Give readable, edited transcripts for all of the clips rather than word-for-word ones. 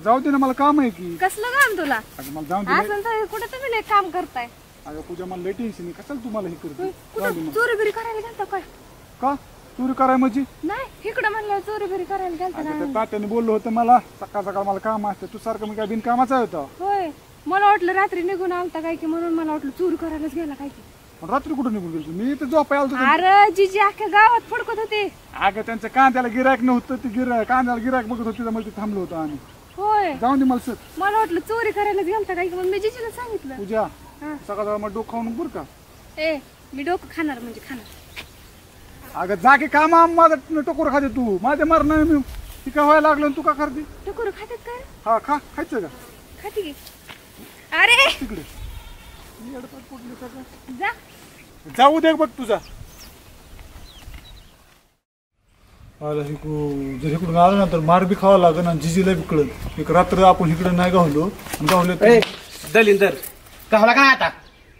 जाऊ दे ना मला काम आहे की. कसलं काम तुला? अगं मला जाऊ दे. असं तर कुठे तुम्ही लय काम करताय? अगं पूजा मला लय टेन्शन आहे. कशाला तुम्हाला हे करते? कुठं चोरी बिरी करायला गेलता काय? का चोरी कराय म्हणजे? नाही इकडं म्हणलं चोरी बिरी करायला गेलता अगं ना. त्या तात्याने बोललो होतं मला सकाळ सकाळ मला काम असतं. तू सारखं मी काय बिनकामाचा होता. होय मला वाटलं रात्री निघून आलता काय की म्हणून मला वाटलं चोरी करायलाच गेला काय की. रात्री कुठं निघून गेलो? मी इथे झोपाय आलो होतो. अरे जीजी अख्ख्या गावात फडकत होते. अगं त्यांचं कांद्याला गिरायक नव्हतं. ते कांद्याला गिरायक बघत होती त्यामुळे ते थांबलो होतो आम्ही. होय जाऊन दे मला सर. मला वाटलं चोरी करायलाच गेलता काय की म्हणून मी जीजीला सांगितलं. पूजा हा. सकाळ सकाळ मला डोकं खाऊन बरं का. ए मी डोकं खाणार म्हणजे खाणार. अगं जा की काम माझं टोकर खाते तू. माझ्या मरणार मी ती काय व्हायला लागलं तू का करते? टकोर खातात काय? हा खा खायचं का? खाती की. अरे तिकडे जा जाऊ दे बघ तुझा. जर इकडून आलं ना तर मार बी खावा लागेल आणि जिजीला बी कळत. एक रात्र आपण इकडे नाही गावलो गावले दलिंदर गावला का आता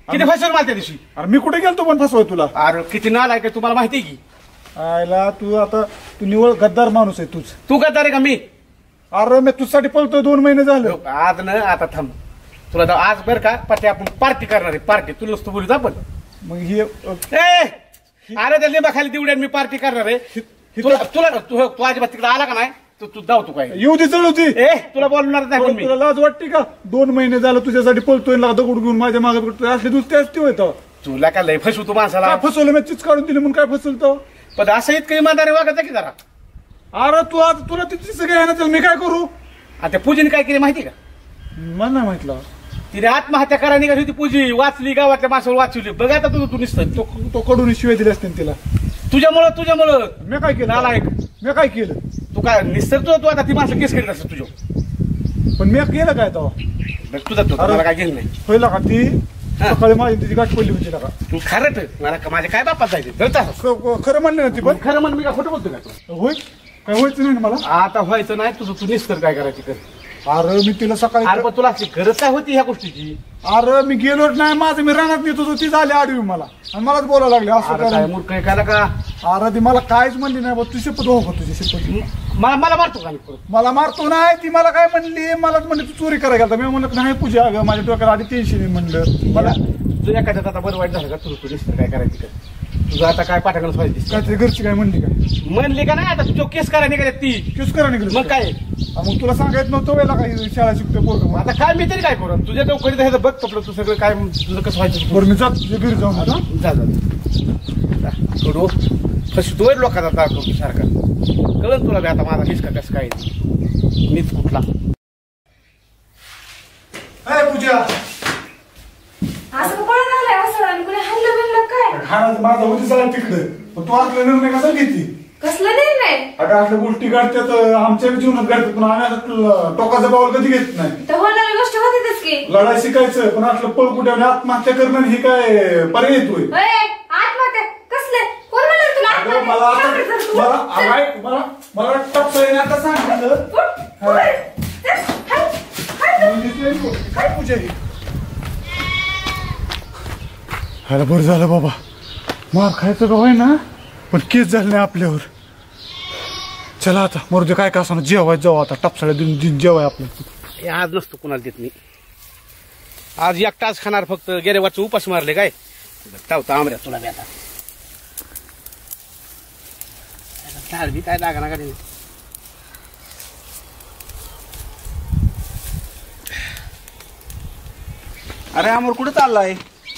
किती फसवलं मला त्या दिवशी. अरे मी कुठे गेलतो पण फसवाय तुला. अरे किती नाल आहे का तुम्हाला माहिती की. आयला तू आता तू निवळ गद्दार माणूस आहे तूच. तू गद्दार आहे का मी? अरे मी तुझ्यासाठी पळतोय 2 महिने झालं. आज न आता थांब तुला तर आज बर का पाठी आपण पार्टी करणार आहे. पार्टी तुला नुसतं बोलू आपण. मग हे अरे त्या लिंबाखाली तेवढ्या मी पार्टी करणार आहे. तुला तुला तू अजिबात तिकडे आला का नाही तू जाऊ तू काय येऊ दे चढ होती. तुला बोलणार नाही मी. तुला लाज वाटते का? 2 महिने झालं तुझ्यासाठी पळतोय दगड घेऊन माझ्या मागे असले दुसरे असते होतं. तुला काय लय फसवतो माणसाला. काय फसवलं मी चिच काढून दिली म्हणून काय फसवलं? पण असं इतकं इमानदारी वागत की जरा. अरे तू आज तुला तिची सगळं आहे ना मी काय करू? आता पूजेने काय केली माहिती का? मला नाही माहितलं. तिने आत्महत्या करायला निघाली होती. पूजी वाचली गावातल्या माणसावर वाचवली. बघ आता तू निसत तो कडून शिवाय दिले असते तिला. तुझ्यामुळं मी काय केलं? नालायक मी काय केलं? तू काय निसर तू आता ती माणसं केस करीत असत तुझ्या. पण मी केलं काय तेव्हा? तुझा मला काय घेणं नाही. होईल का ती सकाळी माझी तिची गाठ पडली होती का? तू खरं मला माझ्या काय बापात जायचं खरं म्हणलं ना ती पण. खरं म्हण मी का खोटं बोलतो का तू? होईल काय व्हायचं नाही ना मला. आता व्हायचं नाही तुझं तू निसर काय करायची कर. अरे मी तिला सकाळी अरे पण तुला अशी गरज काय होती ह्या गोष्टीची? अरे मी गेलोच नाही. माझं मी रानात नेत होतो ती झाली आडवी मला आणि मलाच बोलायला लागले असं अरे काय मूर्ख आहे का? अरे ती मला काहीच म्हणली नाही. तू शपथ हो का? तुझी शपथ मला मारतो का मला मारतो नाही. ती मला काय म्हणली? मलाच म्हणली तू चोरी करायला गेलता. मी म्हणलं नाही पूजा अगं माझ्या डोक्याला आधी टेन्शन आहे म्हणलं मला. तुझ्या एखाद्यात आता बरं वाईट झालं का? तुझं निसर काय करायची कर. तुझं आता काय पाठाकडून पाहिजे काय तरी घरची काय म्हणली काय? म्हणली का नाही? आता तुझ्या केस करायला निघाल्यात ती. केस करा निघाली मग काय? मग तुला सांगायचं नव्हतं वेळेला काही शाळा शिकतो पोरग. आता काय मी तरी काय करू? तुझ्या चौकडीत आहे बघ कपडं तू सगळं काय तुझं कसं व्हायचं. बरं मी जात तुझ्या घरी जाऊन आता. जा कडू फसतोय लोकांचा दाखव सारखा. कळलं तुला बी आता माझा हिसका कसं काय मीच कुठला. पूजा असं पळून आलाय असं आणि कुणी हल्लं बिल्लं काय? खाण्याचं माझा होती सगळं तिकडे. पण तू आपला निर्णय कसा घेते? कसला निर्णय? अगं असल्या गोष्टी घडतात आमच्या जीवनात घडतात पण आम्ही आता टोकाचा पाऊल कधी घेत नाही. तर होणारी गोष्ट होतीच की. लढाई शिकायचं पण असलं पळ कुठे आत्महत्या करणं हे काय पर्याय येतोय? आत्महत्या कसले? कोण म्हणाल तुला? मला टपसळीने आता सांगितलं काय पूजा ही. अरे बरं झालं बाबा. मार खायचं का होय ना पण केस झालं नाही आपल्यावर. चला आता मरुदे काय का असं जेवाय जाऊ आता. टपसाळ्या देऊन जेवाय आपलं. आज नसतो कुणाला देत मी. आज एकटाच खाणार फक्त. गेल्या वाटचं उपास मारले काय तावता आमऱ्या तुला बी आता. झाड बी काय लागा ना का. अरे अमोर कुठे चाललाय?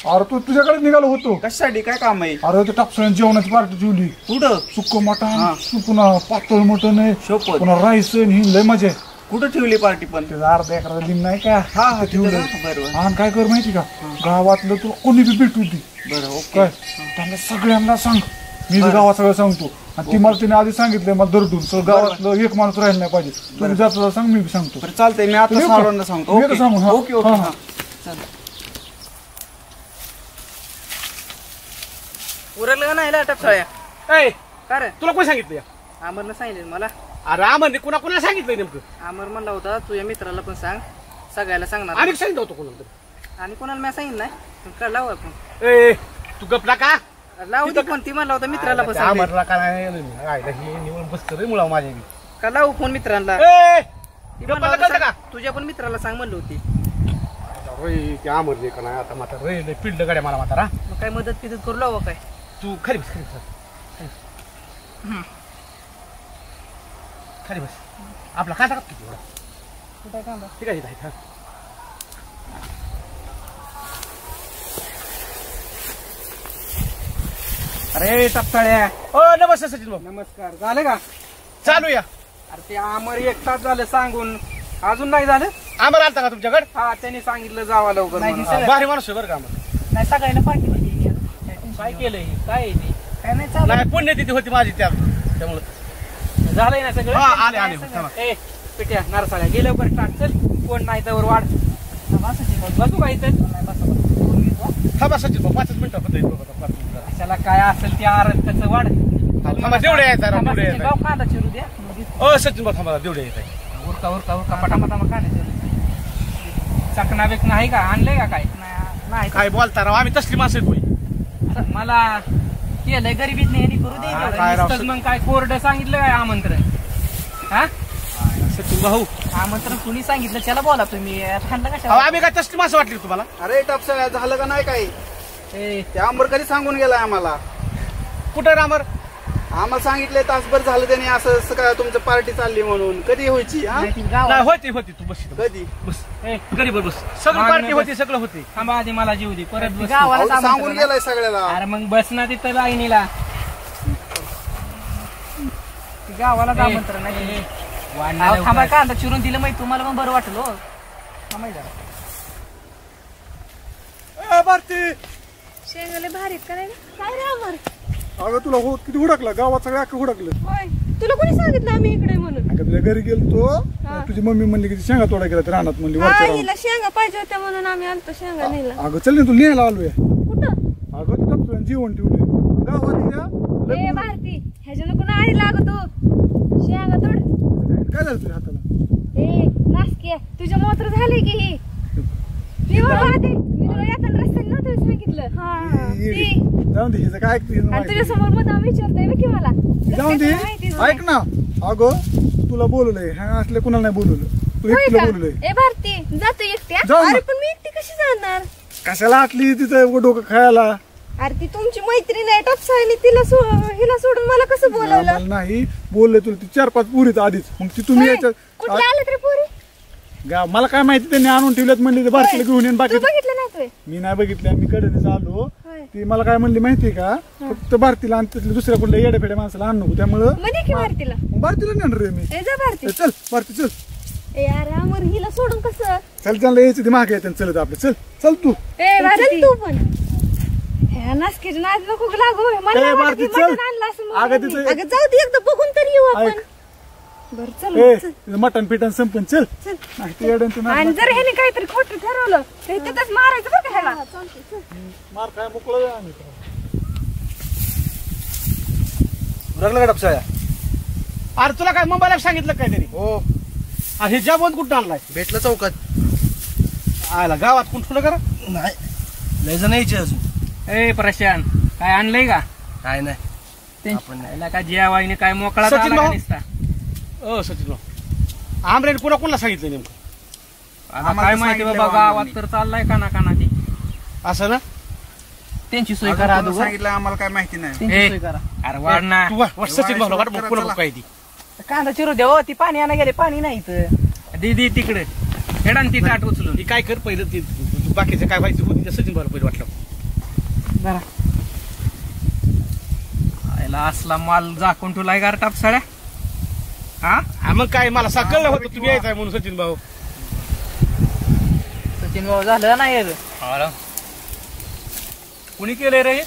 अरे तू तुझ्याकडे निघालो होतो. कशासाठी? काय काम आहे? अरे ते टापसाळ्यात जेवणाची पार्टी ठेवली. कुठं? सुक्क मटण पुन्हा पातळ मटण आहे शोपत. पुन्हा राईस ही लय मजा आहे. कुठं ठेवली पार्टी? पण त्याचा अर्धा एकरा दिन नाही का? हा ठेवलं. बरोबर. आणि काय कर माहिती का? गावातलं तुला कोणी बी भेटू दे. बरं ओके. काय त्यांना सगळ्यांना सांग. मी बी गावात सगळं सांगतो. आणि ती मला तिने आधी सांगितलंय मला दरडून सगळं गावातलं एक माणूस राहिला नाही पाहिजे. तुम्ही जाता सांग मी बी सांगतो. बरं चालतंय मी आता सावरांना सांगतो. मी आता सांगू. हा. Okay okay. हा. हा चल. उरलं नाही टपसाळ्या का रे? तुला कोण सांगितलं? अमरनं सांगितलं मला. अरे आम्हाला कुणाला सांगितलंय नेमकं? अमर म्हणला होता तुझ्या मित्राला पण सांग. सगळ्याला सांगणार. आणि सांगितलं होतं कोणाला? आणि कोणाला मी सांगितलं नाही. पण लावू आपण. तू गपला का? लावू ती पण ती म्हणला होता मित्राला पण सांग. आमरला का नाही निवड बसत रे मुळा माझ्या. का लावू फोन मित्रांना? गप्पा करता का? तुझ्या पण मित्राला सांग म्हणलं होती. रे ते आमरले का नाही आता माता रे लय पिडलं गाड्या मला माता. मग काय मदत पिदत करू लावा काय? तू खाली बस खाली बस. आपला कांदा काप किती एवढा? कुठे कांदा? ठीक आहे. अरे टप्पाळ्या, ओ नमस्ते सचिन भाऊ. नमस्कार. झालं का? चालू या. अरे ते आमर 1 तास झालं सांगून, अजून नाही झालं. आमर आलता का तुमच्याकडे? हा, त्यांनी सांगितलं जावा लवकर म्हणून. भारी माणूस आहे बरं का आमर. नाही सगळ्यांना पार्टी काय केलंय? काय आहे ते? काय नाही चालू. नाही पुण्यतिथी होती माझी त्यामुळे झालंय ना सगळं? हा, आले. ए पिट्या नारसाळ्या गेल्या लवकर टाक. चल, कोण नाही तर वाढ. बसू का इथं? थांबा सचिन भाऊ 5 मिनिटं होतं. कशाला काय असेल ते आरत वाढ. थांबा देवडे यायचा गाव कांदा चिरू द्या. ओ सचिन भाऊ थांबा देवडे यायचा. उरका पटापटा कांदा चिरू. चकना बेकना आहे का? आणलंय का काय? नाही. काय बोलता राव, आम्ही तसली माणसं आहेत होय. मला केलंय गरीबीत नाही करू काय राव, दे. मग काय कोरडं सांगितलं काय आमंत्रण? हा, सचिन भाऊ आमंत्रण कुणी सांगितलं? त्याला बोला तुम्ही. थंड अहो, कशा? आम्ही काय तसली माणसं वाटली तुम्हाला? अरे टपसा झालं का नाही काही? ए, ते आंबर कधी सांगून गेलाय आम्हाला. कुठं रामर? आम्हाला सांगितलंय तासभर झालं त्याने असं काय तुमचं पार्टी चालली म्हणून. कधी व्हायची? हा नाही ती गावात- नाही होती तू बस इथं. कधी? बस ए, गरीब बस. सगळं मागणं पार्टी होती, सगळं होती. थांबा आधी मला जीव दे. परत बस. अहो, गावाला सांगून गेलाय सगळ्याला. अरे मग बस ना तिथं लाईनीला. गावाला आमंत्रण नाही. अहो, थांबा कांदा चिरून दिलं माहिती तुम्हाला पण बरं वाटलं हो. थांबाय जरा. भारती शेंगाले भारीत करायला काय रे अमर? अगं तुला किती हुडकला गावात सगळं अख्खं हुडकलं. होय, तुला कोणी सांगितलं आम्ही इकडे म्हणून? अगं तुझ्या घरी गेलतो तुझी मम्मी म्हणली की शेंगा तोडा गेला तर रानात म्हणली हा, वरच्या रानात. हिला शेंगा पाहिजे होत्या म्हणून आम्ही आलतो शेंगा नेला. अगं चल ना तू लिहायला आलोय. कुठं? अगं टपसुळ्यानं जेवण ठेवले गावात. ए भारती, ह्याच्या नको ना आधी लागतो. शेंगा तोड. काय झालं तुझ्या हाताला? ए नासकी, तुझ्या मोत्र झाले की ही. मी तुला येताना रस्त्याने नव्हतं सांगितलं. हा, ती. जाऊन दे हिचं काय ऐकते हिचं आणि तुझ्या समोर मुद्दाम विचारताय बघ की मला. जाऊन दे. माहितीच ऐक ना अगं तुला बोलवलंय हा असले कुणाला नाही बोलवलं. तू होय एकटीला का? बोलवलंय. ए भारती, जातो एकट्या? जाऊ ना. अरे पण मी एकटी कशी जाणार? कशाला आटली तिचं डोकं खायला? अरे ती तुमची मैत्रीण आहे टपसाईने, हिला सोडून मला कसं बोलवलं? मला नाही बोलले तुला ती 4-5 पुरीत आधीच मग ती तुम्ही याच्यात कुठल्या आलं रे पोरी? मला काय माहिती त्यांनी आणून ठेवल्यात म्हणले ते बारकीला घेऊन येईन तू बाकी बघितलं नाही तू? मी नाही बघितलं. मी कडेनेच आलो. होय. ती मला काय म्हणली माहितीये का फक्त भारतीला आणि तिथल्या दुसऱ्या कुठल्या येड्या फेड्या माणसाला आणू नको त्यामुळं म्हणे की भारतीला. मग भारतीला नेणार रे मी. ए जा भारती. चल भारती चल. ए अरे अमर, हिला सोडून कसं? चल त्यांना यायचं ते मागे येते चलत आपलं. चल चल तू. ए भारती तू पण. ह्या नासकीच्या नाद नको लागू. मला ए, नाही वाटत भारती, की चल. मटण आणलं असं म्हणून अगं मी. तिचं- अगं जाऊ दे, एकदा बघून तरी येऊ आपण. ऐक. बरं चल ए चल. तिचं मटण पिटण संपन चल. चल. नाही ते येड्यांचं नाद आणि जर ह्याने काहीतरी खोटं ठरवलं तर तिथंच मारायचं बरं का ह्याला. मार काय मोकळं आहे आम्ही. रगला का टपसाया? अरे तुला काय मुंबईला सांगितलं काय तरी? हो अरे हे जेवण कुठं आणलाय? भेटलं चौकात. आला गावात कोण थोडं करा. नाही लय जण यायचे अजून. ए प्रशांत, काय आणलंय का? काय नाही. त्याला काय जेवायने काय मोकळा सचिन झाला का भाऊ? नुसता? सचिन भाऊ आमरेने पुन्हा कोणाला सांगितलं नेमकं? आता काय माहिती बाबा, गावात तर चाललाय काना ती. असं ना? त्यांची सोय अजून करा कोणी अगोदर. सांगितलं आम्हाला काय माहिती नाही. त्यांची ए. सोय करा. अरे वाढ ना. तू वाट सचिन भाऊ वाट बघ पुन्हा काय ती. कांदा चिरू द्या हो, ती पाणी आणा गेले, पाणी नाही इथं. दीदी तिकडे हेडा ती ताट उचलून. ती काय कर पहिलं ती बाकीचं काय व्हायचं होती त्या सचिन भाऊ पहिलं वाटलं. जरा आयला असला माल झाकून ठेवलाय गार टापसाळ्या. हा मग काय मला कळलं होतं तुम्ही यायचं म्हणून सचिन भाऊ. सचिन भाऊ झालं नाही रे. कुणी केलंय रे हे?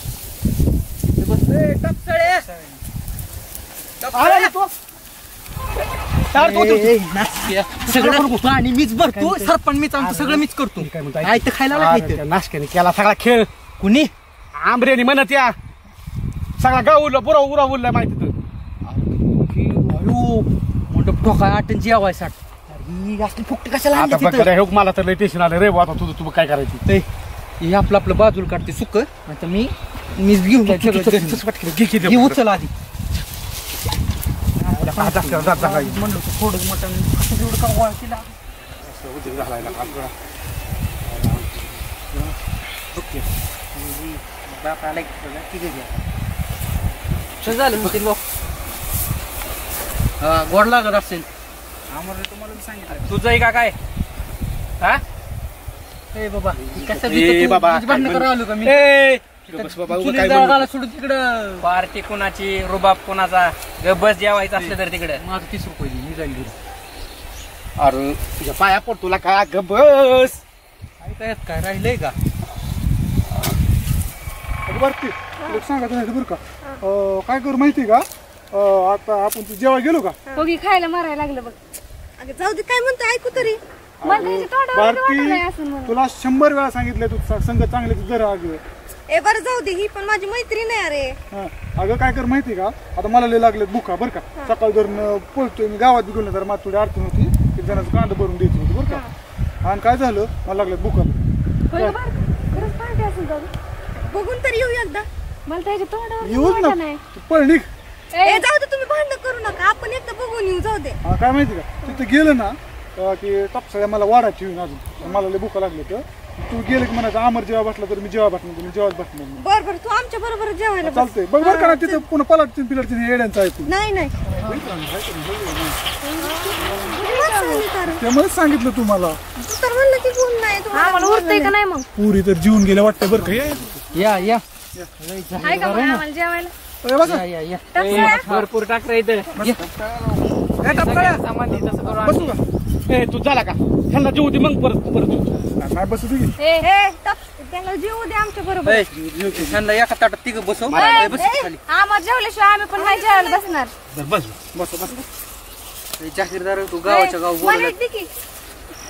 टापसाळ्या आला रे तो. तार तो सगळं पाणी मीच भरतो, सरपण मीच आमचं सगळं मीच करतो. काय म्हणताय? आयतं खायला लागतं. नाशक्याने केला सगळा खेळ. कुणी आंबरेने म्हणत या सगळा गाव उरला पुरा उरा उरला माहिती तर. मोठं ठोका आटन जेवायसाठी असली फुकटी कशाला आता आणली बघ तिथं? रे, मला तर लय टेन्शन आलं रे. आता तुझं तू काय करायची? हे आपलं आपलं बाजूला काढते सुक. आता मीच घेऊन जायचं घे की हे उचल आधी. म्हणलं थोडं मटण एवढं का वळतीला उद्योग झालाय ना आपला. ओके बाप आला की कसं झालं नितीन भाऊ? गोड लागत असेल. आम्हाला तुम्हाला सांगितलं तुझं आहे का काय? हा ए बाबा कसं ए बाबा, भांडण करायला आलो का मी? बस बाबा, उगा चुलीत काय जाळायला बोलू? सोडून तिकडं पार्टी कोणाची रुबाब कोणाचा गब्बस जेवायचं असलं तर तिकडं माझं 30 रुपये दे, मी जाईल घरी. अरे तुझ्या पाया पड तुला काय ग बस. काय काय काय राहिलंय का? वरती एक सांगायचं नाही बरं का. काय करू माहिती का, आता आपण तू जेव्हा गेलो का दोघी खायला मारायला लागलं बघ. अगं जाऊ दे, काय म्हणतो ऐकू तरी. मला त्याच्या तोंडावर वाटत नाही असं म्हणून. तुला 100 वेळा सांगितलं तू संघ चांगले तू जरा अगं. ए बरं जाऊ दे, ही पण माझी मैत्रीण आहे अरे. हा. अगं काय कर माहिती का, आता मला लय लागले भुका बरं का. सकाळी जर पळतोय मी गावात बी गेलो तर मला थोडी अडचण होती की जणांचं कांदा भरून द्यायची होती बरं का. आणि काय झालं, मला लागले भुका. होय गं बरं का? खरंच पार्टी असेल का गं? बघून तरी येऊ एकदा. मला त्याच्या तोंडावर येऊच वाटत ना नाही. तू पळ निघ. ए जाऊ दे, तुम्ही भांडण करू नका, आपण एकदा बघून येऊ. जाऊ दे. हा, काय माहिती का, तिथं गेलं ना की टपसळ्या मला वाढा ठेवून अजून मला लय भुका लागले तर तू गेलं की म्हणायचं आमर जेव्हा बसला तर मी जेव्हा बसणार मी जेव्हा बसणार नाही. बर बर, तू आमच्या बरोबर जेवायला बस. चालतंय बघ बरं का ना, तिथं पुन्हा पलाटची पिलटची येड्यांचं ऐकून. नाही नाही, त्यामुळेच सांगितलं तुम्हाला. तू तर म्हणलं की कोण नाही हा मला उरतंय का नाही मग? पुरी तर जीवन गेल्या वाटतं बरं का. या या आहे का मग आम्हाला जेवायला? या या या टपसळ्या? भरपूर टाकरा इथं. सामान दे, तसं करू बसू आम्ही. का? ए तू झाला का ह्यांना जेवू दे मग परत. नाही बसू दे की. ए, ए त्याला जेवू दे आमच्या बरोबर. ए, ह्यांना एका ताटात तिघं बसव. ए, बस खाली. आम्हाला जेवल्याशिवाय आम्ही पण नाही जेवायला बसणार. ए, जाहीरदार तू गावाच्या गाव मला बोलत. एक दे की.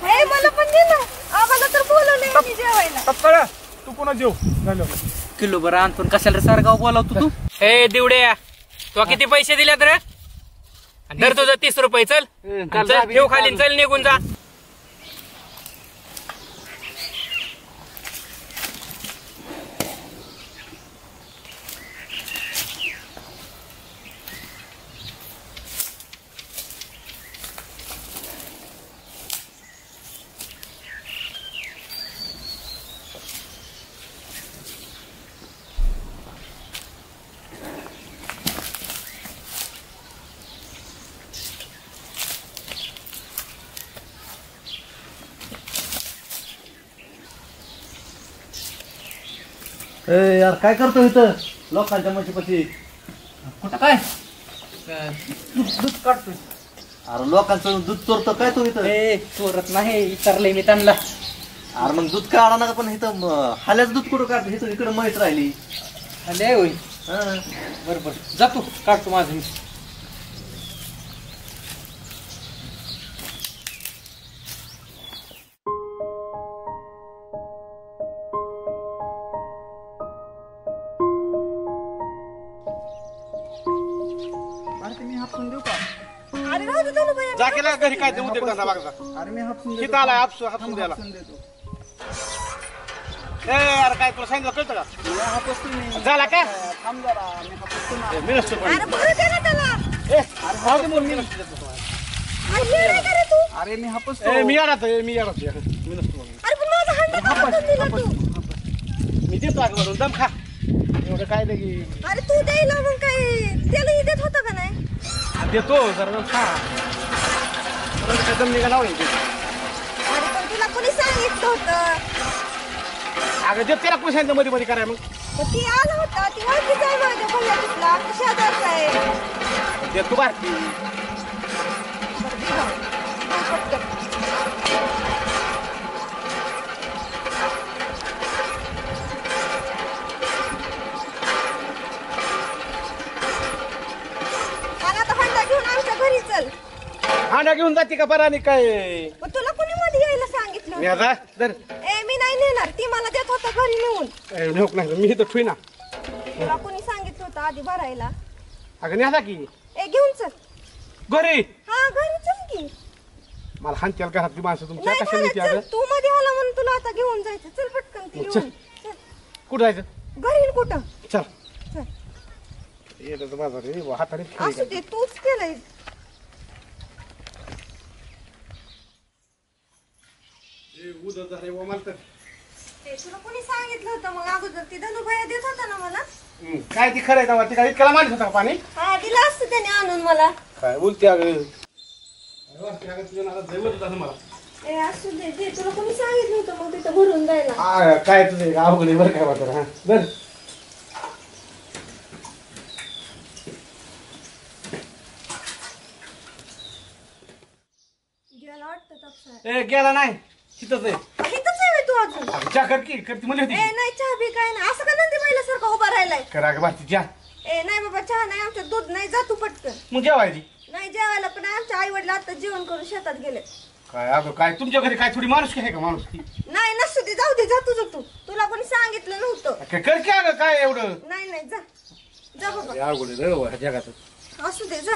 ए मला पण दे ना, आम्हाला तर बोलवलंय आम्ही जेवायला. टपसळ्या तू पुन्हा जेव झालं. किलो बरं आणतो कशाला रे सारगाव बोलावतो तू? ए दिवड्या, तू किती पैसे दिले तर धर तुझं 30 रुपये. चल चल, ठेव खाली, चल निघून जा. ए यार काय करतो इथं लोकांच्या म्हशीपाशी? कुठं काय दूध काढतोय. अरे लोकांचं दूध चोरतो काय तू इथं? ए चोरत नाही, विचारलंय मी त्यांना. अरे मग दूध काढा नका, पण इथं हाल्याच दूध कुठं काढतो? इथं इकडे म्हैस राहिली. आले होय. हा. बरोबर जातो, काढतो माझं मी. मी हापसून देऊ का? अरे राहू दे दोन बाया. जा केला घरी काय ते उद्योग धंदा बघा. अरे मी हापसून किती आलाय हापसून द्यायला. देतो. ए अरे काय तुला सांगितलं कळतं का? मी हापसतो मी. झाला का? थांब जरा, मी हापसतो ना. मी नसतो पण. अरे बरं दे ना त्याला. ए अरे भाऊ दे मग मी नसतो. अरे ये रे का रे तू? अरे मी हापसतो. ए मी येणार मी नसतो मग. अरे पण माझा हंडा काढून दिला तू. मी देतो अगं वरून दम खा. एवढं काय लगी अरे तू द्यायला मग काय त्याला देत होता का नाही? देतो जरा खा. काय दम निघाला होईल. अरे पण तुला कोणी सांगितलं होतं? अगं देत त्याला कोणी सांगितलं मध्ये मध्ये कराय मग. तर ती आला होता, ती ओळखीचा आहे माझ्या भैयाला, शेजारचा आहे. देतो बारकी. बरं, दे जाऊ. पटकन. आणि आता हंडा घेऊन आमच्या घरी चल. हांडा घेऊन जाते का बरं आणि काय? पण तुला कोणी मध्ये यायला सांगितलं मी होतं? आता दर ए मी नाही नेणार, ती मला देत होता घरी नेऊन. नको नाही मी इथं ठुई ना. तुला कोणी सांगितलं होतं आधी भरायला? अगं न्यादा की ए घेऊन चल. घरी. हा घरी चल की. मला हानत्याल घरातली माणसं तुमच्या नाही कशा नाही, नेते चल अगं? तू मध्ये आला म्हणून तुला आता घेऊन जायचं. चल पटकन ती चल. घेऊन. चल. कुठं जायचं? घरी न कुठं? चल. चल. येतं बाजार रे हाताने असू दे, तूच केलंय. उदर झाले मला तर तुला कोणी सांगितलं होतं मग अगोदर? ती धनुभाया देत होता ना मला. काय ती खरंय का ती काय इतक्याला मांडत होता का पाणी? हा दिलं असतं त्याने आणून मला. काय बोलते अगं तुझ्या नादात दैवत होता मला. असू दे दे, तुला कोणी सांगितलं होतं मग तिथं भरून जायला? काय तुझे अवघड आहे बरं काय वाटत हा बर गेला वाटतं तपसा. गेला नाही तिथंच आहे इथंच आहे तू अजून? चहा कर की करती म्हणली होती नाही चहा बी काय नाही. असं का नंदी पहिल्यासारखं उभा राहिलाय? करा का भारती चहा नाही बाबा चहा नाही, आमच्यात दूध नाही. जा तू पटकन. मग जेवायची नाही जेवायला पण आमच्या आई वडील आता जेवण करून शेतात गेले. काय अगं काय तुमच्या घरी काय थोडी माणूस आहे का माणूस नाही नसू दे, जाऊ दे, जा तुझं तू. तुला कोणी सांगितलं नव्हतं. कर की अगं काय एवढं नाही नाही जा जा बाबा. अवघड आहे रे ह्या जगात असू दे जा.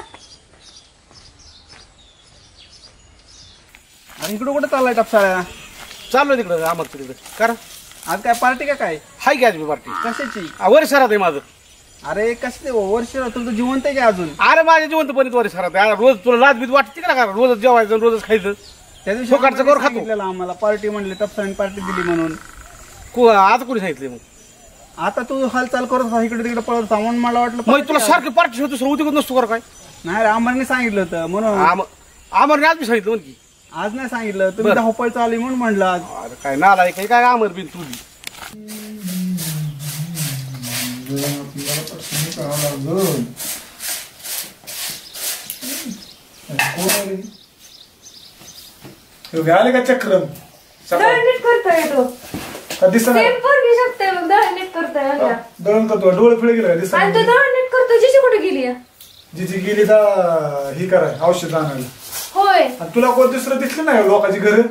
आणि इकडं कुठं चाललाय टपसाळ्या? चाललो तिकडं आमर तिकडे करा आज काय पार्टी का काय? हाय की आज मी पार्टी कशाची? वरिष्ठात आहे माझं अरे कसले वर्ष तुमचं जिवंत आहे का अजून? अरे माझ्या जिवंतपणीत वरिष्ठात आहे रोज तुला लाजबीत वाटते का रोजच जेवायचं रोजच खायचं त्या दिवशी फुकटचं करून खातो. सांगितलेलं आम्हाला पार्टी म्हणले, टपसाळ्याने पार्टी दिली म्हणून. आज कोणी सांगितले मग आता तू हालचाल करत होता इकडे तिकडे पळत होता म्हणून मला वाटलं मग तुला party सारखी पार्टी होतो सर उद्या नसतो कर काय नाही रे, आम्हाला सांगितलं होतं म्हणून. आमरने आज मी सांगितलं म्हण की आज नाही सांगितलं, तुम्ही बरं. धावपळ चालली म्हणून म्हणलं आज. अरे काय नाला आहे काय आमर बिन तुझी आले का चक्रम दळण नीट करतोय तो. दिसत सेम पोरगी शकते मग दळण नीट करतोय बघा. दळण करतो डोळे फिळे गेले का आणि तो दिसत दळण नीट करतोय. जिची कुठे गेली आहे? जिची गेली तर ही कराय औषध आणायला. होय आणि तुला कोण दुसरं दिसलं नाही लोकांची घर?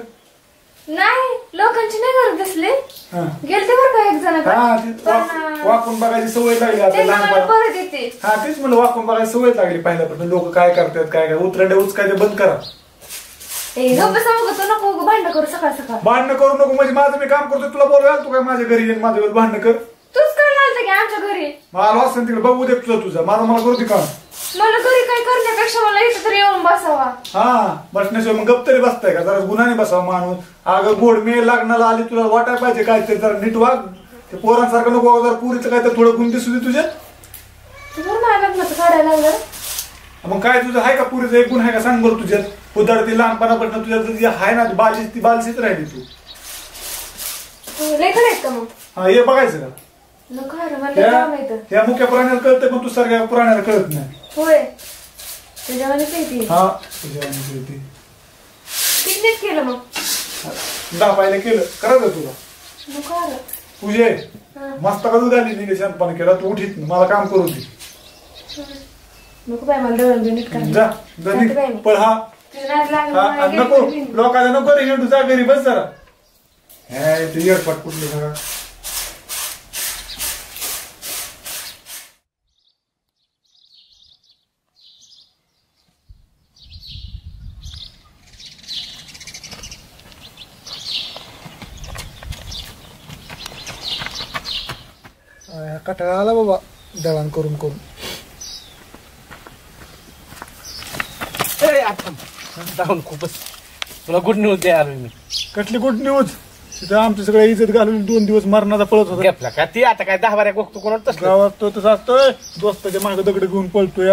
नाही लोकांची नाही करत दिसले. हा गेलते बरं का एक जण हा, ती वाकून बघायची सवय लागली आता लहानपणा. परत येते. हा तेच म्हणलं वाकून बघायची सवय लागली पहिल्यापासून. लोक काय करतात काय काय उतरंडे उचकायचे बंद करा. सांगतो नको भांडण करू सकाळ सकाळ. भांडणं करू नको म्हणजे माझं मी काम करतो तुला बोलवायला तू काय माझ्या घरी येईल माझ्यावर भांडणं कर? तूच करायला आलता की आमच्या घरी? मला असं तिकडे बघू दे तुझं माझं मला करू दे काम. मला घरी काय करण्यापेक्षा मला इथं तरी येऊन बसावा. हा बसण्याशिवाय मग गप तरी बसताय का? जरा गुन्हाने बसावा माणूस. अगं गोड मेल लागणारा आली तुला वाटायला पाहिजे काय ते जरा नीट वाग. ते पोरांसारखं नको जरा पुरीचं काय तर थोडं गुण दिसू दे तुझ्या. तुझं माझ्या लग्नाचं काढायला लागलं. मग काय तुझं आहे का पुरीचं एक गुण आहे का सांग बरं तुझ्यात? उदार ती लहानपणापासून तुझ्या जी आहे ना ती बालशीच राहिली तू. लेखन आहेत का मग? हा हे बघायचं का? नको रे, मला लय काम येतं. त्या मुख्य प्राण्याला कळतं पण तू सगळ्या प्राण्याला कळत नाही. होय त्याच्यामध्ये किती हा तुझ्या नीट केलं मग? 10 पाहिलं केलं करायचं तुला. नको आलं. तुझे मस्त का दूध आली नाही शांतपणे केला तू उठीत मला काम करू दे. नको बाय मला दळण नीट करायचं. जा जा पण हा नको लोकांना नको रे हिंडू जा घरी बस जरा. हे ते एअरपॉट कुठले सगळं कटाळा आला बाबा दळण करून करून. जाऊन खूपच तुला गुड न्यूज द्या आलो मी. कसली गुड न्यूज? तिथं आमची सगळ्या इज्जत घालून 2 दिवस मरणाचा पळत होता. घेतला का ती आता काय 10-12 गोष्ट कोणाला तसं गावात तो तसा असतोय दोस्ताच्या मागे दगड घेऊन पळतोय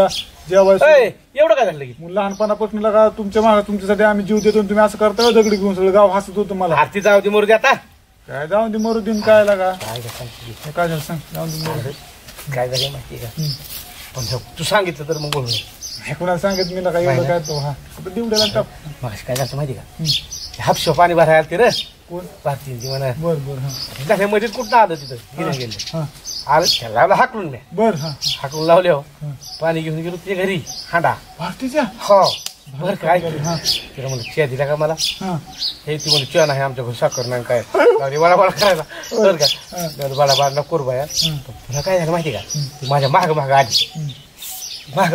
जेवायचं. एवढं काय झालं की मग लहानपणापासून लगा तुमच्या मागे तुमच्यासाठी आम्ही जीव देतो तुम्ही असं करता दगड घेऊन सगळं गाव हसत होतं मला. आरती जाऊ दे मरू दे आता. काय जाऊन दे मरू देऊन काय लागा काय सांग काय झालं सांग जाऊन दे मरू दे. काय झालं माहिती का? पण तू सांगितलं तर मग बोलू. हे कुणाला सांगत मी काय एवढं काय तो हा कुठं दिवड्याला टाक. मग काय झालं माहिती का? हापशो पाणी भरायला ते रे कोण? भारतीय ती म्हणा बर बर हा मध्ये कुठं आलं तिथं गेलं गेलं हा आलं त्याला हाकलून मी बर हा हाकलून लावले हो. पाणी घेऊन गेलो तुझ्या घरी हांडा. भारतीच्या हो बर काय हा तिला म्हणलं चिया दिला का मला? हा हे ती म्हणलं चिया नाही आमच्या घरी साखर नाही काय बाळा करायला बर का बाळा नको करू बाया. तुला काय झालं माहिती का? ती माझ्या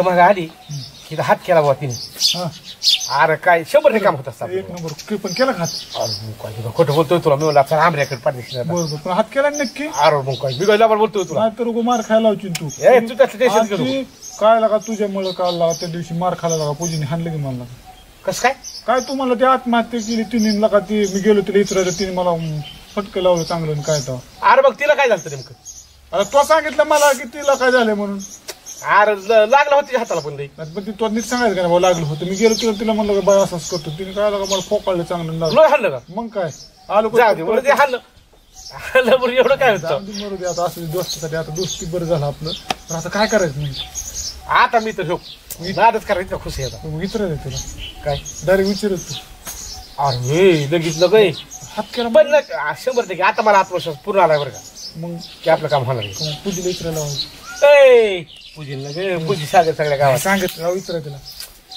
माग आली की हात केला बाबा तिने. हा अरे काय 100 काम होत असतात. एक नंबर पण केला का हात? खोटं बोलतोय तुला मी म्हणलं आपल्या आंबऱ्याकडे पाठवली. बरोबर पण हात केला नक्की? अरे मग काय बिघडला बोलतोय तुला. नाही तर मार खायला लावची तू. तू त्याचं टेन्शन घेऊ नको. काय लागा तुझ्यामुळे काय लागा त्या दिवशी मार खायला लागा पूजीने हाणलं की मला कसं काय काय तुम्हाला ती आत्महत्या केली तिने लका ती मी गेलो तिला इतरायला तिने मला फटकं लावलं चांगलं आणि काय तर अरे बघ तिला काय झालं नेमकं अरे तो सांगितलं मला की तिला काय झालं म्हणून अरे लागलं होतं तिच्या हाताला पण लई पण ती तो नीट सांगायचं का नाही भाऊ लागलं होतं मी गेलो तिला म्हणलं का बाय असंच करतो तिने काय लागा मला फोकाळलं चांगलं लागलं लोय हाणलं का मग काय आलो जाऊ दे बरं ते हाणलं बरं एवढं काय होतं मरू दे आता असं दोस्तीसाठी आता दोस्ती बरं झालं आपलं पण आता काय करायचं म्हणजे आता मी तर हो मी नादच करायचं खुशी आता विचारायचं तुला काय डायरेक्ट विचारत तू अरे लगेच लगय हात केला 100% आता मला आत्मविश्वास पूर्ण आलाय बरं का मग की आपलं काम होणार आहे. पूजीला विचारायला पूजील ना गे पूजी सांगत सगळ्या गावात सांगितलं विचाराय तिला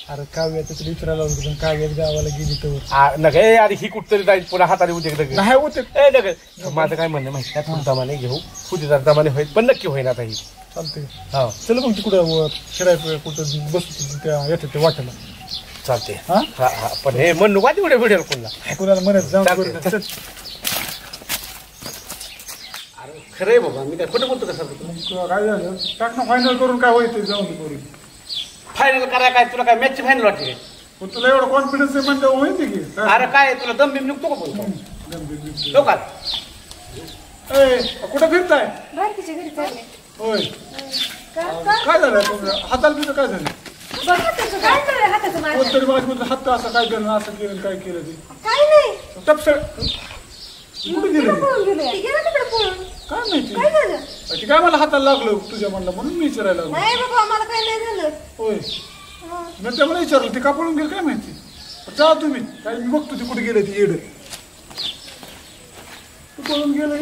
अरे काव्याचं तुला विचारायला होतं पण काव्यात गावाला गेली तर नका अरे ही कुठतरी जाईल पुन्हा हाताने उद्या लगेच नाही होते माझं काय म्हणणं माहिती त्यात दमाने घेऊ पूजेदार दमाने होईल पण नक्की होईल आता ही चालते हो चल मग तिकडं फिरायचं कुठं बसतो त्या येते ते वाटेला चालते हा हा पण हे म्हणू का तेवढे व्हिडिओ कोणला कुणाला म्हणत जाऊन चालतंय. चल. अरे खरंय बाबा मी काय खोटं बोलतो का सर मग काय झालं टाकणं फायनल करून काय होईल जाऊन दे करून फायनल करा काय तुला काय मॅचची फायनल वाटते काय? पण तुला एवढं कॉन्फिडन्स आहे म्हणजे होईल की अरे काय तुला दम बिम निघतो का बोलतो लोकात कुठं फिरताय भारतीच्या घरी चालले होय का काय झालं तुमच्या हाताला तिथं काय झालं बघ हाताचं काय झालं हाताचं माझ्या कोणतरी माझ्या हात असं काय केलं असं केलं काय केलं ते काय नाही टपसळ कुठे गेलं पळून गेले गेला तिकडे पळून काय माहिती काय झालं ते काय मला हाताला लागलं तुझ्या म्हणलं म्हणून मी विचारायला लागलो नाही बाबा मला काय नाही झालं होय मी त्यामुळे विचारलं ते का पळून गेलं काय माहिती जा तुम्ही काय मी बघतो ते कुठे गेले ते येड तू पळून गेलं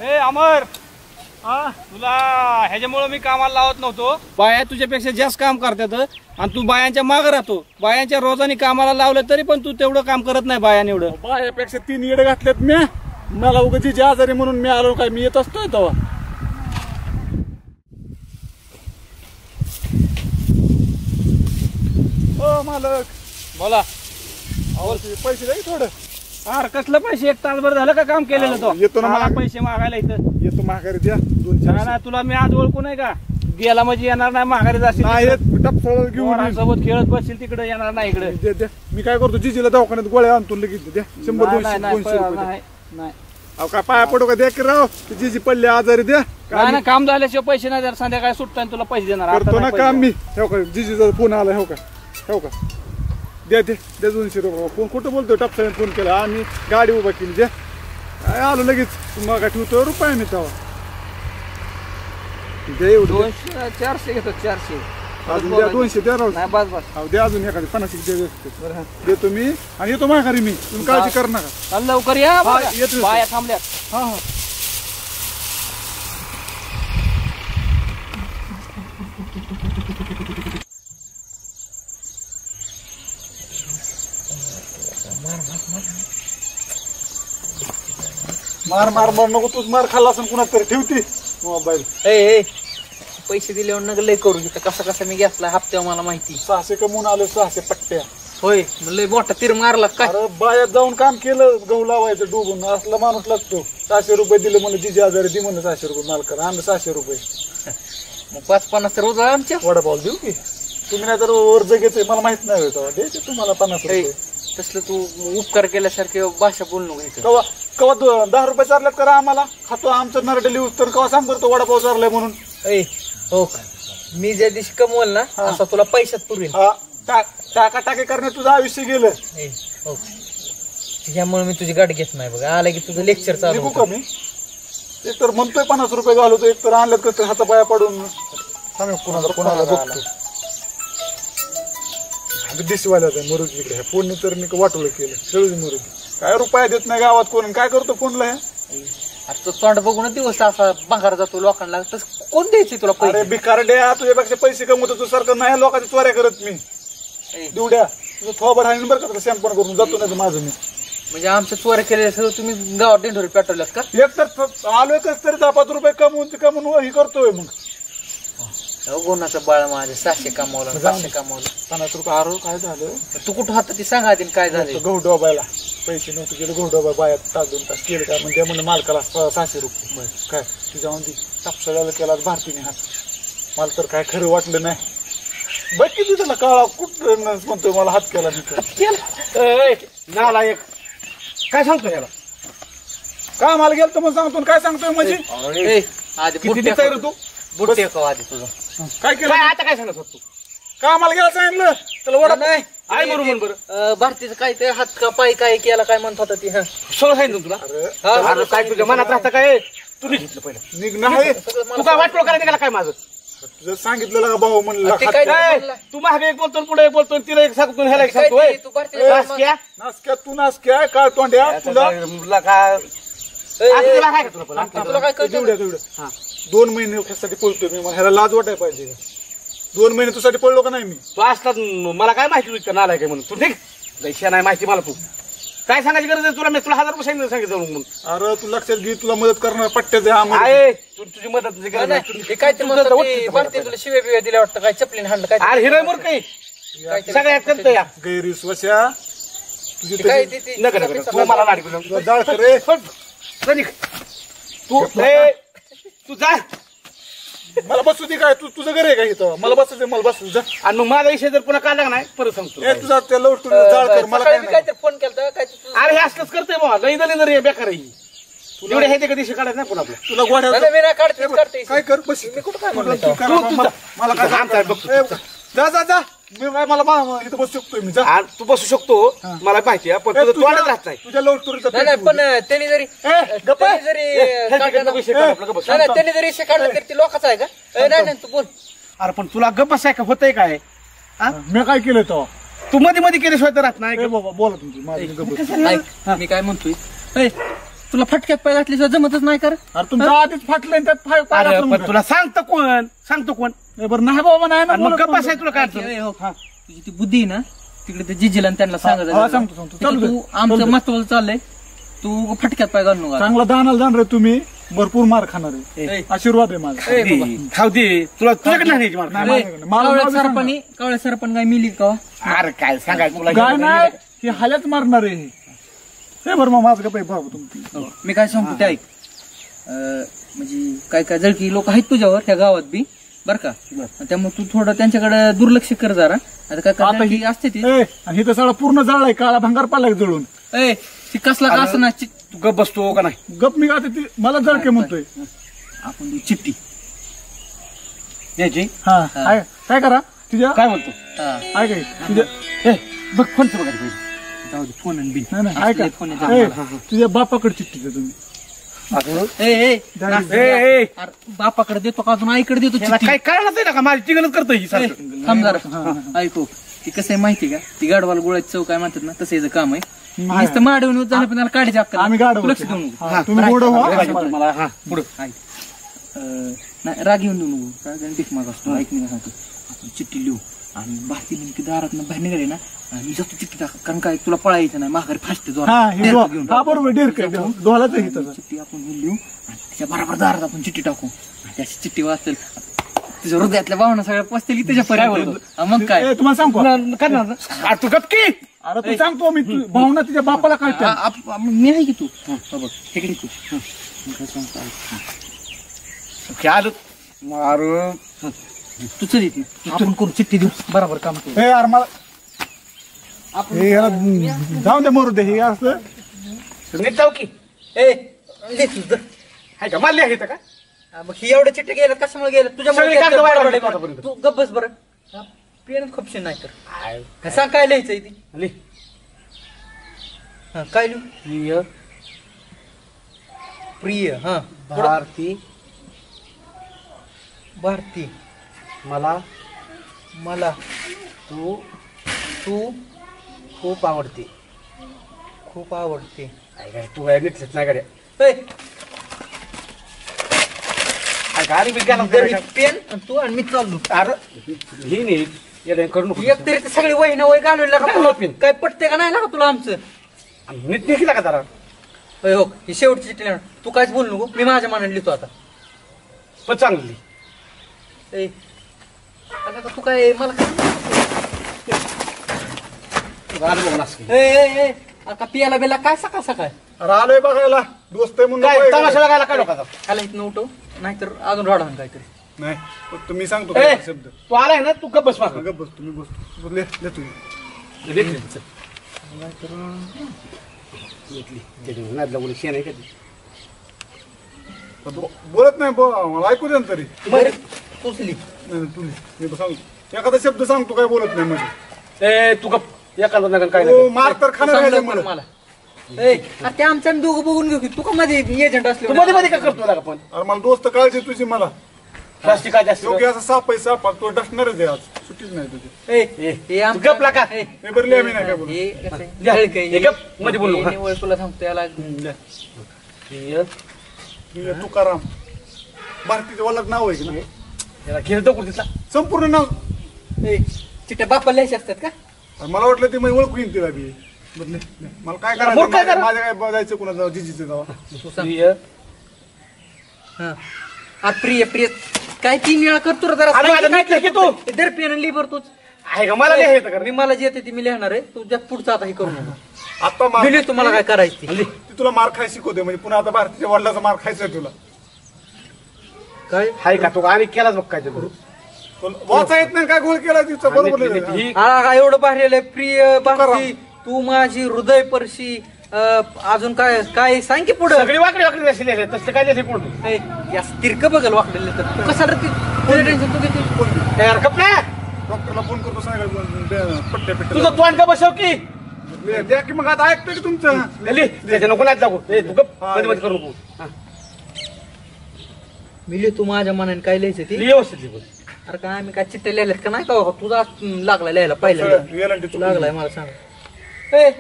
ए अमर तुला ह्याच्यामुळे मी कामाला लावत नव्हतो. बाया तुझ्यापेक्षा जास्त काम करतात आणि तू बायांच्या मागं राहतो. बायांच्या रोजाने कामाला लावलं तरी पण तू तेवढं काम करत नाही बायाने एवढं. बायापेक्षा 3 येड घातलेत मी मला उगाची आजारी म्हणून मी आलो काय मी येत असतोय तेव्हा ओ मालक बोला. पैसे द्या थोडं अरे कसलं पैसे 1 तासभर झालं का काम केलेलं तो येतो ना मला माघारी. पैसे मागायला इथं येतो माघारी द्या 2-4 नाही तुला मी आज ओळखू नाही का गेला म्हणजे येणार नाही माघारी जाशील नाही टपसळ घेऊन येईन. सोबत खेळत बसशील तिकडे येणार नाही इकडे. द्या द्या मी काय करतो जिजीला दवाखान्यात गोळ्या आणतो लगेच द्या 100-200 रुपये नाही नाही अहो काय पाया पडू का द्या की राव ती जिजी पडली आजारी द्या नाही ना काम झाल्याशिवाय पैसे नाही. जर संध्याकाळी सुटता तुला पैसे देणार. आता करतो ना नाही पैसे. काम मी हो का जिजीचा फोन आला हो का द्या द्या द्या 200 रुपये फोन कुठं बोलतोय टपसाने फोन केला आम्ही गाडी उभा केली द्या काय आलो लगेच मग ठेवतो रुपयाने तेव्हा द्या एवढं 200 400 घेतो 400 अजून द्या 200 द्या राव नाही बस बस अहो द्या अजून एखादी 50 द्या देतो मी आणि येतो माघारी मी तुम्ही काळजी करू नका चल लवकर या. हा, बघा. येतो. बाया थांबल्या. हा हा मार मार मार नको तूच मार खाल्ला असं कुणात तरी ठेवती मोबाईल ए पैसे दिल्यावर नग लय करू तिथं कसा कसा मी घेतला हप्त्यावर मला माहिती. 600 कमवून आलो 600 पट्ट्या होय लय मोठा तीर मारला काय. अरे बायात जाऊन काम केलं गहू लावायचं डुबून असला माणूस लागतो 600 रुपये दिले म्हणलं जिजी आजारी दे म्हणलं 600 रुपये माल करा आणलं 600 रुपये मग 5-50 रोज आमच्या वडापाव देऊ की तुम्ही नाही तर वर्ज घेतोय मला माहित नाही होतं द्यायचे तुम्हाला 50 रुपये तसलं तू उपकार केल्यासारखे भाषा बोल नको इथं. कवा कवा 10 रुपये चारल्यात करा आम्हाला खातो आमचं नरडे लिहूस तर कवा सांग करतो वडापाव चारलाय म्हणून ए हो का मी ज्या दिवशी कमवल ना असा तुला पैशात पुरवेल. हा टाका टाके करण्यात तुझं आयुष्य गेलं ए हो त्याच्यामुळे मी तुझी गाठ घेत नाही बघा. आला की तुझं लेक्चर चालू निघू होतं. का मी एक तर म्हणतोय 50 रुपये घालवतो एक तर आणल्यात कसं हातापाया पडून सांग कोणाला बघतो दिसवायला मरुदी इकडे फोन तर मी वाटवलं केलं खेळू मरुदी काय रुपया देत नाही गावात कोण काय करतो फोनला आता तो तोंड बघून दिवस असा भांगार जातो लोकांना तस कोण द्यायचे तुला अरे पैसे. भिकारड्या तुझ्यापेक्षा पैसे कमवतो तू सारखं नाही लोकांच्या चोऱ्या करत मी दिवड्या तुझं थोबड हाणून बरं का सॅम्पन करून जातो नाही माझं मी म्हणजे आमच्या चोऱ्या केलेल्या सगळं तुम्ही गावात डेंढोरी पेटवल्यात का. एक तर आलोय कस तरी 10-5 रुपये कमवून हे करतोय मग गुन्हाचं बाळ माझे 600 कमावलं 500 कमावलं. 50 रुपये आरो काय झालं तू कुठं होता ती सांगा आधी काय झालं. गहू डोबायला पैसे नव्हते गेले घोडा बायात तास 2 तास केलं काय म्हणजे म्हणलं मालकाला 600 रुपये काय तुझ्या टापसाळ्याला केला भारतीने हात मला तर काय खरं वाटलं नाही बघ किती त्याला काळा कुठं म्हणतोय मला हात केला नाला एक काय सांगतो याला का मला गेलं तर मग सांगतो काय सांगतोय म्हणजे किती देताय रे तू काय केलं आता काय सांगत होत तू का मला गेला सांगितलं त्याला वडा नाही आहे बरोबर बरं भारतीचं काय ते हात का पाय काय केला काय म्हणत होता ती सगळं सांगितलं तुला अरे काय तुझ्या मनात राहतं काय तू नाही घेतलं पहिलं निघ नाही तू काय वाटलं करायचं निघाला काय माझं तुझं सांगितलं का भाऊ म्हणलं ते काय काय तू मागे एक बोलतो पुढे एक बोलतो तिला एक सांगतो ह्याला एक सांगतो होय. तू भारतीय नासक्या तू नासक्या काय तोंड्या तुला तुला काय आता तुला काय तुला पण? तुला काय कळतं तेवढ्या 2 महिने कशासाठी पळतोय मी मला ह्याला लाज वाटायला पाहिजे का 2 महिने तुझ्यासाठी पळलो का नाही मी तू असतात मला काय माहिती इतकं नालाय काय म्हणून तू ठीक पैशा नाही माहिती मला तू काय सांगायची गरज आहे तुला मी तुला 1000 रुपये सांगितलं म्हणून अरे तू लक्षात घे तुला मदत करणार पट्ट्याचे हा मदत. आहे तुझी मदत गरज नाही. हे काय ते म्हणतात ते भारतीय तुला शिव्या बिव्या दिल्या वाटतं काय चपलीने हाणलं काय अरे हिरोय मोर काही सगळ्यात करतो या गैरविश्वासा तुझी काय त्याची- ते नका नका तू मला लाड करू तुला जाळ कर रे तू तू जा मला बसू दे काय तू तुझं घर आहे का इथं मला बसू दे मला बसू जा आणि मग माझा विषय जर पुन्हा काढला नाही परत सांगतो ए तुझा त्या लवट जाळ कर मला काय सकाळी मी काहीतरी फोन केला काय अरे हे असलंच करतोय बाबा लई दली बेकार ही एवढे हे ते कधी काढायचं नाही पुन्हा आपलं तुला गोड्या मी नाही काढते काय कर बस मी कुठं काय तू म्हणलं कर, मला काय आमचा बघ तू. ए, जा जा जा मी काय मला इथं बसू शकतोय मी जा आणि तू बसू शकतो मला माहिती आहे पण ए, तुझं तुझ्या- तोंडात राहत नाही तुझ्या लवटुरीचा नाही नाही पण त्यांनी जरी गप्प आहे. त्यांनी जरी हे काढलं तिकडनं ना- विषय काढ आपलं, गप्प बस. नाही नाही त्यांनी जरी विषय काढला तरी ती लोकांचा आहे का नाही नाही तू बोल अरे पण तुला गप्प बसाय का होतंय काय मी काय केलं तो तू मध्ये मध्ये केल्याशिवाय तर राहत नाही ए बाबा बोला तुमची माझी गप्प बस. ऐक मी काय म्हणतोय ए, तुला फटक्यात पाय घातल्याशिवाय जमतच नाही कर अरे तुमच्या आधीच फाटलं त्यात पाय अरे घातलं पण तुला सांगतो कोण ए, बरं नाही बाबा नाही ना आणि मग बोलत गप्प कोण. बसाय तुला काय अडचण? ए, हो. तुझी ती बुद्धी आहे ना तिकडे ते जिजीला आणि त्यांना सांगत हा, सांगतो. चालू दे. तू आमचं महत्वाचं चाललंय तू फटक्यात पाय घालू नका चांगला दानाला जाणार आहे तुम्ही भरपूर मार खाणार आहे ए, आशीर्वाद आहे माझा ए, बाबा. खाऊ दे तुला तुझ्याकडे नाही न्यायची मला. नाही, माझ्याकडे. मला कावळ्या नाव सांग सरपणी कावळ्या सरपण काय मिली का अरे काय सांगायचं तुला गाय नाही ही हाल्याच मारणार आहे हे बरं मग माझं काय बाबा तुमची हो, मी काय सांगतो ते ऐक म्हणजे काय काय जळकी लोक आहेत तुझ्यावर त्या गावात बी बर का त्यामुळे तू थोडं त्यांच्याकडे दुर्लक्ष कर जरा आता काय आता जळकी असते ती ए आणि इथं सगळा पूर्ण जाळलाय काळा भंगार पालाय जळून ए ती कसला का असं ना तू गप बसतो का नाही गप मी आता ती मला जळके म्हणतोय आपण ती चिठ्ठी यायची हा काय करा तुझ्या काय म्हणतो हा. काय काय तुझ्या ए बघ फोनचं बघायला पाहिजे जाऊ दे फोन आणि बिन नाही नाही असले ऐका फोन ए, तुझ्या बापाकडे चिठ्ठी द्या तुम्ही अरे बापाकडे देतो का अजून आईकडे देतो चिठ्ठी काय कळणार नाही का माझी टिंगलच करतो ही सारखं थांब जरा ऐकू ती कसं आहे माहिती का ती गाडवाला गोळ्याची चव काय म्हणतात ना तसं याचं काम आहे नुसतं माडवून झालं पण त्याला काढायची अक्कल आम्ही गाडव लक्ष देऊ नको हा, तुम्ही गोड व्हा मला हा पुढं ऐक नाही राग येऊन देऊ नको राग आणि भीक माग असतो ऐक मी काय सांगतो आपण चिठ्ठी लिहू आणि भारती नेमकी दारात बाहेर निघाले ना मी जातो चिठ्ठी टाका कारण काय तुला पळायचं नाही माघारी फास्ट हा हे हा बरोबर डेर काय डोहालाच आहे तसं चिठ्ठी आपण हे लिहू आणि त्याच्या बरोबर दारात आपण चिठ्ठी टाकू आणि त्याची चिठ्ठी वाचेल तुझ्या हृदयातल्या भावना सगळ्या पसतील त्याच्या पर्यावरण मग काय ए, तुम्हाला सांगू का? करणार तू गपकी अरे तू सांगतो मी तू भावना तुझ्या बापाला कळते मी आहे की तू बघ तिकडे तू मी काय सांगतो ऐक. आलो मारू तू चल इथे आपण करू चिठ्ठी देऊ बरोबर काम करू हे यार मला हे याला जाऊन दे मरू दे हे असं नीट जाऊ की ए ले तुझं हाय का मला लिहायचं का मग ही एवढं चिठ्ठी गेलं कशामुळे गेलं सगळी कागद बाहेर काढले आतापर्यंत. तू गप बस बरं पेन खोपशी नाही तर सांग काय लिहायचंय ती लिह. हा, काय लिहू प्रिय हा भारती भारती मला मला तू तू खूप आवडते खूप आवडते काय काय तू काय नीटच नाही गाड्या ए, काय गाडी बी गेला जर ही पेन आणि तू आणि मी चाललो अरे ही नीट येडे करू नको एक तरी ते सगळी वही ना वही घालवली का काय तुला पेन? काय पटते का नाही ना तुला आमचं नीट निघला का जरा होय हो ही शेवटची चिठ्ठी लिहिणार. तू काहीच बोलू नको मी माझ्या मनाने लिहितो आता पण चांगली ए आता का तू काय मला काय गाडी बघून असं ए, ए, ए, का पियाला बेला काय सकाळ सकाळ अरे आलोय बघायला दोस्त आहे म्हणून काय नको तमाशा आहे. बघायला काय लोकांचा त्याला इथनं उठव नाहीतर अजून रडा काहीतरी. नाही फक्त मी सांगतो ए, काय शब्द तू आलाय ना तू गप बस मागं. गप बस तुम्ही बस ले तुम्ही लेट ले, चल. लेटली. त्याच्यामुळे नादला कोणी शेण आहे का ती? बोलत नाही मला ऐकू दे ना तरी बरं पुसली नाही तुम्ही मी सांगतो एखादा शब्द सांगतो काय बोलत नाही म्हणजे ए तू गप एखादा नका काय हो, नाही मार तर खाणार सांग राहिले लवकर मला मला. ए, आ, ते आमच्या दोघं बघून घेऊ की तू का मध्ये एजंट तू मध्ये असले मध्ये काय करतो लागा पण अरे मला दोस्त काळजी तुझी मला प्लास्टिक काय जास्त योग्य असा साप आहे साप तो डसणारच आहे आज सुट्टीच नाही तुझी हे तू गप लागा. हे बरले आम्ही नाही काय बोलू हे कसं आहे, जा, हलकं आहे. हे गप, मध्ये बोलू नका. हे निवळ तुला सांगतो याला मी तुकाराम भारतीचं वल्लभ नाव आहे की नाही याला घेतो कुठे संपूर्ण नाव ए, चिट्ट्या बापाला लिहायचे असतात का? अरे मला वाटलं ते मी ओळखू येईन तिला बी बदले मला काय मूर्ख काय करायचं करा? माझ्या काय बघायचं कुणाचं जिजीचं जावा तू सांग. हा. आ, प्रिय प्रिय काय 3 वेळा करतो रे जरा अरे, सांग आता की मी तू. ते दर पेन लिहिबर तूच आहे का मला नाही येतं का मी मला जे येते ते मी लिहिणार आहे तू ज्या पुढचा आता हे करू नको आता मार मी लिहितो मला काय करायचं ते. ती तुला मार खाय शिकवते म्हणजे पुन्हा आता भारतीच्या वडिलाचा मार खायचा आहे तुला काय हाय का तू आम्ही केलाच बघ काय ते करू. तुला वाचा येत नाही काय गोळ केला तिचा बरोबर नीट- आहे. नीट- हा का एवढं बाहेर प्रिय भारती तू माझी हृदयपर्शी अजून काय काय सांग की पुढं सगळी वाकडी वाकडी अशी लिहिले तसं काय लिहिले कोण ए, या तिरक बघल वाकडले तर तू कशाला ती टेन्शन तू घेते यार कप ना डॉक्टरला फोन करतो सांगायला पट्ट्या तुझं पिट्ट्या तोंड का बसव की द्या की मग आता ऐकतोय की तुमचं लिही. त्याच्या नको नाही लागू ए तू गप मध्ये मध्ये करू नको हा. मी लिहितो माझ्या मनाने काय लिहायचं ते लिही व्यवस्थित लिही बघ. अरे काय आम्ही काय चिठ्ठ्या लिहिल्यात का नाही का बाबा? तुझा लागला लिहायला पहिल्यांदा वेलांटी चुकली. लागलाय मला सांग ए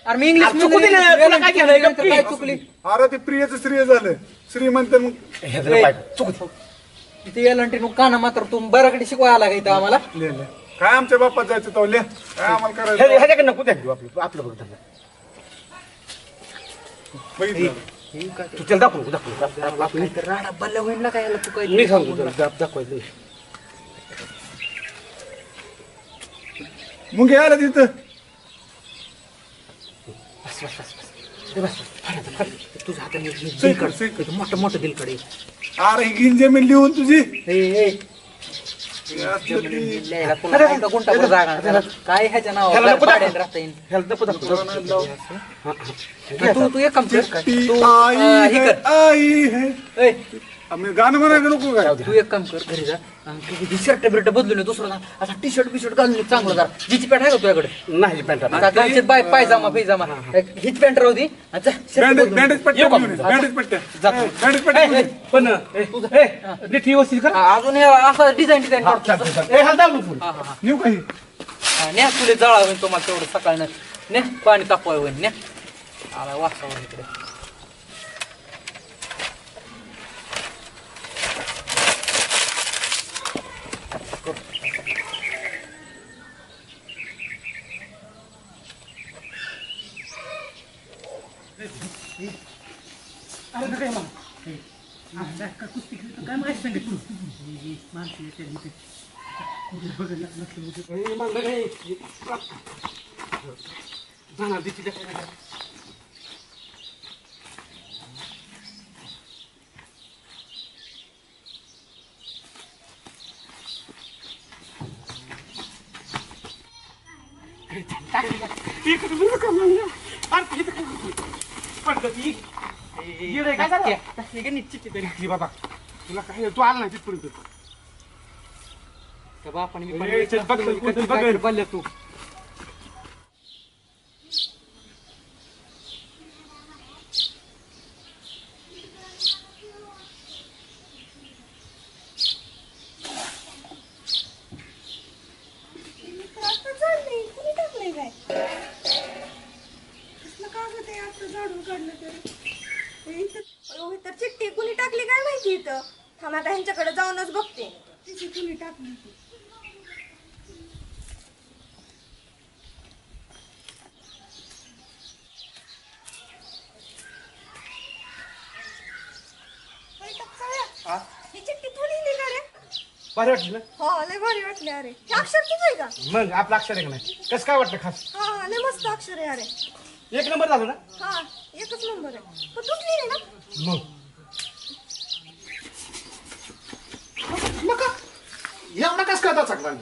अरे मी इंग्लिश अरे चुकू दिलं, तुला काय केलं? गप्प काय की. चुकली अरे ते प्रियचं श्रेय झालं श्री म्हणते मग हे जरा पाय. चुकू दे. तिथे यालांटी काना मात्र तू बराकडे शिकवायला आला का इथं आम्हाला ले ले काय आमच्या बापात जायचं तो ले काय आम्हाला हे- करायचं ह्याच्याकडे नको द्या घेऊ आपलं आपलं बघ धंदा. बघितलं तू चल दाखव दाखव आपलं राडा बल्ल्या होईल ना काय याला तू काय मी सांगतो तुला दाखवायचं मग घ्यायला तिथं तुझ्या हाताने सही कर, सही कर. मोठं मोठं दिलकडे अरे ही गिन जमीन लिहून तुझी काय ह्याच्या ह्याला नको नावावर दाखव. राहता येईल ह्याला नको दाखव. तू एक काम कर चिट्टी तू आई हे है कर आई है ए, आम्ही गाणं म्हणायला नको काय तू एक काम कर घरी जा शर्ट बिर्ट बदलून ये, दुसरं ना असा टी शर्ट बिशर्ट घालून ये चांगलं जरा जीची पॅन्ट आहे का तुझ्याकडे नाही पॅन्ट आता घालशील पायजामा फिजामा हीच पॅन्ट राहू दे आणि जा, shirt बँडेज बदलून ये. बँडेज पट्ट्या येऊ का? घेऊन ये. बँडेज पट्ट्या जातो. बँडेज पट्ट्या घेऊन ये. पण नीट व्यवस्थित कर अजून हे असं डिझाईन काढतो ए हाल दाब नको. नेऊ काही न्या तुले जळा होईल तुम्हाला तेवढं सकाळनं न्या पाणी तापवाय होईल न्या आला वासावर इकडे बाबा तुला काय तू आला नाही तिथपर्यंत त्या बापाने मी ए, चल, बघ, चल, बघ. बोलल्या तू आता चाललंय कुणी टाकलंय काय कसलं कागद आहे आता झाडून काढलं तरी तर चिठ्ठी कुणी टाकली काय माहिती इथं थांब आता ह्यांच्याकडे जाऊनच बघते तिची कुणी टाकली ती. होय, टपसाळ्या? ही चिठ्ठी तू लिहिली का रे? बरं वाटलं ना? हो लय भारी वाटले अरे हे अक्षर तुझं आहे का मग आपलं अक्षर आहे का नाही कसं काय वाटलं खास हा लय मस्त अक्षर आहे अरे एक नंबर झालं ना? हा एकच नंबर आहे. पण तूच लिहिले ना? मग एवढा कस काय चकला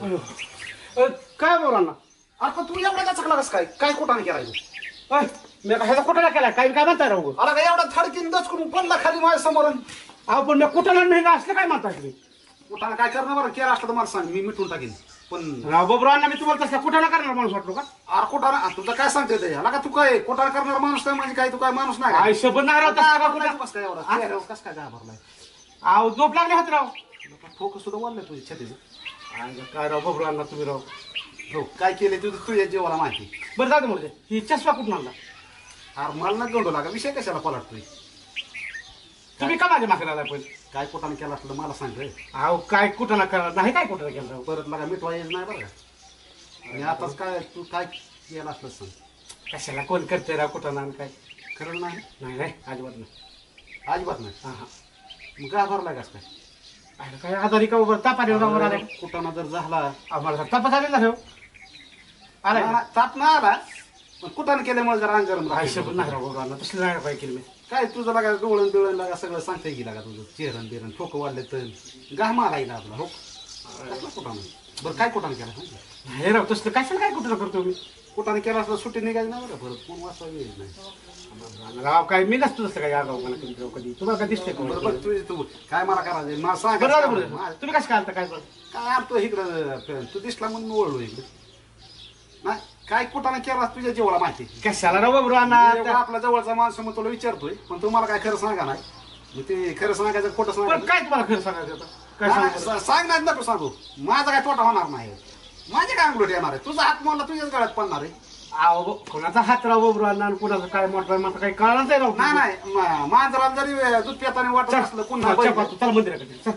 काय बोलांना अरे पण तू एवढा चकला कस काय कुठाने केलाय मी ह्याचा कुठाला केलाय काय म्हणताय राहू अरे काय एवढा थडकीन दचकून पडला खाली माझ्या समोर अहो पण मी कुठाला नाही असलं काय म्हणताय तुम्ही कुठाला काय करणार बरं केलं असलं तर मला सांग मी मिटून टाकेन पण बाबरावांना मी तुम्हाला तसला कुठाला करणार माणूस वाटलो का अरे कुठाला तुझं काय सांगते ते ह्याला का तू काय कुठाला करणार माणूस काय म्हणजे काय तू काय माणूस नाही आयुष्यभर नाही राहत कस काय एवढा कस काय घाबरलाय अहो झोप लागले होते राव फोकस सुद्धा वाढलं तुझ्या छातीचं काय राव बाबरावांना तुम्ही राव हो काय केले तुझं तुझ्या जीवाला माहिती बरं जाते म्हणजे ही चष्मा कुठून आणला अरे मला ना गंडू लागा विषय कशाला पलटतोय तुम्ही का माझ्या मागे आलाय पण काय कुठाने केला असलं मला सांग अहो काय कुठं ना करणार नाही काय कुठं केलं परत मला मिठवा येत नाही बरं का आणि आताच काय तू काय केलं असलं सांग कशाला कोण करते राव कुठं ना काय खरं नाही नाही अजिबात नाही अजिबात नाही हां हां मग काय भरलाय कस काय काय आजारी का बरं ताप आले कुठं जर झाला आम्हाला ताप झालेला ठेव आला ताप नाही आला पण कुठाने केल्यामुळे जरा अंगरम आयुष्यभर नाही राव तसलं नाही पाहिजे केलं काय तुझं लागा डोळण बिळण लागा सगळं सांगता येईल लागा तुझं चेहरण बिरण ठोकं वाढले तर गामा आला येईल आपला हो कुठाने बरं काय कुठाने केला हे राव तसलं कशाला काय कुठं करतो मी कुठाने केला असलं सुट्टी निघायची नाही बरं परत कोण वाचता येईल नाही राव काय मी नसतो तसं काय आगाव मला कधी तुम्हाला काय दिसते बरोबर तू काय मला करायचं मला सांग तुम्ही कसं काय काय काय आणतो इकडं तू दिसला म्हणून मी ओळलो इकडे नाही काय कुठाने केला तुझ्या जीवाला माहिती कशाला राव बाबा आपला जवळचा माणूस मग तुला विचारतोय पण तुम्हाला काय खरं सांगा नाही मग ते खरं सांगायचं खोटं सांगायचं काय तुम्हाला खरं सांगायचं सांगणार नको सांगू माझा काय तोटा होणार नाही माझे काय अंगलोट येणार आहे तुझा हात मला तुझ्याच गळ्यात पडणार आहे अहो कोणाचा हात राव बाबा कुणाचं काय मोठा मला काही कळणार नाही मांजराला जरी दूध पिताना वाटत असलं पुन्हा मंदिराकडे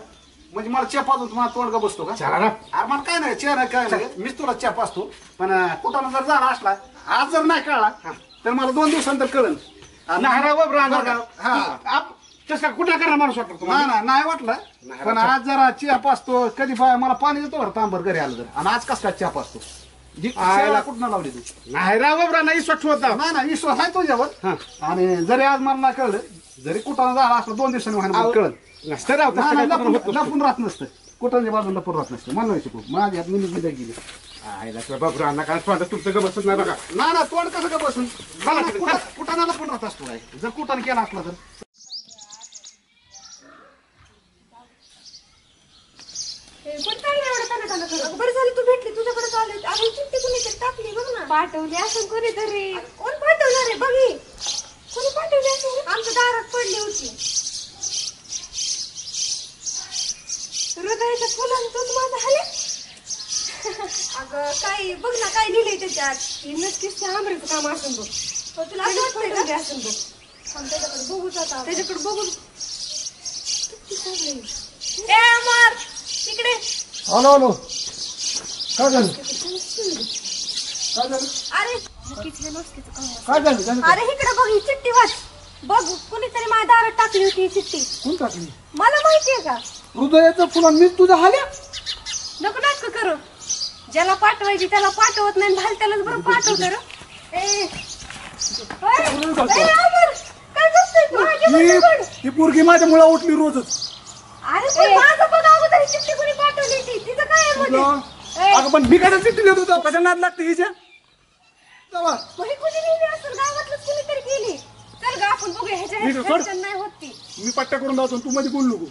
म्हणजे मला चेप असतो तुम्हाला तोंड का बसतो का अरे मला काय नाही चेहरा काय नाही मीच तुला चेप असतो पण कुठं जर झाला असला आज जर नाही कळला तर मला 2 दिवसानंतर कळन तसं कुठं करणार माणूस वाटतो नाही वाटलं पण आज जरा चेप असतो कधी मला पाणी देतो बरं तांबर घरी आलं तर आणि आज कस काय चेप असतो कुठं लावली तू नाही राव नाही विश्वास होता नाही विश्वास आहे तुझ्यावर आणि जरी आज मला नाही कळलं जरी कुठं झाला असलं 2 दिवसांनी कळलं लपून राहत नसतं कुठाच्या बाजूला लपून राहत नसतं मला नाही शिकू माझ्या हात मी गेली आयला बाबरांना काय तोंड तुमचं का बसत नाही बघा ना तोंड कसं का बसून कुठाना लपून राहत असतो काय जर कुठाने केला असला तर बरं झालं तू भेटली तुझ्याकडे चालू अजून चिठ्ठी कुणी टाकली बघ ना पाठवली असं कोणीतरी कोण पाठवणार आहे बघी कोणी पाठवली असं आमच्या दारात पडली होती हृदयाच्या फुलांचं माझं झाले अगं काय बघ ना काय लिहिलंय त्याच्यात नक्कीच आंबऱ्याचं काम असेल बघ तुला असं वाटतंय का असेल बघ त्याच्याकडे बघूच आता त्याच्याकडे बघून ए अमर तिकडे हॅलो काय झालं अरे अरे इकडे बघ ही चिठ्ठी वाच बघ कुणीतरी माझ्या दारात टाकली होती ही चिठ्ठी कोण टाकली मला माहितीये का हृदयाचं फुलं मी तुझ्या हाल्या नको नाटक करू ज्याला पाठवायची त्याला पाठवत नाही भाल त्यालाच बरं पाठवत ही पोरगी माझ्या मुळा उठली रोजच अरे माझं बघ अगोदर चिठ्ठी कोणी पाठवली होती तिचं काय मध्ये अगं पण मी काय चिठ्ठी लिहित होतो कशा नाद लागते हिच्या कोणी लिहिली असेल गावातलंच कुणीतरी केली चल ग आपण बघूया ह्याच्या नाही होत ती मी पट्ट्या करून लावतो तू मध्ये बोल नको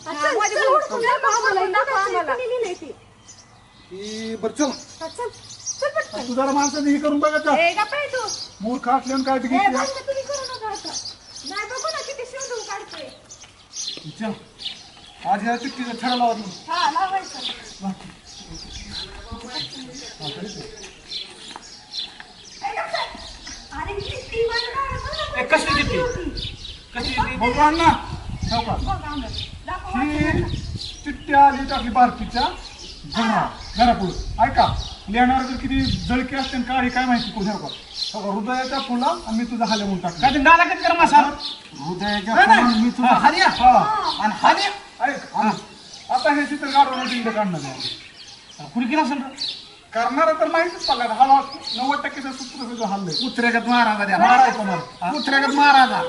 बरं चल तू जरा माणसाने हे करून बघत का मूर्ख असल्यानं काय नाही बघू ना किती शोधून काढते चल आज या चिठ्ठीचा छडा लावा तुम्ही हा लावायचं अरे चिठ्ठी कसली चिठ्ठी भगवान ना ही चिठ्ठी आली टाकली बारकीच्या घरापुढं ऐका लिहिणार जर किती जळकी असते काळी काय माहिती कोण का हृदयाच्या फुला आणि मी तुझा हाल्या म्हणून टाकला नाला कधी कर मासा हृदयाच्या फुला मी तुझा हाल्या आणि हाल्या ऐक आता हे चित्र काढून काढणार कुणी केलं असेल करणार तर माहितीच पडला हा 90% सूत्र हल्लंय कुत्र्यागत महाराजा द्या मारायचं मला कुत्र्यागत महाराजा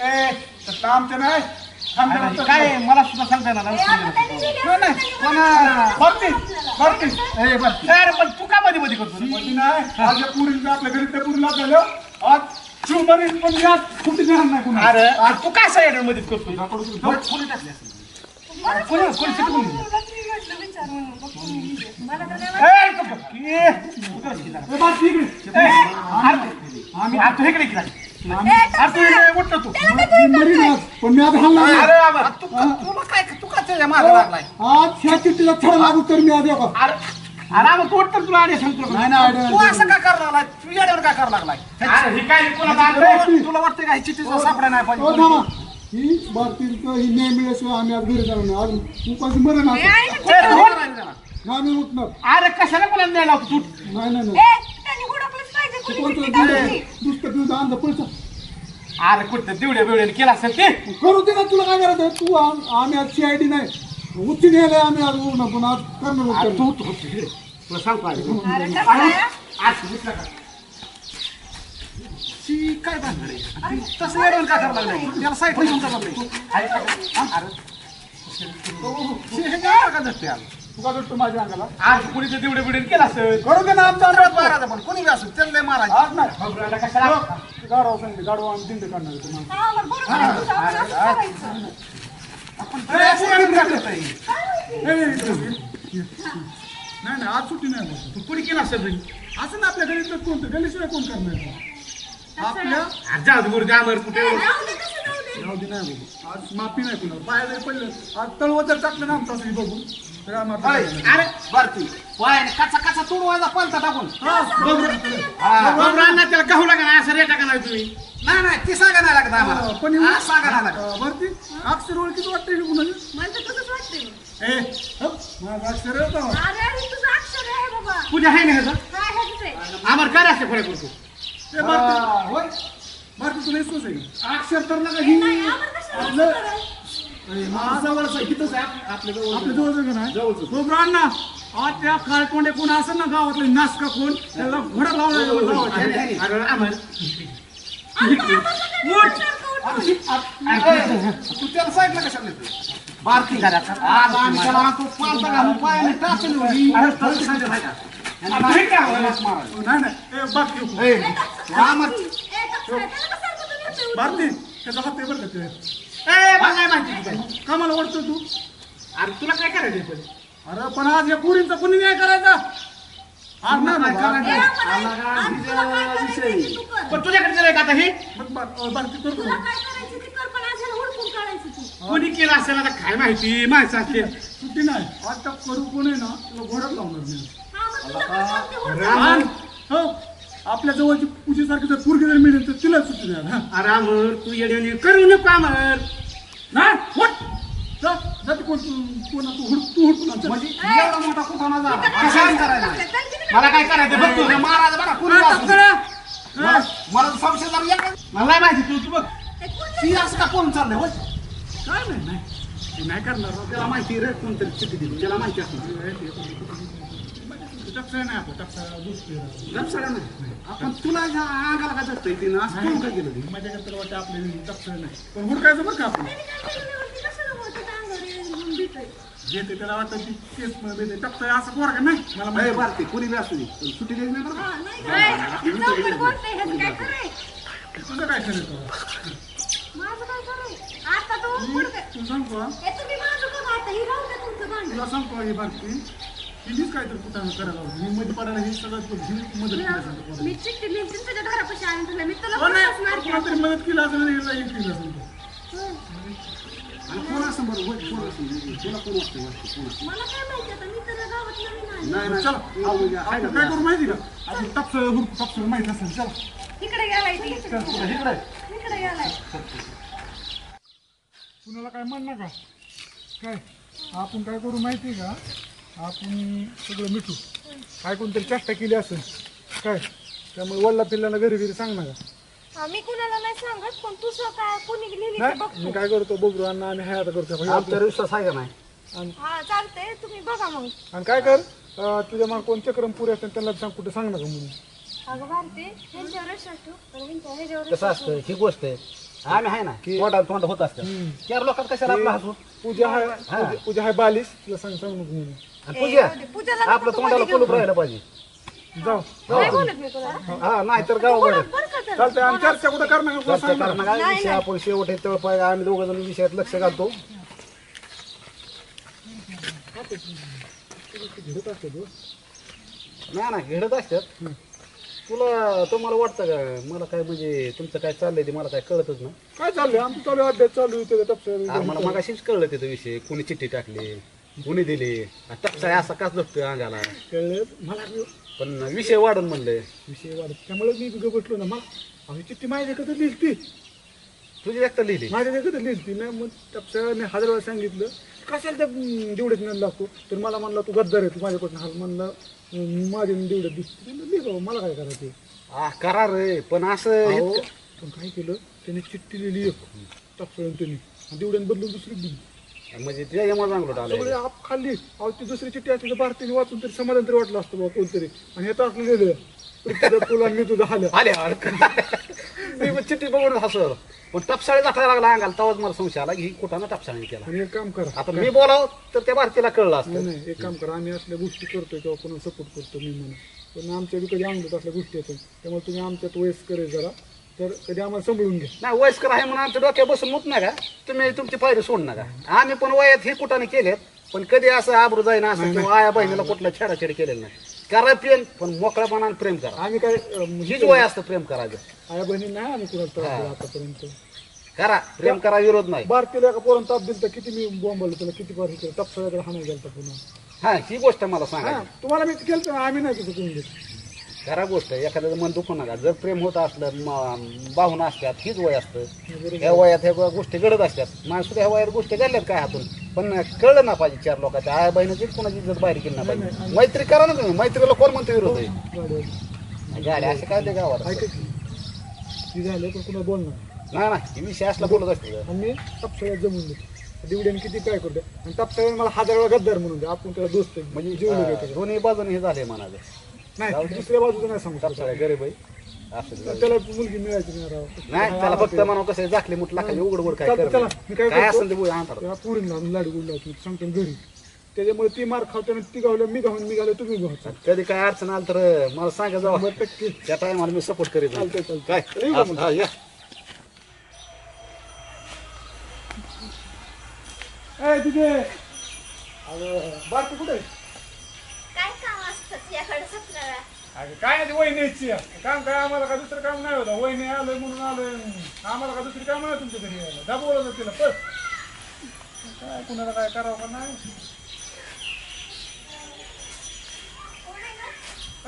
ए तर आमचे नाही अरे, काय मला सुद्धा सांगता येणार अरे पण तू का मध्ये मध्ये करतो नाही आज या पुरीला आपल्या घरी त्या पुरीला झालं आज शिवबरी पण यात कुठे देणार नाही कुणा अरे तू काय साईड मध्ये करतो कोणी टाकले कोणी किती कोणी आम्ही आता हे केलं पण मी आता हल्ला तुला काय तू का त्याच्या मागे लागलाय आज ह्या चिठ्ठीला छड लागू तर मी आधी अरे तू वाटतं तुला आडे सांगतो तू असं का करायला लागलाय तू याड्यावर काय करायला लागलाय तुला वाटतं का ही चिठ्ठीचा सापडा नाही पाहिजे ही भारतीय ही न्याय मिळाल्याशिवाय आम्ही आज घरी जाऊ नये आज उपाशी मरण आम्ही उठणार अरे कशाला मला न्याय लावतो तू नाही दुसऱ्या दिवस अंध पैसा अरे कुठं दिवड्या बिवड्याने केला असेल ते करू दे ना तुला काय करायचं तू आम्ही आज CID नाही उच्च न्यायालय आम्ही आज उठणार पण आज करणार तू तुला सांग पाहिजे काय बांधणार तसं वेळेवर काय करावं लागलं त्याला साईड घेऊन का तुका भेटतो माझ्या अंगाला आज कुणी ते दिवडे बिवडे केला असेल करू दे ना आमचा महाराजा पण कोणी बी असेल त्याला महाराज आज नाही कशाला गाडवा सांगते गाडवा आम्ही दिंड करणार आहे नाही आज सुट्टी नाही तू कुणी केला असेल असं ना आपल्या घरी तर कोणतं गलीशिवाय कोण करणार आपल्या जाऊ द्या कुठे जाऊ दे नाही बघू आज माफी नाही कुणाला पाया जरी पडलं आज तळवं जर टाकलं ना आमचं असं बघून तर आम्हाला अरे भारती वायाने कचा कचा तुडवायचा पलता टाकून त्याला कहू लागा असं रेटा का नाही तुम्ही नाही ती सांगा नाही लागत आम्हाला पण सांगा नाही लागत वरती अक्षर ओळखीच वाटतंय की कुणाला मला तर तसंच वाटतंय माझं अक्षर आहे का? अरे तुझं अक्षर आहे बाबा पूजा आहे ना ह्याचं काय ह्याच आहे आम्हाला काय असते फळे करतो ते भारती तुला विश्वास आहे का? अक्षर तर नका ही नाही आम्हाला कशाला आपलं जवळच हिथंच आहे आपल्या जवळ आपल्या जवळचं का नाही तो अण्णा आज त्या काळकोंडे कोण असेल ना गावातले नासका कोण त्याला घोडा लावणार अरे आम्हाला तू त्याला साईडला कशाला नेतो भारती घराचा आज आम्ही त्याला आणतो पालता घालून पायाने टाचून नाही भारती त्याचा हात बरं का ते माहिती का मला वाटतं तू अरे तुला काय करायचं अरे पण आज या पुरींचा कोणी न्याय करायचा आज नाही पण तुझ्याकडे जर आता हे भारती करतो तुला काय करायचं ते कर पण आज ह्याला हुडकून काढायचं तू कोणी केलं असेल आता काय माहिती माहिती असेल सुट्टी नाही आता करू कोण आहे ना तुला घोडत लावणार नाही हा मग तुला काय वाटतं हुडकून आणि हो आपल्या जवळची पूजेसारखी जर पोरगी जर मिळेल तर तिला सुट्टी नाही हा अरे अमर तू येड्याने करू नको अमर नाही जाते कोण तू हुडकून म्हणजे एवढा मोठा कुठाना जा कशाला करायला मला काय करायचं बघ तू महाराज बघा कुणी मला संशय जर मला नाही माहिती तू बघ ती असं का कोण चाललंय होय काय नाही नाही करणार त्याला माहिती रे कोणतरी चिठ्ठी दिली त्याला माहिती असतं टपसा नाही आपलं टपसा दुसरी लक्षाला नाही आपण तुला ह्या अंगाला काय जातंय तिनं असं कोण काय केलं ते माझ्याकडे तर वाटतं आपल्या टपसा नाही पण हुडकायचं बरं का आपण घेते त्याला वाटतं ती केस मध्ये टपसा असं पोर का नाही मला नाही भारती कुणी बी असू दे पण सुट्टी द्यायची नाही बरं तुझं काय करायचं तू सांगतो तुला सांगतो ही भारती तिनेच काहीतरी कुठं करायला मी मध्ये पडायला हे सगळ्यात मदत केली मी चिठ्ठी लिहिली तुझ्या घरापाशी आणून तुला मी तुला कोणातरी मदत केली असेल केली असेल आणि कोण असं बरं होय कोण असं तुला कोण असतं मला काय माहिती आता मी तर गावात नवीन आहे नाही चला आपण काय करू माहिती का आपण टपसं माहिती असेल चला इकडे गेलाय इकडे गेलाय कुणाला काय म्हणणार का काय आपण काय करू माहिती का आपण सगळं मिठू काय कोणतरी चेष्टा केली असेल काय त्यामुळे वडिला पिल्लांना घरी घरी सांग ना का मी कुणाला नाही सांगत पण तुझं काय कोणी लिहिली नाही मी काय करतो बघू अण्णा आम्ही हाय आता करतो आपल्यावर विश्वास आहे का नाही हा चालतंय तुम्ही बघा मग आणि काय कर तुझ्या माग कोण चक्रम पुरे असतात त्यांना सांग कुठे सांग नका म्हणून. अगं भारती ह्यांच्यावर विश्वास ठेव आणि ह्यांच्या ह्याच्यावर कसं विश्वास असतं ही गोष्ट आहे आम्ही आहे ना तोंड होत असतं चार लोकांत कशाला आपला हसू पूजा आहे पूजा आहे बालिश तुला सांग नको म्हणून. आणि पूजा पूजाला आपलं तोंडाला कुलूप राहायला पाहिजे जाऊ नाही बोलत मी तुला हा नाही तर गाव बरं बरं का तर? चालतंय आणि चर्चा कुठं करणार का? चर्चा करणं काय विषय आपण शेवट तळ पाहिजे आम्ही दोघं जण विषयात लक्ष घालतो नाही ना घेडत असतात तुम्हाला वाटतं का मला काय म्हणजे तुमचं काय चाललंय ते मला काय कळतच ना काय चाललंय आमचं चालू आहे, अभ्यास चालू आहे टप्प्यावर. मला मगाशीच कळलं तिथं विषय कोणी चिठ्ठी टाकली कोणी दिली टप्सा असा काच लागतोय अंगाला कळलं मला पण विषय वाढून म्हणलंय विषय वाढत त्यामुळे मी बी बसलो ना मग आम्ही चिठ्ठी माझ्या एकत्र लिहिली ती तुझी व्यक्त लिहिली माझ्या एकत्र लिहिली ती ना मग टप्प्याने 1000 वेळा सांगितलं कशाला त्या देवड्यात नाही लागतो तर मला म्हणला तू गद्दार आहे तू माझ्याकडून हाल म्हणलं माझ्या देवड्यात दिसते लिहिलं मला काय करायचं करा रे पण असं अहो, पण काय केलं त्याने चिठ्ठी लिहिली एक टप्प्यावर त्यांनी आणि देवड्याने बदलून दुसरी दिली म्हणजे तुझ्या यमा चांगलं सगळे आलं आप खाल्ली अहो ती दुसरी चिठ्ठी असली तर भारतीय वाचून तरी समाधान तरी वाटलं असतं बाबा कोणतरी आणि हे तर असलं लिहिलं तुला मी तुझं हाल्या आले मी पण चिठ्ठी बघून हसर पण टपसाळी गाठायला लागला अंगाला तेव्हाच मला संशय आला की ही कुठं टपसाळी केला आणि एक काम करा आता मी बोलाव तर त्या भारतीला कळलं असतं नाही एक काम करा आम्ही असल्या गोष्टी करतोय किंवा कोणाला सपोर्ट करतो मी म्हणून पण आमच्या कधी अंगलत असल्या गोष्टी येतात त्यामुळे तुम्ही आमच्यात वयस्कर आहे जरा तर कधी आम्हाला सांभाळून घ्या नाही वयस्कर आहे म्हणून आमच्या डोक्यात बसून मुत नका तुम्ही तुमची पायरी सोड नका आम्ही पण वयात हे कुठाने केलेत पण कधी असं आबरू जाईना असं किंवा आया बहिणीला कुठला छेडाछेड केलेलं नाही करा प्रेम पण मोकळ्यापणाने प्रेम करा आम्ही काय हीच वय असतं प्रेम करायचं आया बहिणी नाही आम्ही कुणाला त्रास दिला आतापर्यंत करा प्रेम करा विरोध नाही भारतीला एका पोरांना ताप दिलं तर किती मी बोंबलो त्याला किती बार हे केलं टपसाळ्याकडे हाणा गेलता पुन्हा हा ही गोष्ट मला सांगा हा तुम्हाला मी केलं ना आम्ही नाही तिथं तुम्ही खरा गोष्ट आहे एखाद्याचं मन दुखू नका जर प्रेम होत असलं बाहून असतात हीच वय असतं ह्या वयात ह्या गोष्टी घडत असतात माझ्या सुद्धा ह्या वयात गोष्टी घडल्यात काय हातून पण कळलं ना पाहिजे चार लोकांच्या आया बहिणीची कोणाची इज्जत बाहेर केली ना पाहिजे मैत्री करा ना तुम्ही मैत्रीला कोण म्हणतो विरोध आहे गाड्या असे काय ते गावात ऐका की ती झालं पण कुणा बोलणार नाही ना ही विषय असला बोलत असते आणि मी टपसाळ्यात जमून देतो दिवड्याने किती काय करतो आणि टपसाळ्याने मला 1000 वेळा गद्दार म्हणून दे आपण त्याला दोस्त आहे. म्हणजे जीव म्हणजे दोन्ही बाजूने हे झाले म्हणाले नाही दुसऱ्या बाजूचं नाही सांगू शकत. टपसाळ्या गरीब आहे असं त्याला मुलगी मिळायची नाही राव नाही त्याला फक्त म्हणा कसं झाकली मुठ लाखाली उघड उघड काय चला मी काय काय करतो असेल ते बोल आणतात त्याला पुरीला लाडू गुड लावतो सांगतो घरी त्याच्यामुळे ती मार खावते ती गावलं मी गावून मी गावलं तुम्ही गावचा कधी काय अडचण आलं तर मला सांगा जाऊ 100% त्या टायमाला मी सपोर्ट करीत नाही. चालतंय. काय येऊ का मग? हा, या ए तिथे अगं बाकी कुठे काय काम असतं याकडे सपनाला अगं काय आधी वहिनी यायची काम काय आम्हाला का दुसरं काम नाही होतं वहिनी आलं म्हणून आलं आम्हाला का दुसरी काम नाही तुमच्या घरी यायला दाबवलं तिला पण काय कुणाला काय करावं का नाही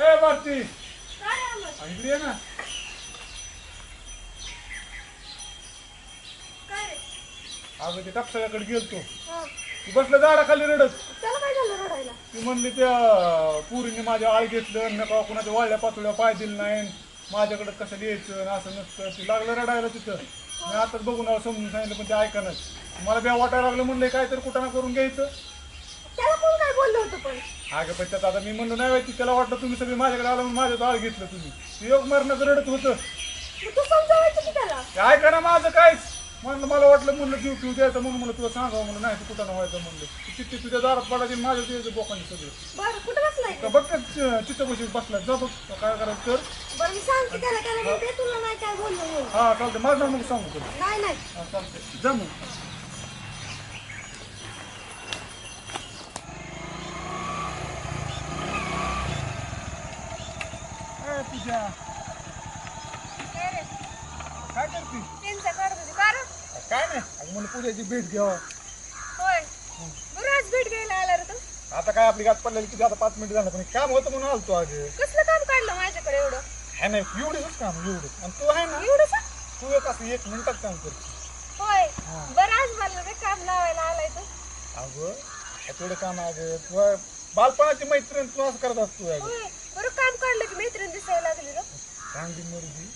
ए भारती इकडे ये ना काय रे अगं ते टपसाळ्याकडे गेलतो ती बसलं झाडाखाली रडत त्याला काय झालं रडायला ती म्हणली त्या पुरीने माझ्या आळ घेतलं नका कुणाच्या वाळल्या पातळ्या पाय दिलं नाही माझ्याकडे कसं यायचं असं नसतं ती लागलं रडायला तिथं मी आताच बघून आलो समजून सांगितलं पण ते ऐकानच मला ब्या वाटायला लागलं म्हणलं काहीतरी कुठं ना करून घ्यायचं त्याला कोण काय बोललं होतं पण अगं पण त्यात आता मी म्हणलो नाही माहिती त्याला वाटलं तुम्ही सगळी माझ्याकडे आलं म्हणून माझ्यात आळ घेतलं तुम्ही योग मरणाचं रडत होतं मग तू समजावायचं की त्याला ते ऐका ना माझं काहीच म्हणलं मला वाटलं म्हणलं जीव ठेवू द्यायचं म्हणून म्हणलं तुला सांगावं म्हणलं नाही तू कुठं ना व्हायचं म्हणलं चिठ्ठी तुझ्या दारात पडायची माझ्या द्यायचं बोकांनी सगळं बरं कुठं बसलाय का बघ चित्त बशी बसला जा बघ काय करायचं तर बरं मी सांगते त्याला त्याला म्हणते तुला नाही काय बोललो म्हणून हा चालतंय माझं मग सांगू तुला नाही नाही हा चालतंय जा मग तुझ्या काय रे काय करते त्यांचं काढत होती कारण काय नाही अगं म्हणलं पूजाची भेट घ्यावं होय बरं आज भेट घ्यायला आला रे तू आता काय आपली गाठ पडलेली किती आता 5 मिनिट झालं पण काम होतं म्हणून आलतो अगं कसलं काम काढलं माझ्याकडे एवढं है नाही एवढंच काम एवढं आणि तू आहे ना एवढंच तू एक असं 1 मिनिटात काम करते होय बरं आज मला रे काम लावायला आलाय तू अगं तेवढं काम अगं तू बालपणाची मैत्रीण तू असं करत असतो अगं होय बरं काम काढलं की मैत्रीण दिसायला लागली रे चांगली मर्जी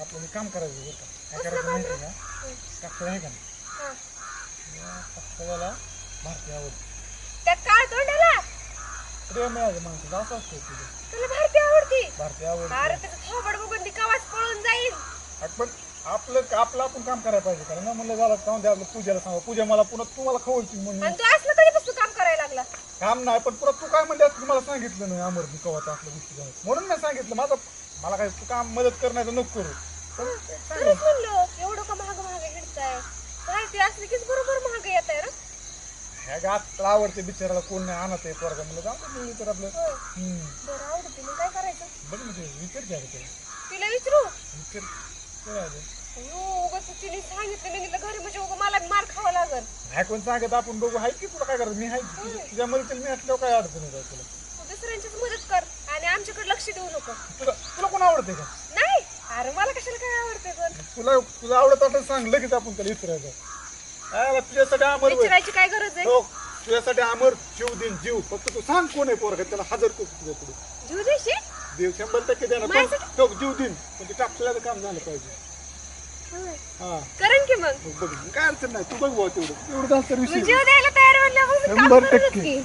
आपल्याला काम करायचं होतं काय कसलं करायचं काम माहिती रे? का टाकतं आहे का नाही हा टाकतं भारती आवडते त्या काळ तोंडाला प्रेम आहे माणसाचं असं असतं तुझं. तुला भारती आवडती भारती आवड अरे त्याचं थोबड बघून ती कवाच पळून जाईल. पण आपलं आपण काम करायला पाहिजे कारण ना म्हणलं झालं जाऊन द्या आपलं पूजाला सांगा पूजा मला पुन्हा तुम्हाला खवळती म्हणून आणि तू असलं कधीपासून काम करायला लागला. काम नाही पण पुन्हा तू काय म्हणले तुम्हाला सांगितलं नाही अमरनी कवाचा आपल्या गोष्टी झाल्या म्हणून नाही सांगितलं मला काय तू काम मदत करण्याचं नको करू. तरीच म्हणलं एवढं का महाग हिंडताय माहिती असली कीच बरोबर महाग येत आहे रे. ह्या गात आवडते बिचाराला कोण नाही आणत आहे पोरगा म्हणलं जाऊ मिळली तर आपलं बरं आवडते मग काय करायचं. बघ म्हणजे विचार घ्या तिला विचारू विचार उगाच तिने सांगितलं घरी म्हणजे उगा मला मार खावा लागल. नाही कोण सांगत आपण बघू हाय की तुला काय करायचं मी हाय तुझ्या मदतीला मी असल्यावर काय अडचण आहे तुला. तू दुसऱ्यांचीच मदत कर आणि आमच्याकडे लक्ष देऊ नको. तुला कोण आवडते का नाही अरे मला कशाला काय आवडते पण तुला आवडत असं सांग लगेच आपण त्याला विचारायचं तुझ्यासाठी अमर विचारायची काय गरज आहे. तुझ्यासाठी अमर जीव देईन जीव फक्त तू सांग कोण आहे पोरगा त्याला हजर करतो तुझ्या पुढे जीव देशी देव 100% देणार तो जीव देईन पण ते टाकलेलं काम झालं पाहिजे. करेन की मग बघ काय अडचण नाही तू बघ बुवा तेवढं झालं तर विषय जीव द्यायला तयार म्हणल्यावर 100%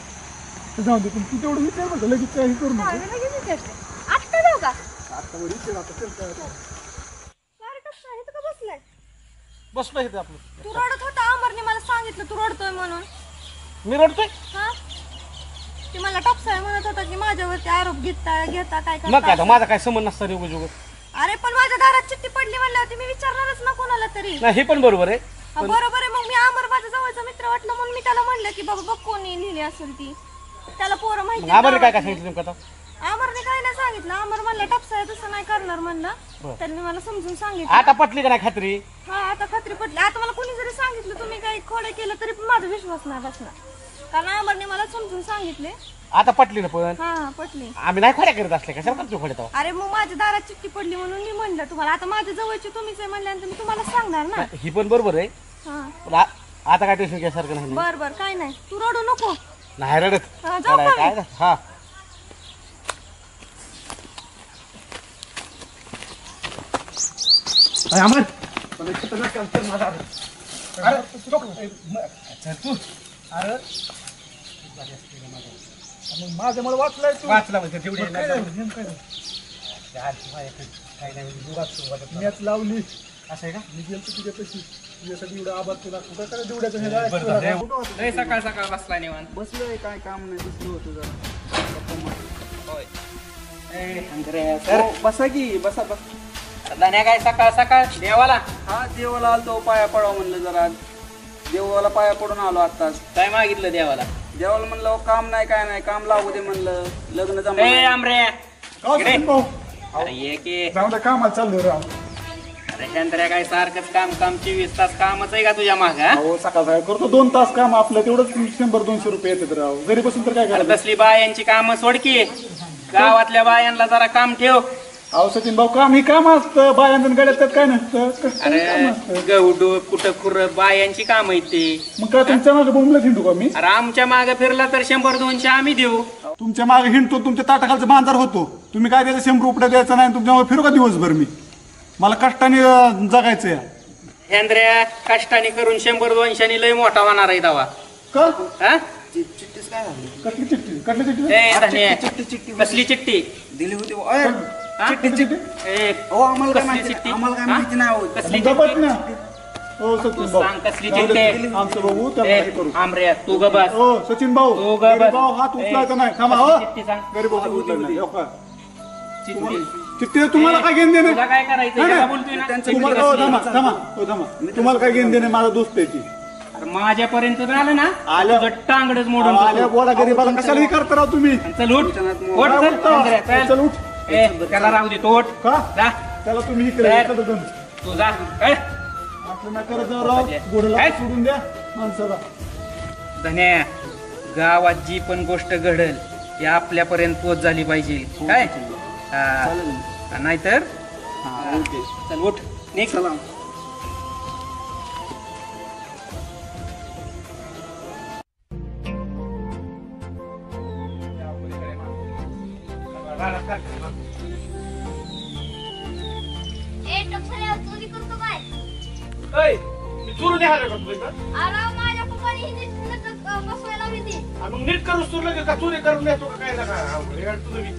जाऊ दे पण तू तेवढं विचार म्हणतो लगेच काही करू नको. आत्ता जाऊ का आता विचार आता चल काय बसलाय बसलो इथे आपलं. तू रडत होता अमरने मला सांगितलं तू रडतोय म्हणून. मी रडतोय हा ती मला टपसाय म्हणत होता की माझ्यावरती आरोप घेता काय मग काय करता. माझा काय संबंध नसता रे उगाच. अरे पण माझ्या दारात चिठ्ठी पडली म्हणल्यावरती मी विचारणारच ना कोणाला तरी. नाही हे पण बरोबर आहे. बरोबर आहे मग मी अमर माझा जवळचा मित्र वाटलं म्हणून मी त्याला म्हणलं की बाबा बघ कोणी लिहिली असेल ती त्याला पोरं माहिती. आम्हाला काय काय सांगितलं नेमकं आता. अमरने काय नाही सांगितलं अमर म्हणलं टपसाय तसं नाही करणार म्हणलं त्यांनी मला समजून सांगितलं. आता पटली का नाही खात्री. हा आता खात्री पटली. आता मला कोणी जरी सांगितलं तुम्ही काही खोडे केलं तरी पण माझा विश्वास नाही बसणार कारण अमरने मला समजून सांगितले. आता पटली ना पण हा पटली. आम्ही नाही खोड्या करत असले कशाला करतो खोड्या. अरे मग माझ्या दारात चिठ्ठी पडली म्हणून मी म्हणलं तुम्हाला आता माझ्या जवळची तुम्हीच आहे म्हणल्यानंतर मी तुम्हाला सांगणार ना. ही पण बरोबर आहे. हा आता काय टेन्शन घ्यासारखं नाही. बर बर काय नाही तू रडू नको. नाही रडत हा, जाऊ का काय हा अमर माझ्या मला वाचलाय तू वाचला म्हणजे तेवढी मॅच लावली असं आहे का. मी गेलो तुझ्या पैसे तुझ्यासाठी एवढा आबाद तुला कुठं काय जेवढ्याचं सकाळ सकाळ बसला निवांत. बसलोय काय काम नाही बसलो होतो तर बसा की बसा धन्या काय सकाळ सकाळ देवाला हा देवाला आलतो पाया पडाव म्हणलं जरा देवाला पाया पडून आलो आत्ताच. काय मागितलं देवाला. देवाला म्हणलं काम नाही काय नाही काम लागू दे म्हणलं लग्न ए जमलं. आमरे अरे ये की जाऊ दे कामाला चाललो राव. अरे शंकर्या काय सारखंच काम 24 तास कामच आहे का तुझ्या माग. हो सकाळ सकाळ करतो 2 तास काम आपलं तेवढंच 100-200 रुपये येतात राव घरी बसून तर काय करायचं. तसली बायांची कामं सोडकी गावातल्या बायांना जरा काम ठेव. अहो सचिन भाऊ काम ही काम असतं बायांचं गड्यात त्यात काय नसतं अरे गवडू कुठं खुर बायांची काम आहेत ते. मग काय तुमच्या मागे बोंबलं हिंडू का मी. अरे आमच्या मागे फिरला तर 100-200 आम्ही देऊ. तुमच्या मागे हिंडतो तुमच्या ताटाखालचा बांधार होतो तुम्ही काय त्याचं 100 रुपये द्यायचं नाही तुमच्या मागे फिरू का दिवसभर मी. मला कष्टाने जगायचंय. हेंद्र्या कष्टाने करून 100-200 लय मोठा होणार आहे दावा. का हा चिठ्ठीच काय झाली कसली चिठ्ठी कसली चिठ्ठी ए धन्या चिठ्ठी कसली चिठ्ठी दिली होती हा? चिठ्ठी ए हो आम्हाला काय कसली माहिती चिठ्ठी? आम्हाला काय हा? माहिती नाही होत. कसली गप्पच चिठ्ठी? ना हो सचिन तू भाऊ सांग कसली जाऊ दे, चिठ्ठी? आमचं बघू त्याला ए, हे करू. आमरे तू ग बस. हो सचिन भाऊ तू गप्प. गरीब भाऊ हात उचलायचा नाही थांबा हो चिठ्ठी सांग. गरीब भाऊ हात उचलायचा नाही. हो का? चिठ्ठी. चिठ्ठी तुम्हाला काय घेऊन देणे तुला काय करायचं नाही, याला नाही. बोलतोय ना. तुम्हाला हो थांबा थांबा हो थांबा तुम्हाला काय घेऊन देणे माझा दोस्त आहे ती अरे माझ्यापर्यंत आलं ना आलं. तुझं टांगडच मोडून आल्या टाकू. बोला गरीबाला कशाला हे करता राव तुम्ही चल उठ उठ काय चल उठता? हेंद्र्या, चल. चल उठ ए त्याला राहू दे तो उठ का जा त्याला तुम्ही इकडे तर. येतात दोन. तू जा ए, आपलं नाही करत जाऊ राव गोडला काय? सोडून द्या माणसाला धन्या गावात जी पण गोष्ट घडल ती आपल्यापर्यंत पोच झाली पाहिजे काय हा. नाहीतर चल उठ निघ. ए टपसल्या चोरी करतो काय मी चोरून नाही आलो का तुला इथं? अरे माझ्या पप्पानी नीट बसवायला लावली ती. मग नीट करूस तू लगेच का चोरी करून येतो का काय नका तुझं मी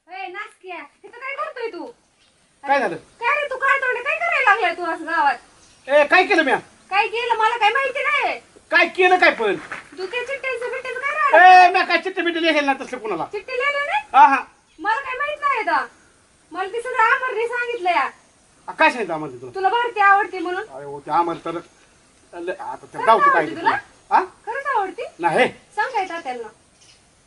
ए नासक्या इथं काय करतोय तू? काय झालं काय रे तू काय तोंडे काय करायला लागलाय तू असं गावात? ए काय केलं म्या काय केलं मला काय माहिती नाही. काय केलं काय पण तू ते चिठ्ठीचं बिट्टीचं काय राहिलं? ए म्या काय चिठ्ठी बिट्टी लिहिलं ना तसलं कुणाला चिठ्ठी लिहिलं नाही? हा हा मला काय माहित नाही आता. मला ती सगळं आमरने सांगितलं या. काय सांगितलं आम्हाला तुला तुला भारती आवडते म्हणून. अरे हो ते आम्हाला तर आता ते गावतो काय आवडते तुला? हा खरंच आवडते? नाही सांग काय तात्याला.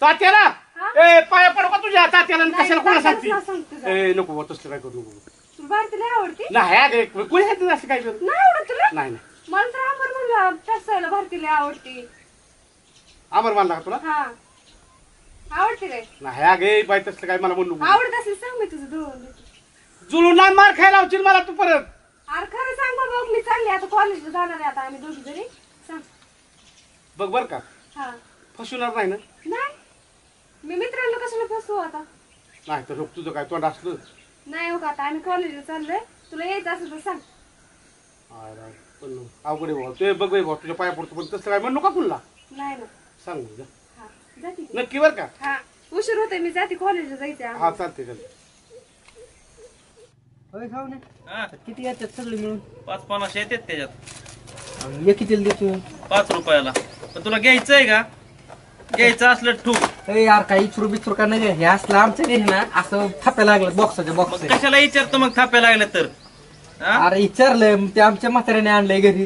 तात्याला हा? ए पाया पडू का तुझ्या तात्याला आणि नाही, कशाला कोणा तात्यालाच सांगते नाव सांग तुझं. ए नको बुवा, तसलं काय करू नको तुला भारती लय आवडते? नाही अरे कोणी सांगितलं असं काय करू नाही आवडत तुला? नाही नाही मला तर आमर म्हणला टसायला भारती लय आवडते. आमर मानला का तुला हा आवडते काय? नाही अगे बाई तसलं काय मला म्हणू नको. आवडत असेल सांग मी तुझं जुळवून देते. जुळून नाही मार खायला लावशील मला तू परत अरे खरं सांग बाबा मी चालली आता कॉलेजला जाणार आहे आता आम्ही दोघी जणी. सांग. बघ बर का हा फसवणार नाही ना नाही मी मित्रांना कशाला फसवू आता. नाही तर लोक तुझं काय तोंड असलं नाही हो का आता आम्ही कॉलेजला चाललोय. तुला यायचं असेल तर सांग. पण अवघड आहे भाऊ ते बघ भाऊ तुझ्या पाया पडतो पण तसं काय म्हणू का कुणला नाही ना. सांग जा. हा जाते की. नक्की बर का हा उशीर होते मी जाते कॉलेजला जायचे हा चालते चालते हा, किती येतात सगळे मिळून 5-50 येतात त्याच्यात आणि एक कितीला देतो 5 रुपयाला. पण तुला घ्यायचंय का? घ्यायचं असलं ठूक. यार काही इचरू बिचरू का नाही हे असलं आमचं नाही ना असं थाप्या लागलं बॉक्साच्या मग बॉक्स कशाला विचारतो मग थाप्या लागल्या तर हा? अरे विचारलं ते आमच्या म्हाताऱ्याने आणलंय घरी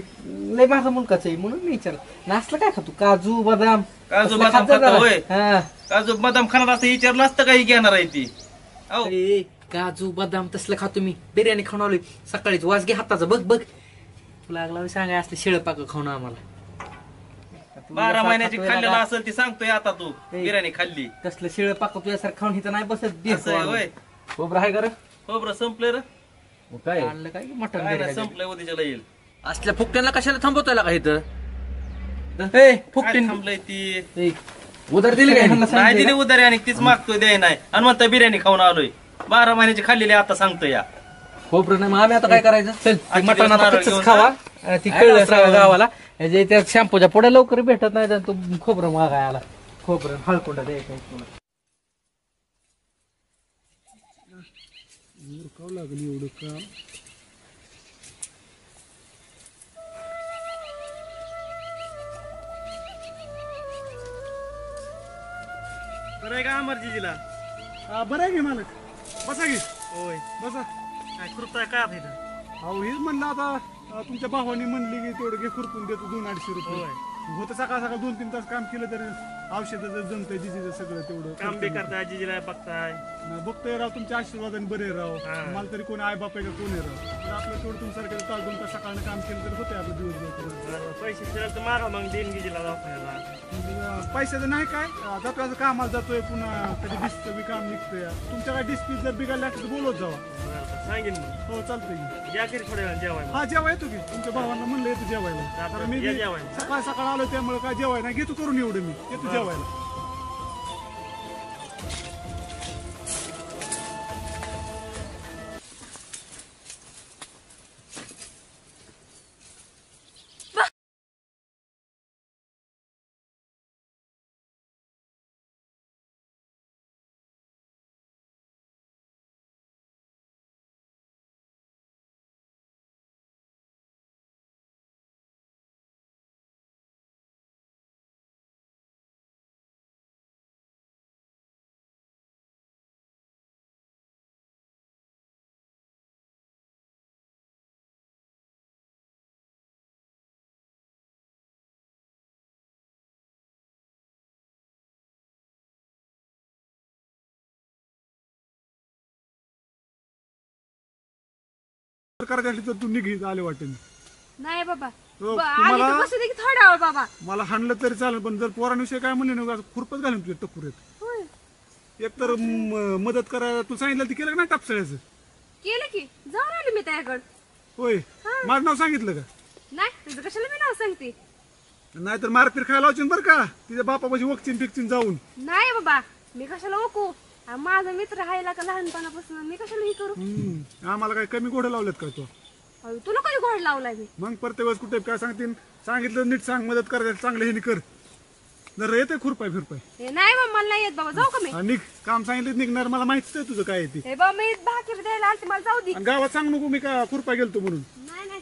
लय माझा मुलगाच आहे म्हणून मी विचारलं नासलं काय खातो काजू बदाम काजू असलं बदाम खात जा खाता जरा. होय? हा. काजू बदाम खाणार असं विचारलं असतं काही घेणार आहे ती अहो ए, काजू बदाम तसलं खातो मी बिर्याणी खाऊन आलोय सकाळीच वास घे हाताचा बघ बघ तुला लागला सांगाय असले शिळ पाक खाऊन आम्हाला 12 महिन्याची खाल्लेलं असेल ती सांगतोय आता तू बिर्याणी खाल्ली तसलं शिळ पाक तुझ्यासारखं खाऊन हिथं नाही बसत असं आहे होय. खोबरं आहे कर हो बरं संपलंय रे काय आणलं काय मटण काय नाही बिर्याणी. संपलंय उद्याच्याला येईल असल्या फुकट्यांना कशाला थांबवतोय का इथं काय फुकटीन थांबलंय ती उधार दिली काय नाही दिली उधारी आणि तीच मागतोय द्याय नाही आणि म्हणतोय बिर्याणी खाऊन आलोय 12 महिन्याची खाल्लेली आता सांगतोय या खोबरं नाही मग आम्ही आता काय करायचं चल ती आजची मटण दिवस आता नारळ कच्चंच घेऊन खावा ती कळलं सगळ्या गावाला याच्या त्या शॅम्पूच्या पुढे लवकर भेटत नाही तो खोबरं मागाय आला खोबरं हळकुंडा द्यायचं लागली एवढं काम बरं आहे का अमरजीजीला बरं आहे की मालक बसा की होय बसा काय कृपया काय आता इथं? अहो हेच म्हणलं आता तुमच्या भावानी म्हणली की तेवढं घे खुरपून देतो 200-250 रुपये होतं सकाळ सकाळ 2-3 तास काम केलं तरी औषधाचं जमतंय जिजीचं सगळं तेवढं काम बी करताय जिजीला बघताय नाही, बघतोय राव तुमच्या आशीर्वादाने बरे राव मला तरी कोणी आई बाप आहे का कोण आहे राव तर आपलं तेवढं तुमच्यासारखं तास 2 तास सकाळनं काम केलं तर होतंय आपलं दिवसभर पैसे दिले तर मारा मग देणगीजीला दवाखान्याला पैशाचं नाही काय जातोय असं कामाला जातोय पुन्हा कधी डिस्क बी काम निघतंय तुमच्या काय डिस्क जर बिघडल्या तर बोलत जावा सांगेन मग हो चालतंय या घरी थोड्या वेळ जेवायला हा जेवा येतो की तुमच्या भावांना म्हणलं येतो जेवायला कारण मी बी जेवायला. सकाळ सकाळ आलो त्यामुळे काय जेवाय नाही घेतो करून एवढं मी येतो जेवायला करायची असली तर तू निघी आले वाटेल नाही बाबा हो, आली तर तुम्हाला- बसू दे की थोडा वेळ बाबा. मला हाणलं तरी चालेल पण जर पोरांविषयी काय म्हणले ना खुरपच घालून तुझ्या टकुऱ्यात होय एक तर मदत करायला तू सांगितलं ती केलं का नाही टापसळ्याचं केलं की जाऊन आले मी त्याकडे. होय माझं नाव सांगितलं का नाही तुझं कशाला मी नाव सांगते. नाहीतर मारपीर खायला लावशील बरं का तिच्या बापापाशी वकचीन फिकचीन जाऊन नाही बाबा मी कशाला ओकू माझा मित्र आहे का लहानपणापासून, मी कशाला हे करू? आम्हाला काय कमी घोडे लावलेत काय तू? तुला कधी घोड लावलाय मी? मग प्रत्येक वेळेस कुठे काय सांगतील, सांगितलं नीट सांग, मदत करायचं चांगलं हे कर. जर येते खुरपाय फिरपाय नाही बाबा, मला नाही येत बाबा, जाऊ का मी? निघ, काम सांगितलं निघणार, मला माहितीच आहे तुझं काय आहे ते. हे बाबा मी भाकरी द्यायला आलते, मला जाऊ दे. आणि गावात सांग नको मी का खुरपाय गेलतो म्हणून. नाही नाही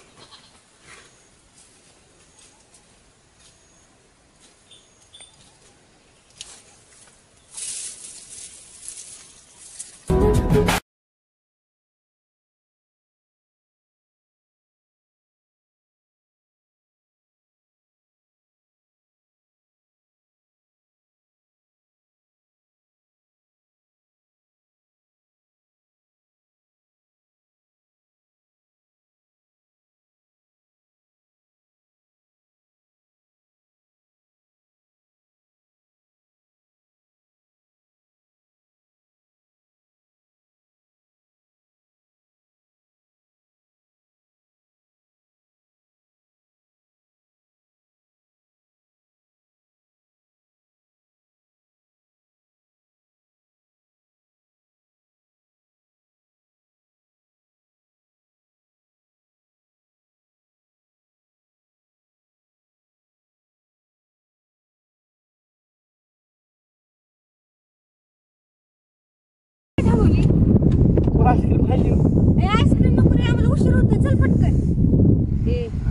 आईस्क्रीम नको रे, आम्हाला उशीर होतोय, चल पटकन.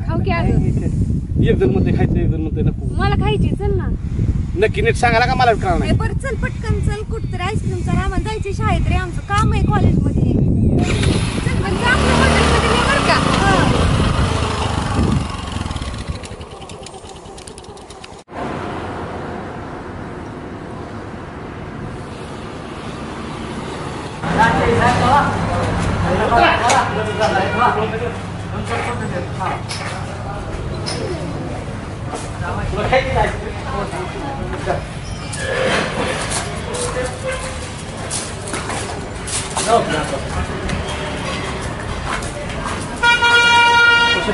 खाऊ की अगं? एक जण म्हणते खायचं, एक जण म्हणते नको. मला खायची, चल ना. नक्की नीट सांगायला का मला कळणार नाही. बरं चल पटकन, चल कुठतरी आईस्क्रीम चल, आम्हाला जायची शाळेत रे, आमचं काम आहे कॉलेजमध्ये. चल पण जा आपल्या हॉटेलमध्ये नाही बरं का.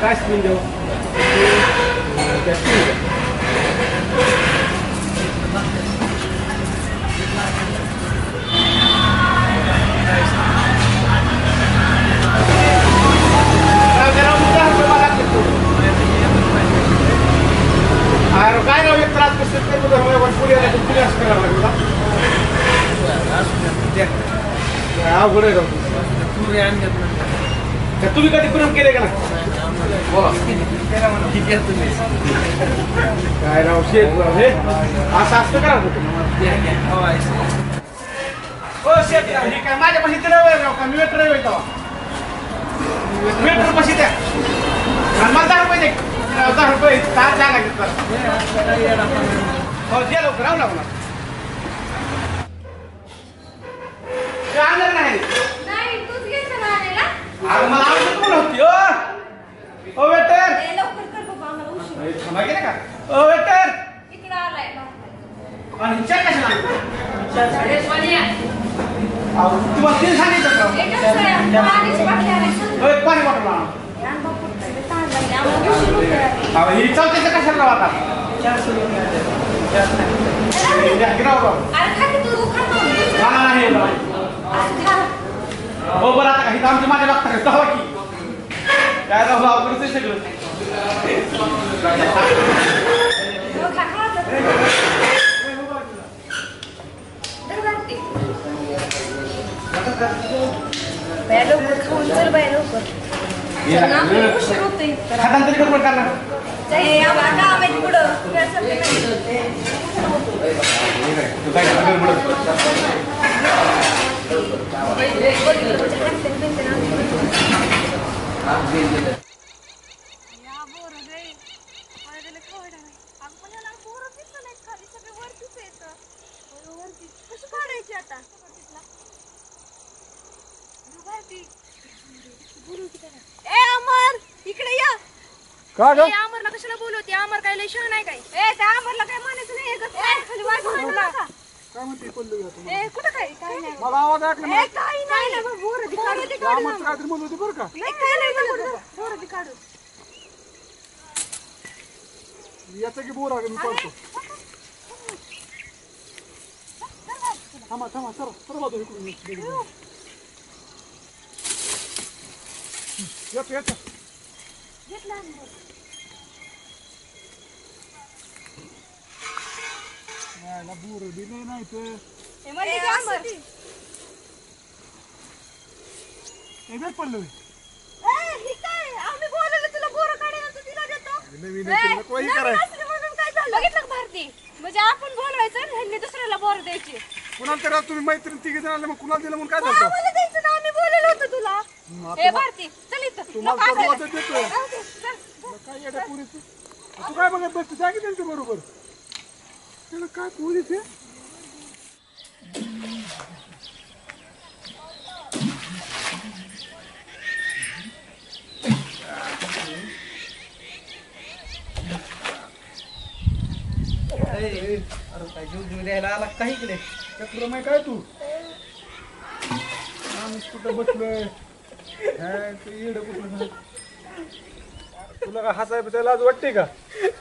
आईस्क्रीम देऊ. काय राव एक त्रास कसं अवघड आहे राव. तुम्ही कधी प्रेम केले का ना? काय राव शेत राव, हे असं असतं करा. हो शेत हे काय माझ्या पाशी ते राव का? मी वेटर आहे तेव्हा वेटर पाशी द्या आणि मला 10 रुपये दे. 10 रुपये तास जागा घेतला. हो द्या लवकर, राहू लागला. आणलं नाही नाही, तूच घेतलं ना आणायला? अरे मला आवडत पण होती. ओ वेटर, लवकर कर बाबा, आम्हाला उशीर. थांबा गेले का? ओ वेटर, इकडं आलाय. आणि चहा कशाला आणली? तुम्हाला तीन सांगितलं का? पाण्याची बाटली आणायची. पाणी बॉटल आणा. लहान बाप कुठं आहे? तहान लागली, आम्हाला उशीर होतोय. ही चौथीचं कशाला राव आता? अरे खा की तू, खा ना. मला नाही खा. हो बरं आता काही आमच्या माझ्या बघता का तवा की काय राव अवघडच सगळं. खा, खा. दर बाटली. बाया लवकर खाऊन चल, बाया लवकर. चल ना, आपल्याला उशीर होतोय. खाताना तरी गडबड करणार. हे आम्हाला काम आहे पुढं, त्यासाठी नाही. इकडे या. का ग? अमरला कशाला बोलवते? अमर काय लय शहाणा आहे काय? त्या अमरला काय म्हणायचं नाही खाली वाजवलं. काय म्हणते पडलं का? ए कुठं काय? काय नाही. मला आवाज ऐकला ए काही नाही ना, मग बोरं ती काढू. कामाचं काहीतरी म्हणत होती बरं का? नाही काय नाही बोलत. बोरं ती काढू. याचं की बोर आहे मी पडतो. थांबा थांबा सर सर बाजू इकडून येतो येतो बूर दिले नाही ते एकच पडलं आम्ही बोलवलं तुला बोरं काढायला तू तिला देतो नवीन काही करायचं म्हणून काय झालं बघितलं का भारती म्हणजे आपण बोलवायचं आणि ह्यांनी दुसऱ्याला बोर द्यायची कुणाला तर तुम्ही मैत्रीण तिघे जण आले मग कुणाला दिलं म्हणून काय झालं आम्हाला द्यायचं ना आम्ही बोलवलं होतं तुला ए भारती चल इथं तुम्हाला तर रोजच देतोय काय येड्या पुरीचं तू काय बघत बसते जा की त्यांच्या बरोबर त्याला काय पुरीच आहे अरे काय जीव द्यायला आला काही इकडे चक्र माहिती काय तू कुठं बसलोय येडं कुठलं तुला का हसाय बिसायला आज वाटते का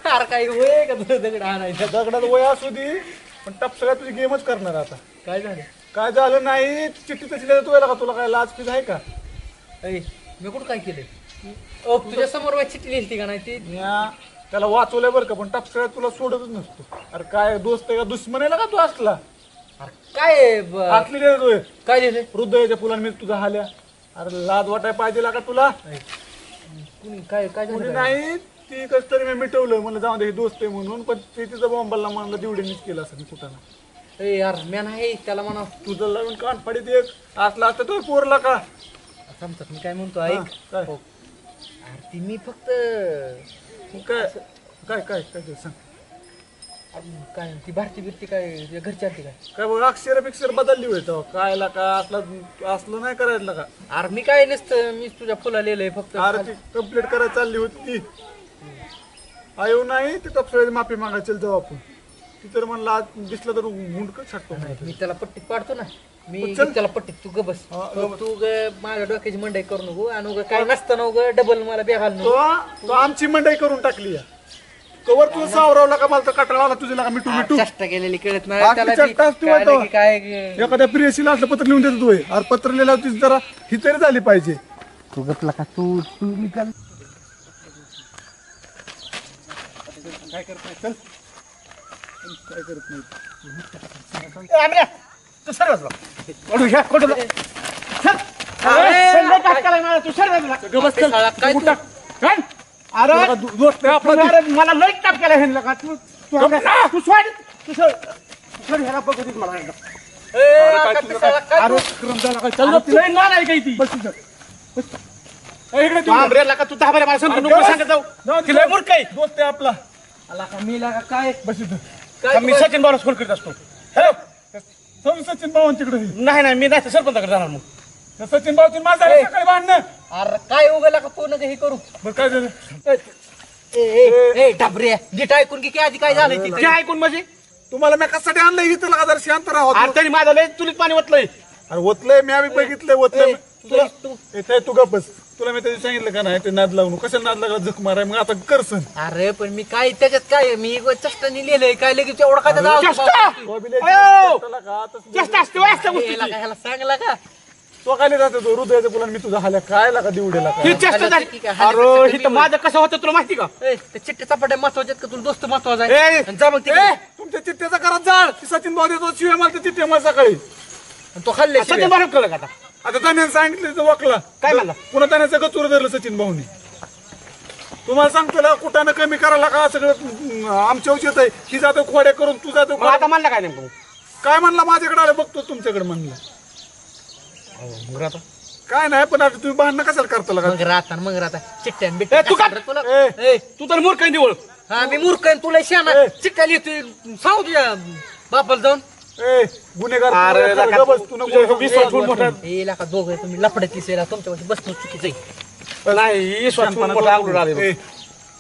अरे काही वय का तुझं दगड आणायचं दगडात वय असू दे पण टपसळ्या तुझी गेमच करणार आता काय झालं काय झालं नाही चिठ्ठी तशी देतो तुला का तुला काय लाज फीज आहे का अय मी कुठं काय केलंय ओ तुझ्या समोर चिठ्ठी लिहिली का नाही ती म्या त्याला वाचवलंय बरं का पण टपसळ्यात तुला सोडतच नसतो अरे काय दोस्त आहे का दुश्मन आहे का तू असला काय असली देतोय काय लिहिलंय हृदयाच्या फुलांनी मी तुझा हाल्या अरे लाज वाटाय पाहिजे का तुला कुणी काय काय कोणी झालं नाही ती कस तरी मी मिटवलं म्हणलं जाऊ दे हे दोस्त आहे म्हणून पण ते तिचं बॉम्बला म्हणलं दिवडीनीच केलं असं मी कुठं ए यार म्या नाही त्याला म्हणा तुझं लावून कान फाडीत एक असला असतं तो पोरला का समजत मी काय म्हणतो ऐक काय हो. अरे ती मी फक्त काय काय काय काय ते सांग काय ती भारती बिरती काय तुझ्या घरची आलती काय काय बघ अक्षर बिक्षर बदलली होय तेव्हा कायला का असलं नाही करायला का अरे मी काय नसतं मी तुझ्या फुला लिहिलंय फक्त अरे ती कंप्लीट करायला चालली होती ती आयो नाही ती तपसळ्याची माफी मागायची जाऊ आपण ती तर म्हणलं आज दिसलं तर मुंडकच छाटतो मी त्याला पट्टीत पाडतो ना मी चल. त्याला पट्टीत तू ग बस हा, तू ग माझ्या डोक्याची मंडई करू नको आणि उगा काय नसतं ना उगा डबल मला बेघाल नको तो आमची मंडई करून टाकली या कवर तुझं सावरावला का मला तर कटाळा तुझ्या का मिठू मिठू चेष्टा केलेली कळत नाही बाकी त्याला चेष्टा असते कळलं वाटतं. की काय एखाद्या प्रियशीला असलं पत्र लिहून देतो तू अरे पत्र लिहिल्यावर तुझी जरा ही तरी झाली पाहिजे तू गपला का तू तू मी काल काय करत नाही चल काय करत नाही मला लई टाप केला ह्यांना का तू तू सोड तू सोड ह्याला बघत मला अरे क्रम झाला काय चालू लई ना नाही काही ती इकडे तू आंब्रेला का तू दहा बरे मला समजून नको सांगत जाऊ ती लई मूर्ख आहे दोस्त आहे आपला आला का मी लागा काय बस इथं काय मी सचिन भाऊला फोन करीत असतो हॅलो चल सचिन भावांच्याकडे नाही नाही मी नाही सरपंचाकडे जाणार मग सचिन भाऊची माझा सकाळी भांडणं अरे काय उगाला का तू नका हे करू बरं काय झालं ए ए ए डाबरे नीट ऐकून की आधी काय झालंय ते तिथे ऐकून म्हणजे तुम्हाला मी कशासाठी आणलंय इथं लागा जरा शांत राहा अरे तरी माझं लय चुलीत पाणी ओतलंय अरे ओतलंय मी आम्ही बघितलंय ओतलंय तुला तू येते तू गपस तुला मी त्याची सांगितलं का नाही ते नाद लावून कशाला नाद लागला जख माराय मग आता करसन अरे पण मी काय त्याच्यात काय मी चष्टाने लिहिलंय काय लगेच एवढं काय त्याचा चेष्टा! आवाज जास्त असते वय असल्या गोष्टीची. याला काय ह्याला सांगला का तो खाली जातो तो हृदयाच्या फुलांनी मी तुझा हाल्या काय लागा दिवडेला ही का चेष्टा झाली ठीक आहे, अरे इथं माझं कसं होतं तुला माहिती का ए ते चिठ्ठी चपाट्या महत्वाचे का तुला दोस्त महत्वाचा ए, आहे आणि जा मग तिकडे. ए, तुमच्या चिठ्ठ्याचा घरात जाळ ती सचिन भाऊ देतो शिवाय मला चिठ्ठी मला सकाळी आणि तो खाल्ले सचिन भाऊ कळलं का आता आता त्याने सांगितलं वकला काय म्हणला? पुन्हा त्याने सगळं चोर धरलं सचिन भाऊनी तुम्हाला सांगतो कुठानं कमी करायला का सगळं आमच्या उचित आहे ही जातो खोड्या करून तू जातो मग आता म्हणलं काय नेमकं काय म्हणला माझ्याकडे आलं बघतो तुमच्याकडे म्हणलं मग आता काय नाही पण आता तुम्ही भांडणं कशाला करता लागा मग राहता चिठ्ठ्या आणि ए, बिट्ट्या तू का- काय तुला ए, ए, तू तर मूर्ख आहे निवळ हा मी मूर्ख आहे, तुला शाना ए. चिठ्ठ्या लिहितोय सांगू तुझ्या बापाला जाऊन ए गुन्हेगार अरे, तू लका, गबस, तू नको तुझ्या विश्वास ठेवून मोठा ए लाका दोघं तुम्ही लफड्यात दिसेल तुमच्यापाशी बसणं चुकीचं आहे नाही ईश्वर ठेवून मोठा आगळून आले ए,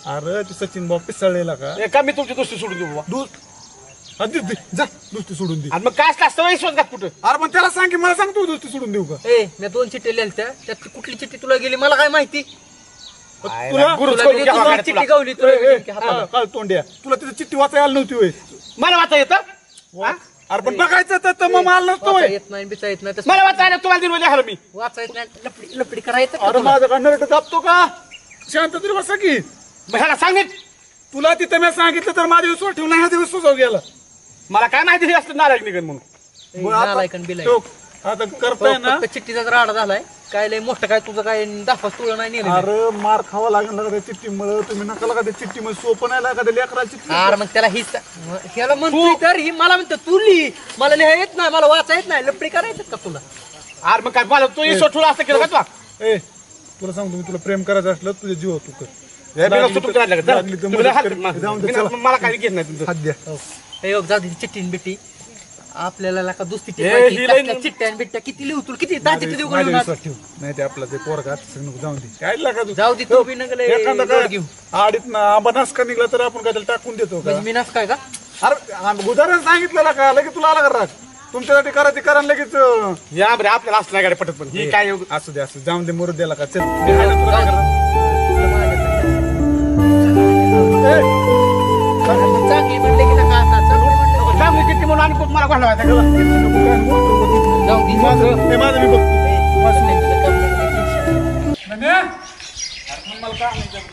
अरे ती सचिन भाऊ पिसळलेला का का मी तुमची दोस्ती सोडून देऊ बाबा हा, जा दुसरी सोडून दे आणि मग काय असतं असतं विश्वास घात कुठं अरे पण त्याला सांग की मला सांग तू दुसरी सोडून देऊ का ए मी 2 चिठ्ठ्या लिहिल्या त्यात कुठली चिठ्ठी तुला गेली मला काय माहिती तुला गुरुच तुला करून गेली, घ्यावा तुला गाड्या चिठ्ठी तुला. गावली तुला ए, गेली की हाताला. काळ तोंड्या तुला तिथे चिठ्ठी वाचायला आली नव्हती होय मला वाचा येतं हा? अरे पण बघायचं तर मग मला नसतो वाचा येत नाही बिचा येत नाही तसं मला वाचायला तुम्हाला दिलं लिहायला मी वाचा येत नाही लपडी लपडी करायचं का अरे तुला? माझं का नरट दाबतो का शांत तरी बसा की मग ह्याला सांगित तुला तिथं मी सांगितलं तर माझ्या विश्वास ठेवून ह्या दिवस सुचव गेला मला काय माहिती हे असलं नारायण निघन म्हणून ए, मग आता- नालायक आणि बिलायक. तो आता करताय ना फक्त चिठ्ठीचाच राडा झालाय काय लय मोठं काय तुझं काय 10 तुळं नाही नेलं अरे मार खावा लागणार का त्या चिठ्ठीमुळे तुम्ही नका का त्या चिठ्ठीमध्ये सोपं नाही लागा त्या लेकराला चिठ्ठी अरे मग त्याला ह्याला म्हणतोय तर ही मला म्हणतो तू लिही मला लिहा येत नाही मला वाचा येत नाही लपडी करायचं का तुला अरे मग काय मला तो इसो ठेवला असं केलं का तू ए तुला सांगतो मी तुला प्रेम करायचं असलं तुझ्या जीव तू कर हे बिना सुटून करायला लागलं. लागली तर तुम्ही मदत हात- कर. जाऊन दे, चला. मला काही घेत नाही तुमचं हात द्या हे बघ जाऊ दे चिठ्ठी न बिट्टी आपल्याला का दुसरी ए, ही लई- चिठ्ठ्या न बिट्ट्या किती लिहू तुला किती दहा चिठ्ठी देऊ माझ्या का विश्वास ठेव नाही ते आपला ते पोरगा नको जाऊन दे काय लागा तू जाऊ दे तू बी नका लय एखादा लोड काय घेऊ आडीत ना आंबा नास का निघला तर आपण काय त्याला टाकून देतो का म्हणजे मी नाच काय का अरे उदाहरण सांगितलं का लगेच तुला आला का राग तुमच्यासाठी करा ते करा आणि लगेच या बरे आपल्याला असं नाही गाडी पटत पण ही काय योग- असू दे असू दे. जाऊन दे मुरू द्याला का चल मी आहे ना तुला काय करणार? ए, चांगली म्हणले की नका आता चांगली म्हणले की चांगली चिठ्ठी म्हणून आणि खूप मला घालवायचा नको काय, नको. जाऊ दे माझं हे माझं मी बघतो नाही तुझं काम नाही. धन्या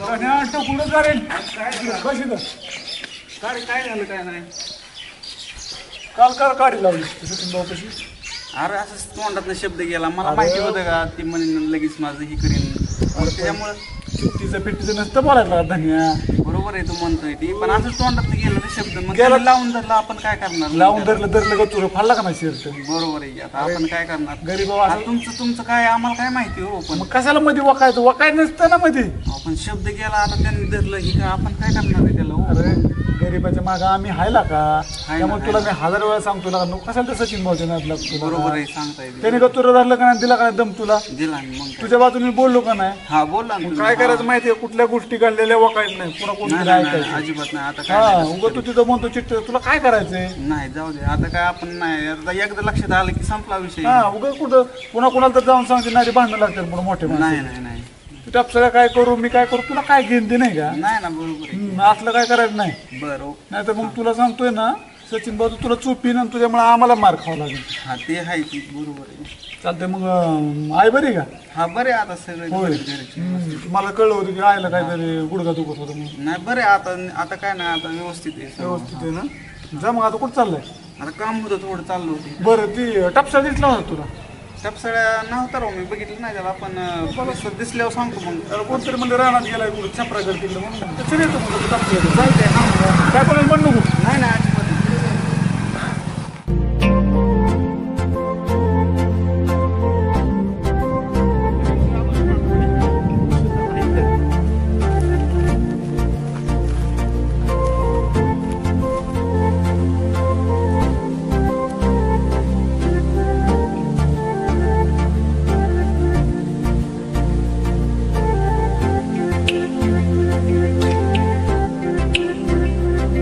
धन्या टोकूनच जाईल बस इथं काय झालं काय नाही काल काढी लावली तसं तुम्ही भाऊ कशी अरे असं तोंडातनं शब्द गेला मला माहिती होतं का ती म्हणेन लगेच माझं ही करीन त्याच्यामुळे चिठ्ठीचं पिठ्ठीचं नसतं बोलायला धन्या बरोबर आहे तू म्हणतोय ती पण असं तोंडातनं गेलं ते शब्द मग गेला. त्याला लावून धरला आपण काय करणार लावून धरलं का तुला फाडला का नाही शिरत बरोबर आहे आता आपण काय करणार गरीब आता तुमचं काय आम्हाला काय माहिती हो पण मग कशाला मध्ये वकायचं वकाय नसतं ना मध्ये आपण शब्द गेला आता त्यांनी धरलं ही का आपण काय करणार आहे त्याला हो अरे गरीबाच्या मागं आम्ही हायला का ना, त्यामुळे तुला मी 1000 वेळा सांगतो ना नको कशाला तर सचिन भाऊच्या नाद लागतो बरोबर आहे सांगता येते त्याने का तुला धरलं का नाही दिला का नाही दम तुला दिला आणि मग काय? तुझ्या बाजूने बोललो का नाही हा बोलला ना मग तुम्ही. काय करायचं माहितीये कुठल्या गोष्टी घडलेल्या वकायचं नाही पुन्हा नाही, कोणी नाही, नाही, ऐकायचं अजिबात नाही आता काय हा नाही उगं तू तिथं म्हणतो चिठ्ठी तुला काय करायचंय नाही जाऊ दे आता काय आपण नाही आता एकदा लक्षात आलं की संपला विषय हा उगं कुठं पुन्हा कोणाला तर जाऊन सांगते नाही भांडणं लागतात पुन्हा मोठे नाही नाही नाही तू सगळं काय करू मी काय करू तुला काय घेऊन दे नाही का नाही ना बरोबर आहे असलं काय करायचं नाही बरं नाही तर मग तुला सांगतोय ना सचिन भाऊ तुला चुपीन आणि तुझ्यामुळे आम्हाला मार खावा लागेल हा ते आहे ती बरोबर आहे चालतंय मग आई बरी का हा बरे आता सगळं होय घरचे. मला कळलं होतं की आईला काहीतरी गुडघा दुखत होतं म्हणून नाही बरे आता आता काय नाही आता व्यवस्थित आहे सगळं. व्यवस्थित आहे ना जा मग आता कुठं चाललंय आता काम होतं थोडं चाललं होतं बरं ती टपसा दिसला होता तुला टपसळ्या नव्हता राव मी बघितलं नाही त्याला आपण दिसल्यावर सांगतो मग त्याला कोणतरी म्हणजे रानात गेलाय कुठं छपराकडे तिकडे म्हणून चल येतो मग टपसा काय कोणाला म्हणू नको नाही नाही अजिबात नाही.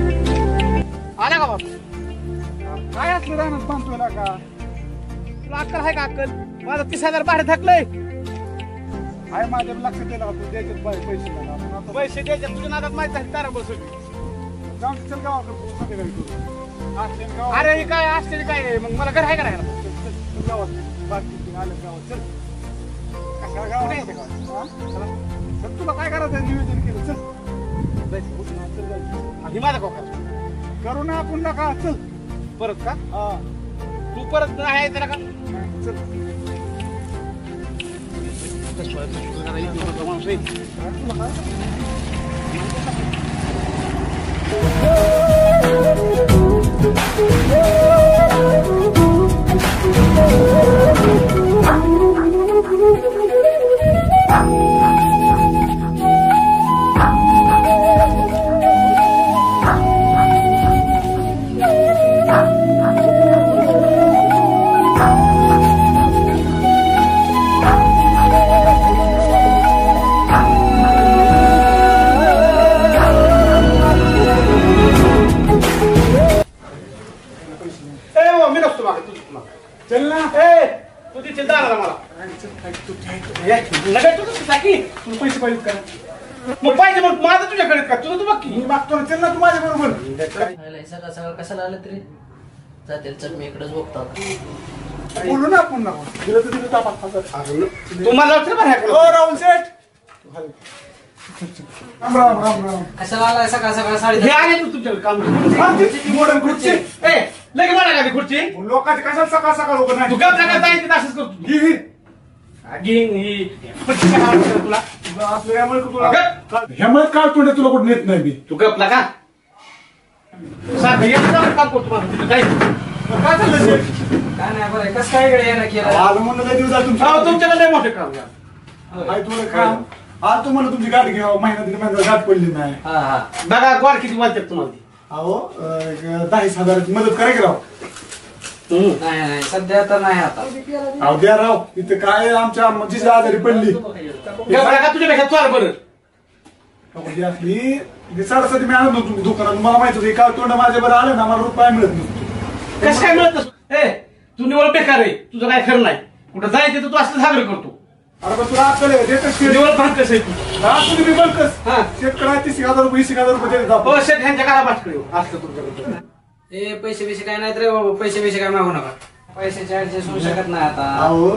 आला का बाबा काय असलं रानात बांधतोय ना का तुला अक्कल आहे का अक्कल माझं 30,000 भाडे थकलंय आहे माझ्या लक्षात येईल का तू द्यायचे पैसे मला आपण आता पैसे द्यायचे तुझ्या नादात माहिती झाली तारा बसून जाऊन चल गावाकडे संध्याकाळी करू असले गावात अरे हे काय असते काय आहे? मग मला घर आहे का नाही घरात? चल गावात बाकी आलं गावात चल कशा गावात कुठे येते हा? चला. चल तुला काय करायचं नियोजन केलं चल जायचं उठ ना, चल जायचं. ही माझा कोकर करू ना आपण नका चल परत का हा तू परत नाही आहे त्याला का चल माणूस आहे. तुला काय ए बाबा, मी नसतो मागे तुझं तुला चल ना ए तू ती चिंता आला मला लगेच तू टाकी तुला पैसे पाहिजे का मग पाहिजे मग माझं तुझ्याकडे का तुझं तू बघ की मी मागतो ना चल ना तू माझ्या बरोबर सकाळ सकाळ कशाला आलं तरी जातील चटणी इकडेच बघतात. बोलू ना आपण ना दिलं तर दिलं तापात तुम्हाला वाटतं बरं ह्याकडं? हो राहुल शेठ राम राम राम राम कशाला आलाय सकाळ सकाळ साडी हे आहे ना तुमच्याकडे काम मॉडर्न खुर्ची ए लगे मला लागली खुर्ची लोकांची कशाला सकाळ सकाळ उभं तू नाही गप जागा जाईल तिथं असंच करतो ही ही घेईन ही खुर्ची काय आवडतं तुला आपलं ह्यामुळे तुला तुला कुठं नेत नाही मी तू गपला का सारखं एकदा काम करतो मला तिथं काय काय चाललं शेठ काय नाही बरं कसं काय इकडे येणं केलं. आलं म्हणलं लय दिवस झाले अहो, तुमच्याकडे लय मोठे काम आहे. काय तुला काम आज तुम्हाला तुमची गाडी घ्यावं महिना दीड महिन्यात गाठ पडली नाही हा हा बघा गोड किती वाजतात तुम्हाला ती. अहो 10,000 मदत करा की राव नाही नाही सध्या तर नाही आता. अहो द्या राव इथं काय आमच्या आजीची आजारी पडली गपला का तुझ्यापेक्षा चोर बरं ही असली साडेसाती मी आणत नव्हतो दुकानात मला माहित होतं का तोंड माझ्या बरं आलं ना मला रुपया मिळत नसतो कसं काय मिळत नसतो ए तू निवड बेकार आहे तुझं काय खरं नाही कुठं जायचं तर तू असं साजरं करतो अरे पण तुला आपल्याला देतच निवड भाग कसं आहे तू तुम्ही बघतस हा. शेतकऱ्या 30,000 रुपये 20,000 रुपये देत हो शेठ ह्यांच्या काला बाटकडे असतं तुमच्याकडे ए पैसे बिसे काय नाहीत रे बाबा पैसे बिसे काय मागू नका. पैशाचे ऍडजस्ट होऊ शकत नाही आता. अहो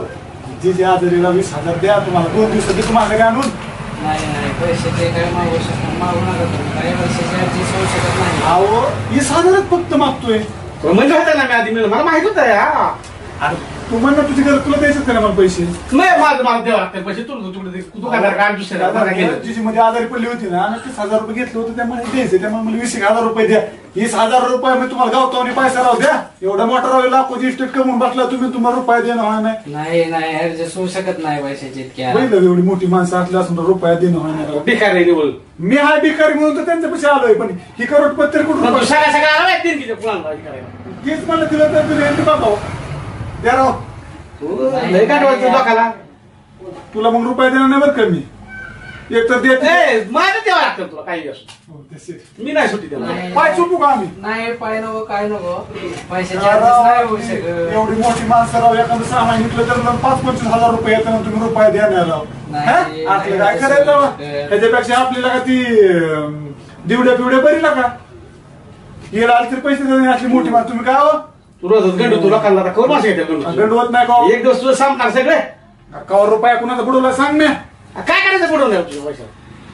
जी आजारीला 20,000 द्या तुम्हाला 2 दिवसात देतो माझ्या काय आणून नाही नाही पैशाचे काय मागू नका तुम्ही. काही पैशाचे ऍडजस्ट होऊ शकत नाही. अहो 20,000 फक्त मागतोय म्हणजे होता ना मी आधी मला माहित होतं हा अरे तू म्हणणं तुझी गरज तुला द्यायचं का मला पैसे नाही माझं मला द्यावं लागतं पैसे तू काय काय दुसऱ्या जिजी मध्ये आजारी पडली होती ना आणि 30,000 रुपये घेतले होते त्यामुळे द्यायचे त्यामुळे मला 20,000 रुपये द्या 20,000 रुपये मी तुम्हाला गावतो आणि पैसा राहू द्या एवढा मोठा राहू लाखोची इस्टेट कमवून बसला तुम्ही तुम्हाला रुपये देणं व्हाय नाही नाही ऍडजस्ट होऊ शकत नाही पैशाचे इतक्या. पहिलं एवढी मोठी माणसं असली असून रुपया देणं व्हाय नाही बेकार आहे निवड मी हाय भिकारी म्हणून तर त्यांच्या पैसे आलोय पण ही करोडपती कुठून सगळ्या सगळ्या आला माहिती की कुणाला करायला तेच मला दिलं तर तुला यांनी बघावं द्या राव लय काय वाटतं डोकाला तुला मग रुपये देणार नाही बरं का मी एक तर देत ए माझं द्यावं लागतं तुला काही असं मी नाही सुट्टी देणार नाही. पाय चुकू का आम्ही नाही पाय नको काय नको पैशाचे ऍडजस्ट नाही होऊ शकत. एवढी मोठी माणसं राव एखादं सामान घेतलं तर 5-25,000 रुपये येतात तुम्ही रुपये देणार राव नाही, आपलं काय नाही, करायचं राव? नाही. त्याच्यापेक्षा आपल्याला का ती दिवड्या पिवड्या बरी ना का येला आली तरी पैसे देणे असली मोठी माणसं तुम्ही काय हो तू रोजच गंडू तुला काढला कवर मासे घेते गंडू गंडवत नाही का एक दिवस तुझं संपणार सगळे कावर रुपया कुणाचा बुडवला सांग मी काय करायचं पुढं नाही तुझ्या पैसा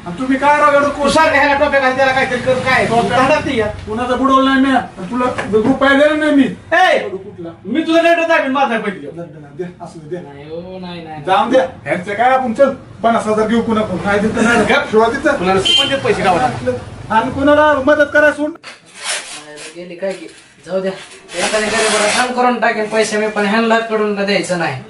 आणि तुम्ही काय राव एवढं तू सारखं ह्याला टोप्या घाल त्याला काहीतरी कर काय धंदाच नाही यार. कुणाचा बुडवला नाही मी आणि तुला रुपया दिला नाही मी ए कुठला मी तुझं रेट दाखवीन माझा पैसे दे असू दे नाही हो नाही नाही जाऊन द्या ह्यांचं काय आपण चल 50,000 घेऊ कुणा पण काय देत नाही गप. शिवा देतं. कुणाला सुपंच पैसे गावाला आणि कुणाला मदत करा सोड गेली काय की जाऊ द्या एखाद्या गरीबाला काम करून टाकेन पैसे मी पण ह्यांना कडून द्यायचं नाही.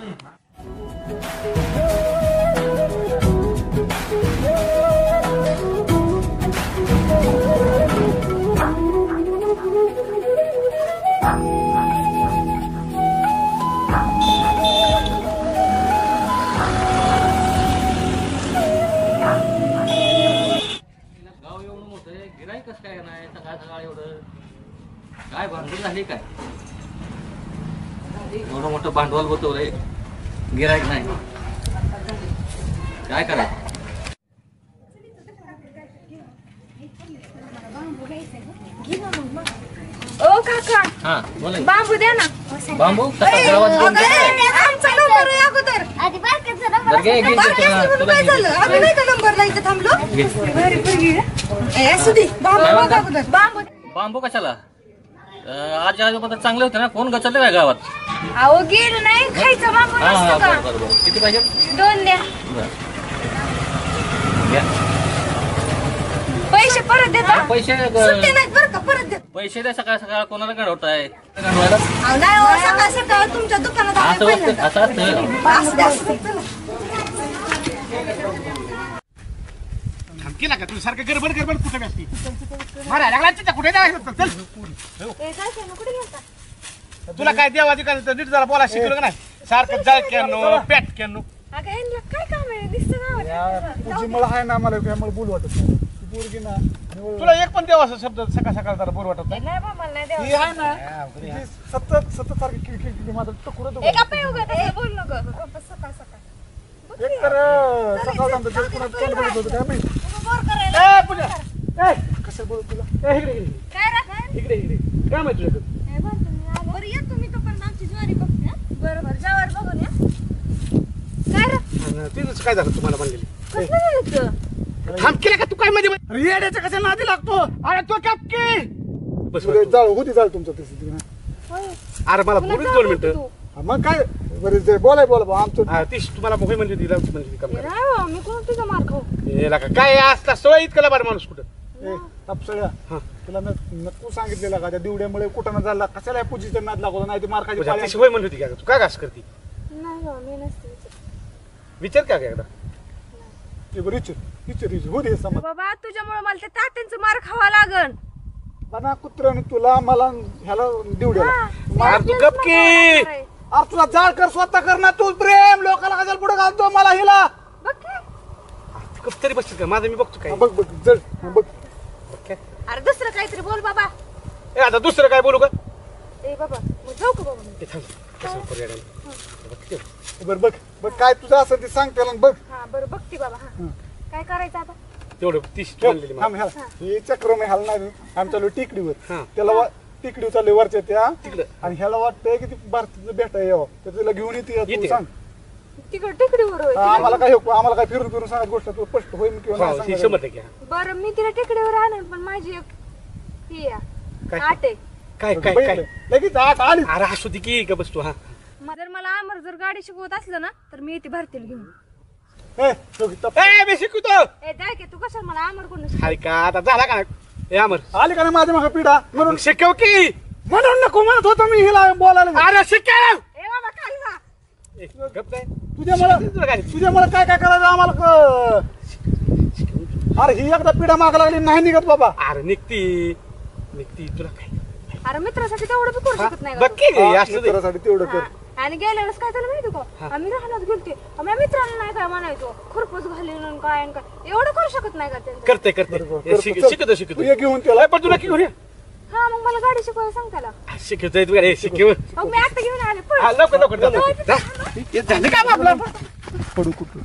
गाव एवढं मोठं आहे गिराईकच काय नाही सकाळ सकाळ एवढं काय भांडवल झाली काय एवढं मोठं भांडवल बसवलंय गिराईक नाही काय करायचं ओ काका हा बोला की. बांबू द्या ना बांबू तसा गावात दोन आमचा नंबर आहे अगोदर बरं घे, घे, बारक्या तुला- म्हणून तुला काय घे. झालं आम्ही नाही का नंबरला इथं थांबलो घे. असू दे बाबा काय म्हणता? अगोदर बाबू बांबू कशाला आज आजोबा चांगले होते ना कोण गचलले काय गावात अहो गेलं नाही खायचं बांबू हा हा नसतो का बरं बरं बरं किती पाहिजे 2 द्या बरं घ्या. पैसे परत देता पैसे सुट्टी नाहीत बरं का परत दे पैसे द्या सकाळ सकाळ कोणाला गडवताय गडवायला अहो, नाही हो, सकाळ सकाळ तुमच्या दुकानात आम्ही असं वाटतं पहिल्यांदा. असं असतं असू दे, असू दे, चला. केला का तू सारखं गडबड गडबड कुठे असती मारा लागला तिथं कुठे जायचं चल कुठे गेलता तुला काय देवाची काय नीट जरा बोला शिकलो का नाही सारखं जळक्यानो पॅटक्यानो अगं ह्यांना काय काम आहे दिसतं गावात तुझी मला आहे ना मला काय मला बोलू वाटत नाही ती पोरगी ना निवळ- तुला एक पण देवाचा शब्द सकाळ सकाळ जरा बोर वाटत नाही नाही बा मला नाही ही द्यावं आहे ना ती सतत सतत सारखी किरकिर माझं टकुरं एका पाय उगा तसं बोल नको सकाळ सकाळ एक तर सकाळ आमचं जर कुणाचं तोंड बघत होतं काय माहिती बोर करायला ए पूजा ए कसं बोलत तुला ए, इकडे इकडे काय रा इकडे इकडे काय माहिती तुझ्याकडे बरं तिथंच काय झालं तुम्हाला म्हणलेली कसलं जायचं? थांब केला का तू काय मध्ये अरे येड्याच्या कशा नादी लागतो अरे तो कॅपकी बस जाळ होती जाळ तुमचं तसं होय. अरे मला तुला बोलून जाऊ 2 बोलतो मिनिटं तू. मग काय बरं बोलाय बोला आमचं तीच तुम्हाला मोबाईल म्हणजे दिला म्हणजे काम हे नाही हो, मी कोण तुझा मार खाऊ करा काय असता सवय इतकं लबाड माणूस कुठं तापसळ्या हा. तुला तू सांगितलेला का त्या दिवड्यामुळे कुठं न झाला कशाला पूजीचा नाद लागतो नाही ते मार्काची ती सवय म्हणत होती का तू काय घास करते नाही हो, मी नसते विचार. विचार का एकदा बरं विचार हो दे समज बाबा तुझ्यामुळे मला त्या तात्यांचं मार खावा लागन बना कुत्र्याने तुला मला ह्याला दिवड्याला मार तू गप की अरे तुला जाळ कर स्वतः कर ना तू प्रेम लोकांना कशाला पुढे घालतो मला हिला बघ की. गप तरी बसतील का माझं मी बघतो काय बघ बघ जड बघ अरे दुसरं काहीतरी बोल बाबा. ए आता दुसरं काय बोलू का ए बाबा मग जाऊ का बाबा मी? ते थांब कसं करूया डायरेक्ट. बरं बघ बघ काय तुझं असं ते सांग त्याला बघ हा बरं बघते बाबा. हा काय करायचं आता? तेवढं 30 आणलेली मला. थांब ह्याला हे चक्र मी ह्याला नाही आम्ही चालू टिकडीवर हा. त्याला टिकडीवर चालू वरच्या त्या तिकडं. आणि ह्याला वाटतंय की ती भारतीचं भेटाय यावं तर तिला घेऊन येते तू येते. सांग तिकडे टेकडीवर होय. आम्हाला काय फिरून फिरून सांगत गोष्ट तू स्पष्ट होईल किंवा हो, नाही ही सांगणार. 100% आहे. बरं मी तिला टेकडीवर आणेन पण माझी एक ही आहे. काय? आट आहे. काय काय बघितलं. काय लगेच आठ आली अरे असू दे की का बसतो हा जर मला आमर जर गाडी शिकवत असलं ना तर मी येते भारतीला घेऊन. ए, दोघी तप- ए मी शिकवतो ए जाय की तू कशाला मला आमर कोण हाय का आता झाला का ए अमर आली का नाही माझ्या मागे पिढा म्हणून मग शिकव की म्हणून नको म्हणत होतो मी हिला बोलायला अरे शिकव ए बाबा खाली जा. ए, गप काय तुझ्या काय मला काय काय करायचं आम्हाला अरे ही एकदा पिढा मागा लागली नाही निघत बाबा अरे निघती तुला काय अरे मित्रासाठी तेवढं बी करू शकत नाही का बघ तू? की हा, असं दे. मित्रासाठी तेवढं कर हा. आणि गेल्या वेळेस काय झालं माहिती का आम्ही राहण्यात गेलते आम्ही मित्रांना नाही काय म्हणायचो खुरपच घालीन आणि काय आणि काय एवढं करू शकत नाही का त्यांचं? करते चल, शिकतो तू ये घेऊन त्याला पण तुला की घेऊन ये. हा मग मला गाडी शिकवायला सांग त्याला. शिकवतोय तू अरे शिकव मग मी आता घेऊन आले पळ. हा, लवकर जा. हे झालं का आपलं पडू कुठं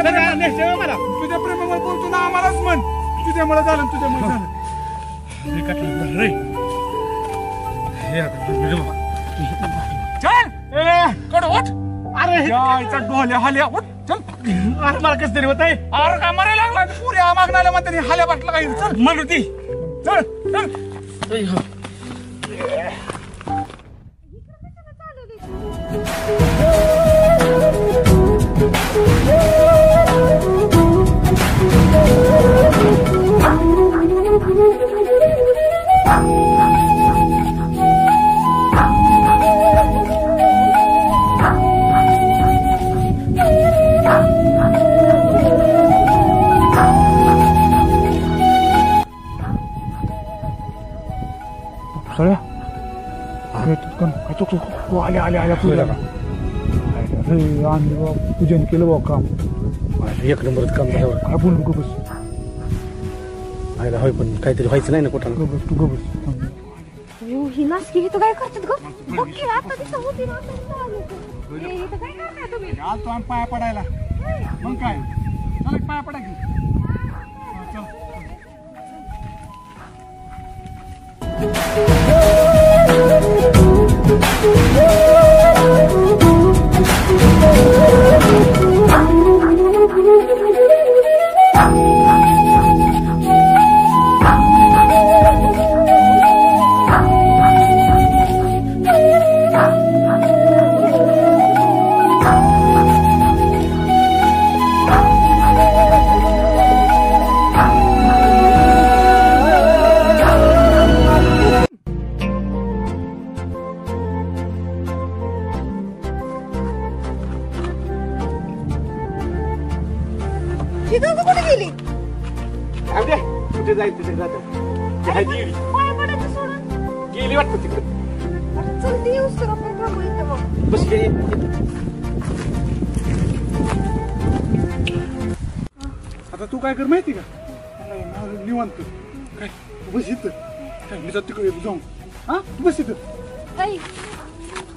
तुझ्या प्रेमामुळे बोलतो ना आम्हालाच म्हण तुझ्यामुळे झालं तुझ्यामुळे झालं अरे डोल्या हाल्या उठ चल अरे मला कस तरी होत आहे अरे काय मरायला लागला पुऱ्या मागणाऱ्या म्हणते हाल्या वाटलं काही चल म्हणू ती चल चल सगळ्या आल्या आल्या आल्या पूजाला अरे आणली बाबा पूजन केलं बाबा काम एक नंबरच काम झालं काय बोलू नको बस आयला होय पण काहीतरी व्हायचं नाही ना कुठं गबस तू गबस अयो, ही नासकी हे तर काय करतात ग बघ की आता तिथं होती ना आता तिथं आलो तू. हे इथं काय करताय तुम्ही? आलतो आम्ही पाया पडायला मग काय चल पाया पडा की चल जाईल तिथे जात आहे ती पाय पडायचं सोडून गेली वाटतं तिकडे. अरे चल ती येऊस तर आपण थांबू इथं मग. बस ये. आता तू काय कर माहिती का मला निवांत काय तू बस इथं काय मी जात तिकडे जाऊन हा तू बस इथं. ऐ,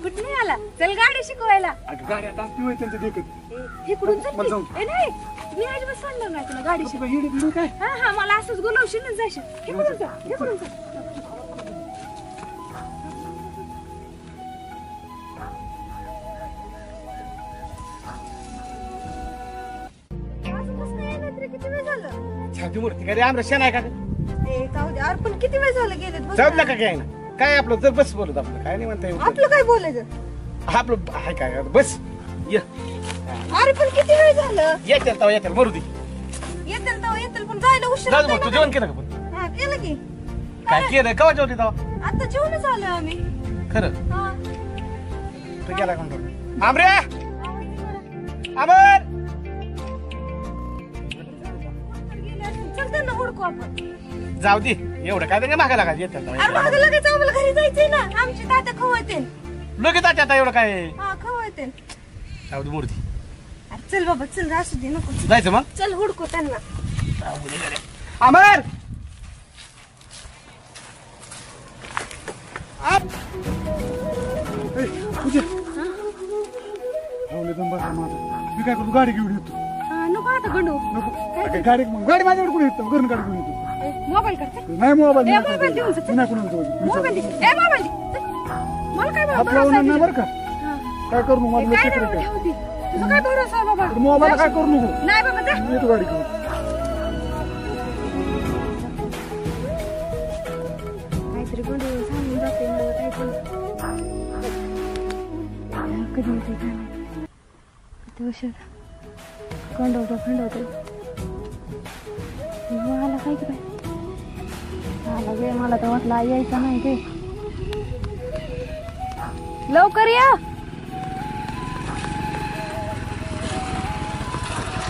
कुठं नाही आला चल गाडी शिकवायला. अगं गाडी आता असती होय त्यांच्या देखत इकडून चल मला जाऊन. ए नाही मी अजिबात सांगणार नाही तुला गाडी शिकव. येडे काय हा हा मला असंच गुलवशीनच जाशील. इकडून चल इकडून चल. असं कसं काय येणार रे? किती वेळ झालं? छाती मूर्ती काय रे आमरा शेण आहे का ए जाऊ दे अरे पण किती वेळ झालं गेलेत बघ जाऊ ना. का काय ना काय आपलं जर बस बोलत आपलं काय नाही म्हणता येईल आपलं काय बोलायचं आपलं आहे काय बस ये अरे पण किती वेळ झालं येतील मरू दे येतील तेव्हा येतील पण जायला उशीर जाऊ होतोय दे, तू ना. जेवण केलं का पण हा केलं की काय केलं कवा जेवली तेव्हा आता जेवणच आलोय आम्ही. खरं हा तू गेला कोण आमरे आमर चल त्यांना हुडकू आपण. जाऊ दे एवढं काय त्याच्या मागा लागायचं येतात अरे मागं लगेच आम्हाला घरी जायचंय ना आमची तात्या खवळते. लगेच आता एवढं काय हा खवळते. जाऊ दे मूर्ती अरे चल बाबा चल असू दे नको जायचं मग चल हुडकू त्यांना. अमर तुझे दम बसा माझा मी काय करतो गाडी घेऊन येतो. हा, नको आता गंडू नको गाडी माझ्याकडे कोणी येतो घरून गाडी घेऊन येतो. मोबाईल करते नाही मोबाईल ए, मोबाईल देऊन जा, चल. नाही कोणाला मोबाईल दे ए मोबाईल दे चल. मला काय बाबा आपला भरोसा नाही आहे बरं का हा. काय करू नको ए, माझं काय लक्ष नाही काय ठेव ती. तुझा काय भरोसा आहे बाबा मोबाईल काय करू नको नाही बाबा जा. मी येतो गाडी घेऊन. काहीतरी गंडू सांगून जाते मला काहीतरी कधी येते काय माहिती. किती उशीर खंडवतो आला काय की बाय आला गे मला तर वाटलं यायचा नाही ते लवकर या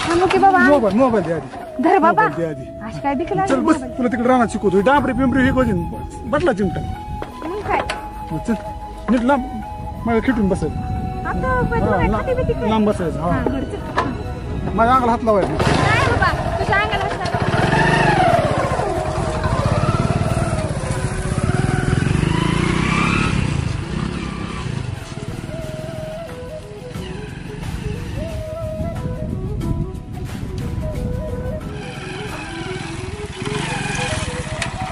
थांबू की बाबा मोबाईल द्या आधी धर बाबा मोबाईल द्या आधी. आज काय बिकला चल बस तुला तिकडे राहणार शिकवतो डांबरी पिंपरी हे करून बटला चिमटा मग काय चल नीट लांब मला खिटून बसेल आता खाती बिती काय? लांब बसायचं हा, हा बरं, चल. माझ्या अंगाला हात लावायचा नाही बाबा तुझ्या अंगाला हात लाव.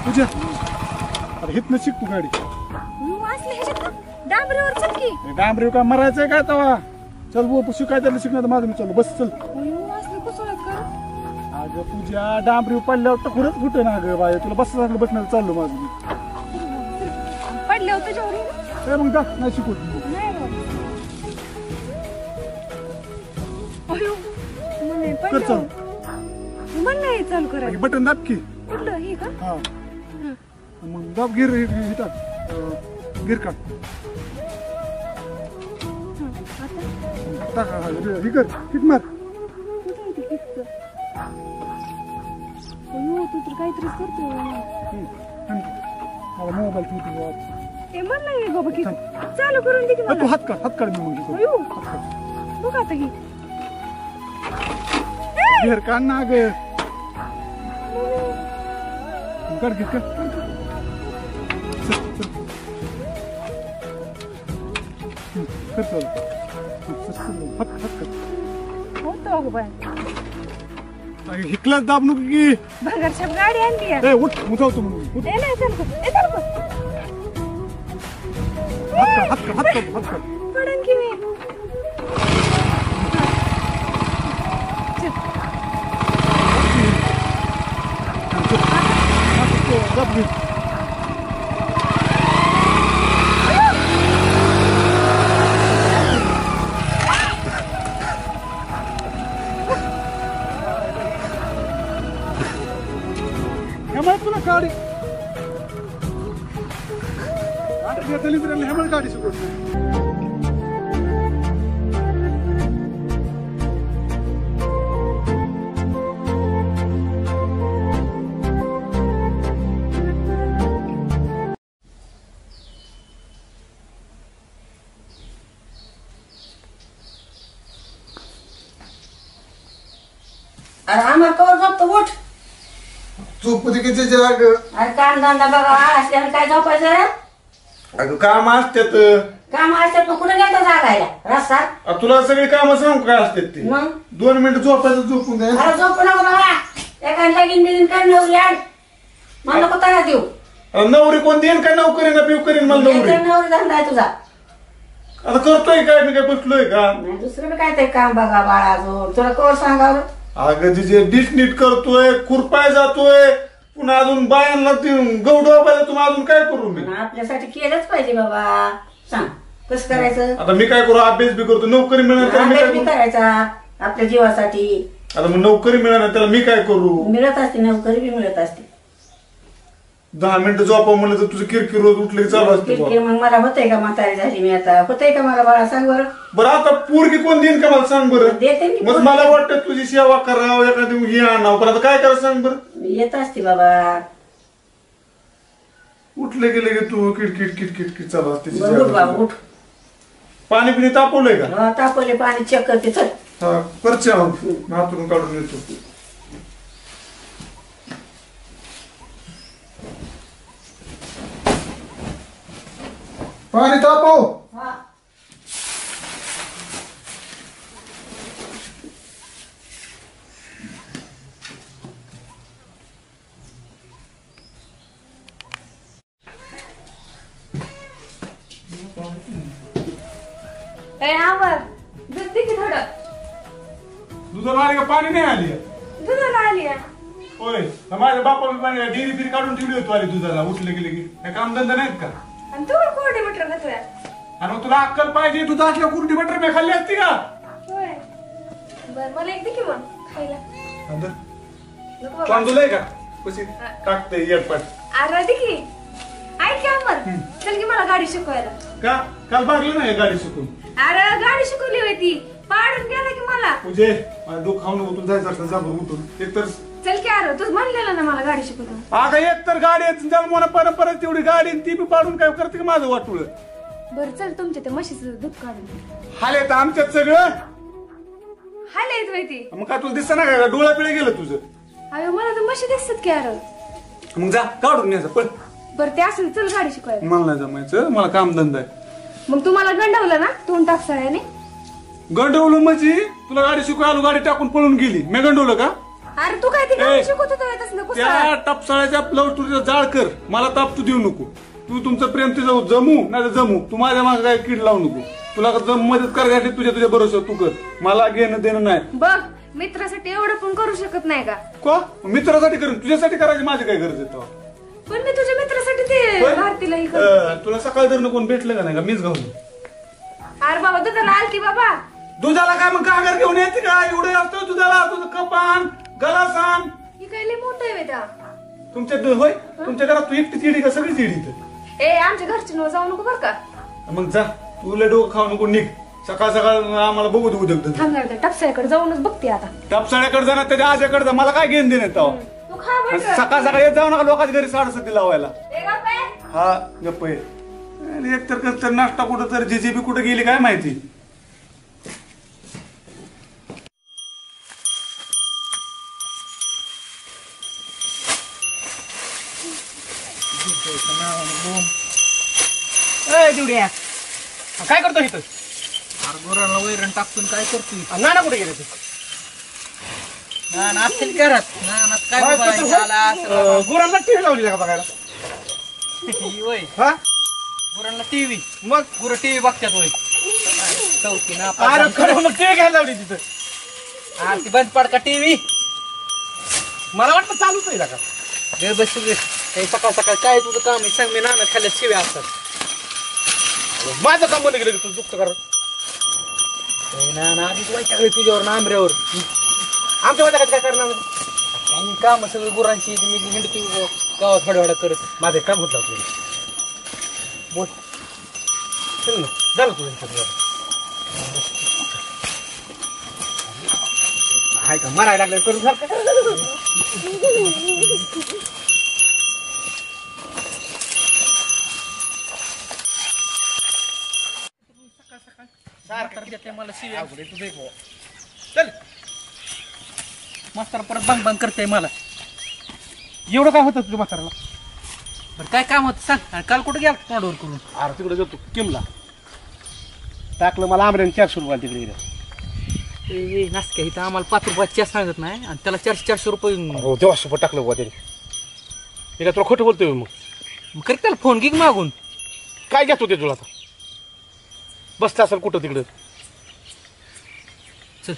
तुझ्या आता हितनं शिक तू गाडी वाचले ह्याच्यात का? डांबरीवर चल की डांबरी काय मरायचंय काय तवा चल वो शिकाय त्याला शिकणार माझं मी चालू बस चल वाचले कुसळत कर अगं तुझ्या डांबरी पडल्यावर टकुरच फुटे ना ग बाय तुला बस बसणार चाललो माझं मी पडले होते जेवढे ए, मग जा नाही शिकवत नाही बाबा अयो म्हणे कर पडले चालू म्हण नाही चालू करायचं बटन दाब की कुठलं हे का हा मग दाब गिर टाक गिर काढ आता टाक हे कर किक मार कुठे आहे ते किटचं? अयो तू तर काहीतरीच करतोय मला मोबाईल तू ए म्हण नाही बाबा किट चालू करून दे की तू मला हात काढ मी मग अयो हात काढ बघ आता ही गिर काढ ना ग काढ की कर हात कर होतो अगं बाय हिकलाच दाब नको की भरगरच्या गाडी आणली आहे. ए उठ उठवतो मग उठ ए नाही चल गं. ए चल गं. हात कर पडन की मी दाब घे तुला गाडी हेमल गाडी शिकवतो अरे आम्हाला कवर झोपतो उठ. झोपू दे की त्याच्या अरे काम धंदा बघा असल्यानं काय झोपायचं रे? अगं काम असतात. काम असतात तू कुठे गेलता जागायला रस्ता? तुला सगळी कामं सांगू काय असतात ते. मग 2 मिनिटं झोपायचं झोपून द्या. अरे झोपू नको बाबा. एखाद लगीन बिलीन कर नवरी आण. मला नको तारा देऊ. नवरी कोण देईन काय नोकरी ना पिव करीन मला नवरी. नवरी धंदा आहे तुझा. आता करतोय काय मी काय बसलोय का? नाही दुसरं काय ते काम बघा बाळा अजून तुला कवर सांगावं. अगं तिचे डिश नीट करतोय खुरपाय जातोय पुन्हा अजून बायांना गवडा पाहिजे तुम्ही अजून काय करू मी? आपल्यासाठी केलंच पाहिजे बाबा. सांग कसं करायचं? आता मी काय करू अभ्यास बी करतो नोकरी मिळणार तर मी काय अभ्यास बी करायचा आपल्या जीवासाठी. आता मग नोकरी मिळणार त्याला मी काय करू? मिळत असते नोकरी बी मिळत असते. 10 मिनिटं झोपा म्हणलं तर तुझं किरकिर रोज उठले की चालू असते. किरकिर मग मला होतंय का म्हातारी झाली मी आता? होतंय का मला बाळा सांग बरं? बरं आता पोरगी कोण देईन का मला सांग बरं? देते की मग मला वाटतं तुझी सेवा करावं एखादी हे आणावं पण आता काय करा सांग बरं? येत असते बाबा. उठले गेले की तू किटकिट किटकिट चालू असते. उठ बाबा उठ. पाणी पिणी तापवलंय का? तापवले पाणी चेक करते चल. हा परचे हातून काढून येतो. पाणी तापव. आवर दूध दे की थोडं. दुधाला आली का पाणी नाही आली? दुधाला आली. होय माझ्या बापाला डेअरी फिरी काढून ठेवली होती आली दुधाला उठले गेले की. काय कामधंदा नाहीत का? आणि तू कोरडी मटर खातोय. आणि मग तुला अक्कल पाहिजे दुध असल्या कुरडी बटर मी खाल्ली असती का? होय बर मला एक दे की मग खायला. तांदूळ का कशी टाकते येडपाट. अरे दे की. ऐक की अमर चल की मला गाडी शिकवायला. का काल भागलं नाही गाडी शिकून? अरे गाडी शिकवली होती पाडून गेला की मला. तुझे डोक खाऊन उठून जायचं असतं जाबर उठून एकतर. चल की अरे तूच म्हणलेलं ना मला गाडी शिकवतो. अगं एकतर गाडी जन्मोना परंपरा तेवढी गाडी ती बी पाडून काय करते का माझं वाटुळ? बरं चल तुमच्या त्या म्हशीचं दूध काढून. हाले तर आमच्यात सगळं हाले येत माहिती. मग काय तुला दिसत ना काय डोळा पिळे गेलं तुझं? अरे मला तर म्हशी दिसतात की अरे. मग जा काढून न्यायचं पण. बरं ते असेल चल गाडी शिकवायला. मला नाही जमायचं मला कामधंदा आहे. मग तुम्हाला गंडवलं ना तोंड टाकसाळ्याने. गंडवलं म्हणजे तुला गाडी शिकवायला गाडी टाकून पळून गेली मी गंडवलं का? अरे तू काय ती गाडी शिकवत होता येतच नको. त्या टपसाळ्याच्या लव तुझ्या जाळ कर मला ताप तू देऊ नको. तू तुमचं प्रेम तुझं जमू नाही जमू तू माझ्या मागे काय कीड लावू नको. तुला मदत करायसाठी तुझ्या भरोसा तू कर मला घेणं देणं नाही. बघ मित्रासाठी एवढं पण करू शकत नाही का? मित्रासाठी करून तुझ्यासाठी करायची माझी काय गरज आहे? पण मी तुझ्या मित्रासाठी ते भारतीलाही तुला सकाळी जर कोण भेटलं का नाही का मीच घालून. अरे बाबा दुधाला आलती बाबा. दुधाला काय मग कागर घेऊन येते का? एवढे असतो दुधाला तुझं कपान गलासान. ही काय लय मोठं आहे बेटा. तुमच्या होय तुमच्या घरात तू एकटी चिडी का सगळी चिडी? ए आमच्या घरची नो जाऊ नको बर का. मग जा तुला डोकं खाऊ नको निघ. सकाळ सकाळ आम्हाला बघू दे उद्या. थांबणार त्या टपसाळ्याकडे जाऊनच बघते आता. टपसाळ्याकडे जाणार त्याच्या आज्याकडे जा मला काय घेऊन देण्यात तेव्हा. तू खा बरं. सकाळ सकाळ येत जाऊ नका लोकांच्या घरी साडसती लावायला. हा गप्प आहे. एकतर कसं नाश्ता कुठं तर जेजेबी कुठं गेली काय माहिती. काय करतो इथं? गुरांना वैरण टाकून काय करतोय? नाना कुठे गेले तू? असतील करत काय गुरांना टीव्ही लावली का बघायला? हा गुरांना टीव्ही मग गुरं टीव्ही बघतात वय चौकी ना अरे खरं मग टीव्ही घ्यायला लावली तिथं. ती बंद पडका टीव्ही मला वाटतं चालूच आहे का? गे बस सकाळ सकाळ काय तुझं काम आहे सांग. मी नाना खाल्ल्या शिव्या असतात. माझं काम बंद गेलं तुझं दुःख कर. नाना आधीच वाईट तुझ्यावर ना आंबऱ्यावर आमच्या वाट्यात काय करणार? काही काम सगळं गुरांची मी हिंडतो गावात हडवाडा करत. माझं काम होत आपल्याला बोल चल ना झालं तुझं हाय का मरायला लागलं करून सारखं. सारखं मला शिव्या चल म्हातारा परत बांग बांग करते मला. एवढं काय होतं तुझ्या म्हाताऱ्याला? बरं काय काम होतं सांग. काल कुठं गेला तोंडावर करून? अरे तिकडे गेलो किमला टाकलं मला आमऱ्याने 400 रुपये तिकडे गेलं. नासक्या इथं आम्हाला 5 रुपयाची चहा सांगत नाही आणि त्याला 400 रुपये. हो 200 रुपये टाकलं बुवा त्याने. ते काय तुला खोटं बोलतोय मग? कर त्याला फोन गिग मागून. काय घेतो ते तुला आता? बसता असेल कुठं तिकडं. चल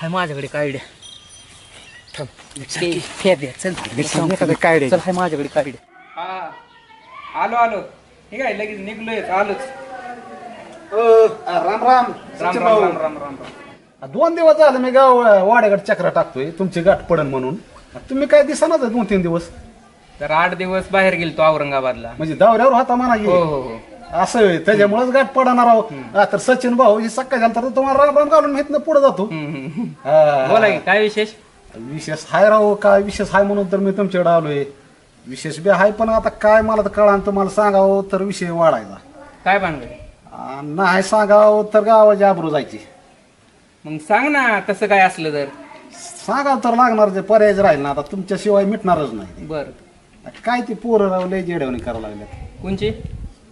हाय माझ्याकडे काय आयडिया. थांब चल काय चल हाय माझ्याकडे काय आयडिया. हा आलो हे काय लगेच निघलोय आलोच. राम राम राम राम राम राम राम. 2 दिवस झाले मी गाव वाड्याकडे चक्रा टाकतोय तुमची गाठ पडन म्हणून. तुम्ही काय दिसनाच 2-3 दिवस. तर 8 दिवस बाहेर गेलतो औरंगाबादला. म्हणजे दौऱ्यावर होता म्हणा की. हो असं त्याच्यामुळेच गाठ पडणार आहो. तर सचिन भाऊ ही सकाळी झालं तर तुम्हाला राम राम घालून माहित पुढे जातो. बोला की काय विशेष? विशेष हाय राव. काय विशेष हाय म्हणून तर मी तुमच्याकडे आलोय. विशेष बी हाय पण आता काय मला तर कळा तुम्हाला सांगावं तर विषय वाढायचा. काय भानगड? नाही सांगावं तर गावाची आबरू जायची. मग सांग ना तसं काय असलं तर. सांगावं तर लागणार. जे पर्यायच राहील ना आता तुमच्याशिवाय मिटणारच नाही. बर काय ती पोरं राव लय जेडवणी करावं लागल्यात. कोणची?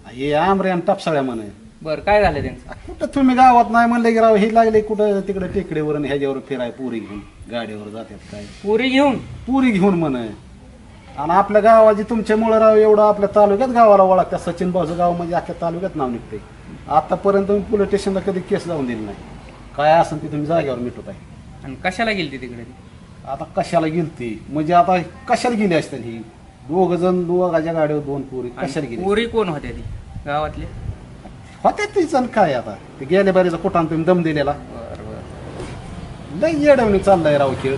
हे आमरे आणि टपसाळ्या म्हणे. बर काय झालं त्यांचं? कुठं तुम्ही गावात नाही म्हणले की राव हे लागले कुठं तिकडे टेकडीवर आणि ह्याच्यावर फिराय पुरी घेऊन गाडीवर जातात. काय पुरी घेऊन म्हणे. आणि आपल्या गावाची तुमच्यामुळे राव एवढं आपल्या तालुक्यात गावाला ओळखत्या. सचिन भाऊचं गाव म्हणजे अख्ख्या तालुक्यात नाव निघते. आतापर्यंत तुम्ही पोलीस स्टेशनला कधी केस जाऊन दिली नाही. काय असेल ती तुम्ही जागेवर मिटवत आहे. आणि कशाला गेली तिकडे? आता कशाला गेलती म्हणजे आता कशाला गेली असते ही? 2 जण 2 गाडीवर 2 पोरी कशाला गेली? पोरी कोण होत्या ती गावातले? होत्या ती जण काय आता ते गेल्या बारीचा कुठान तुम्ही दम दिलेला. लय येडवणी चाललाय राव खेळ.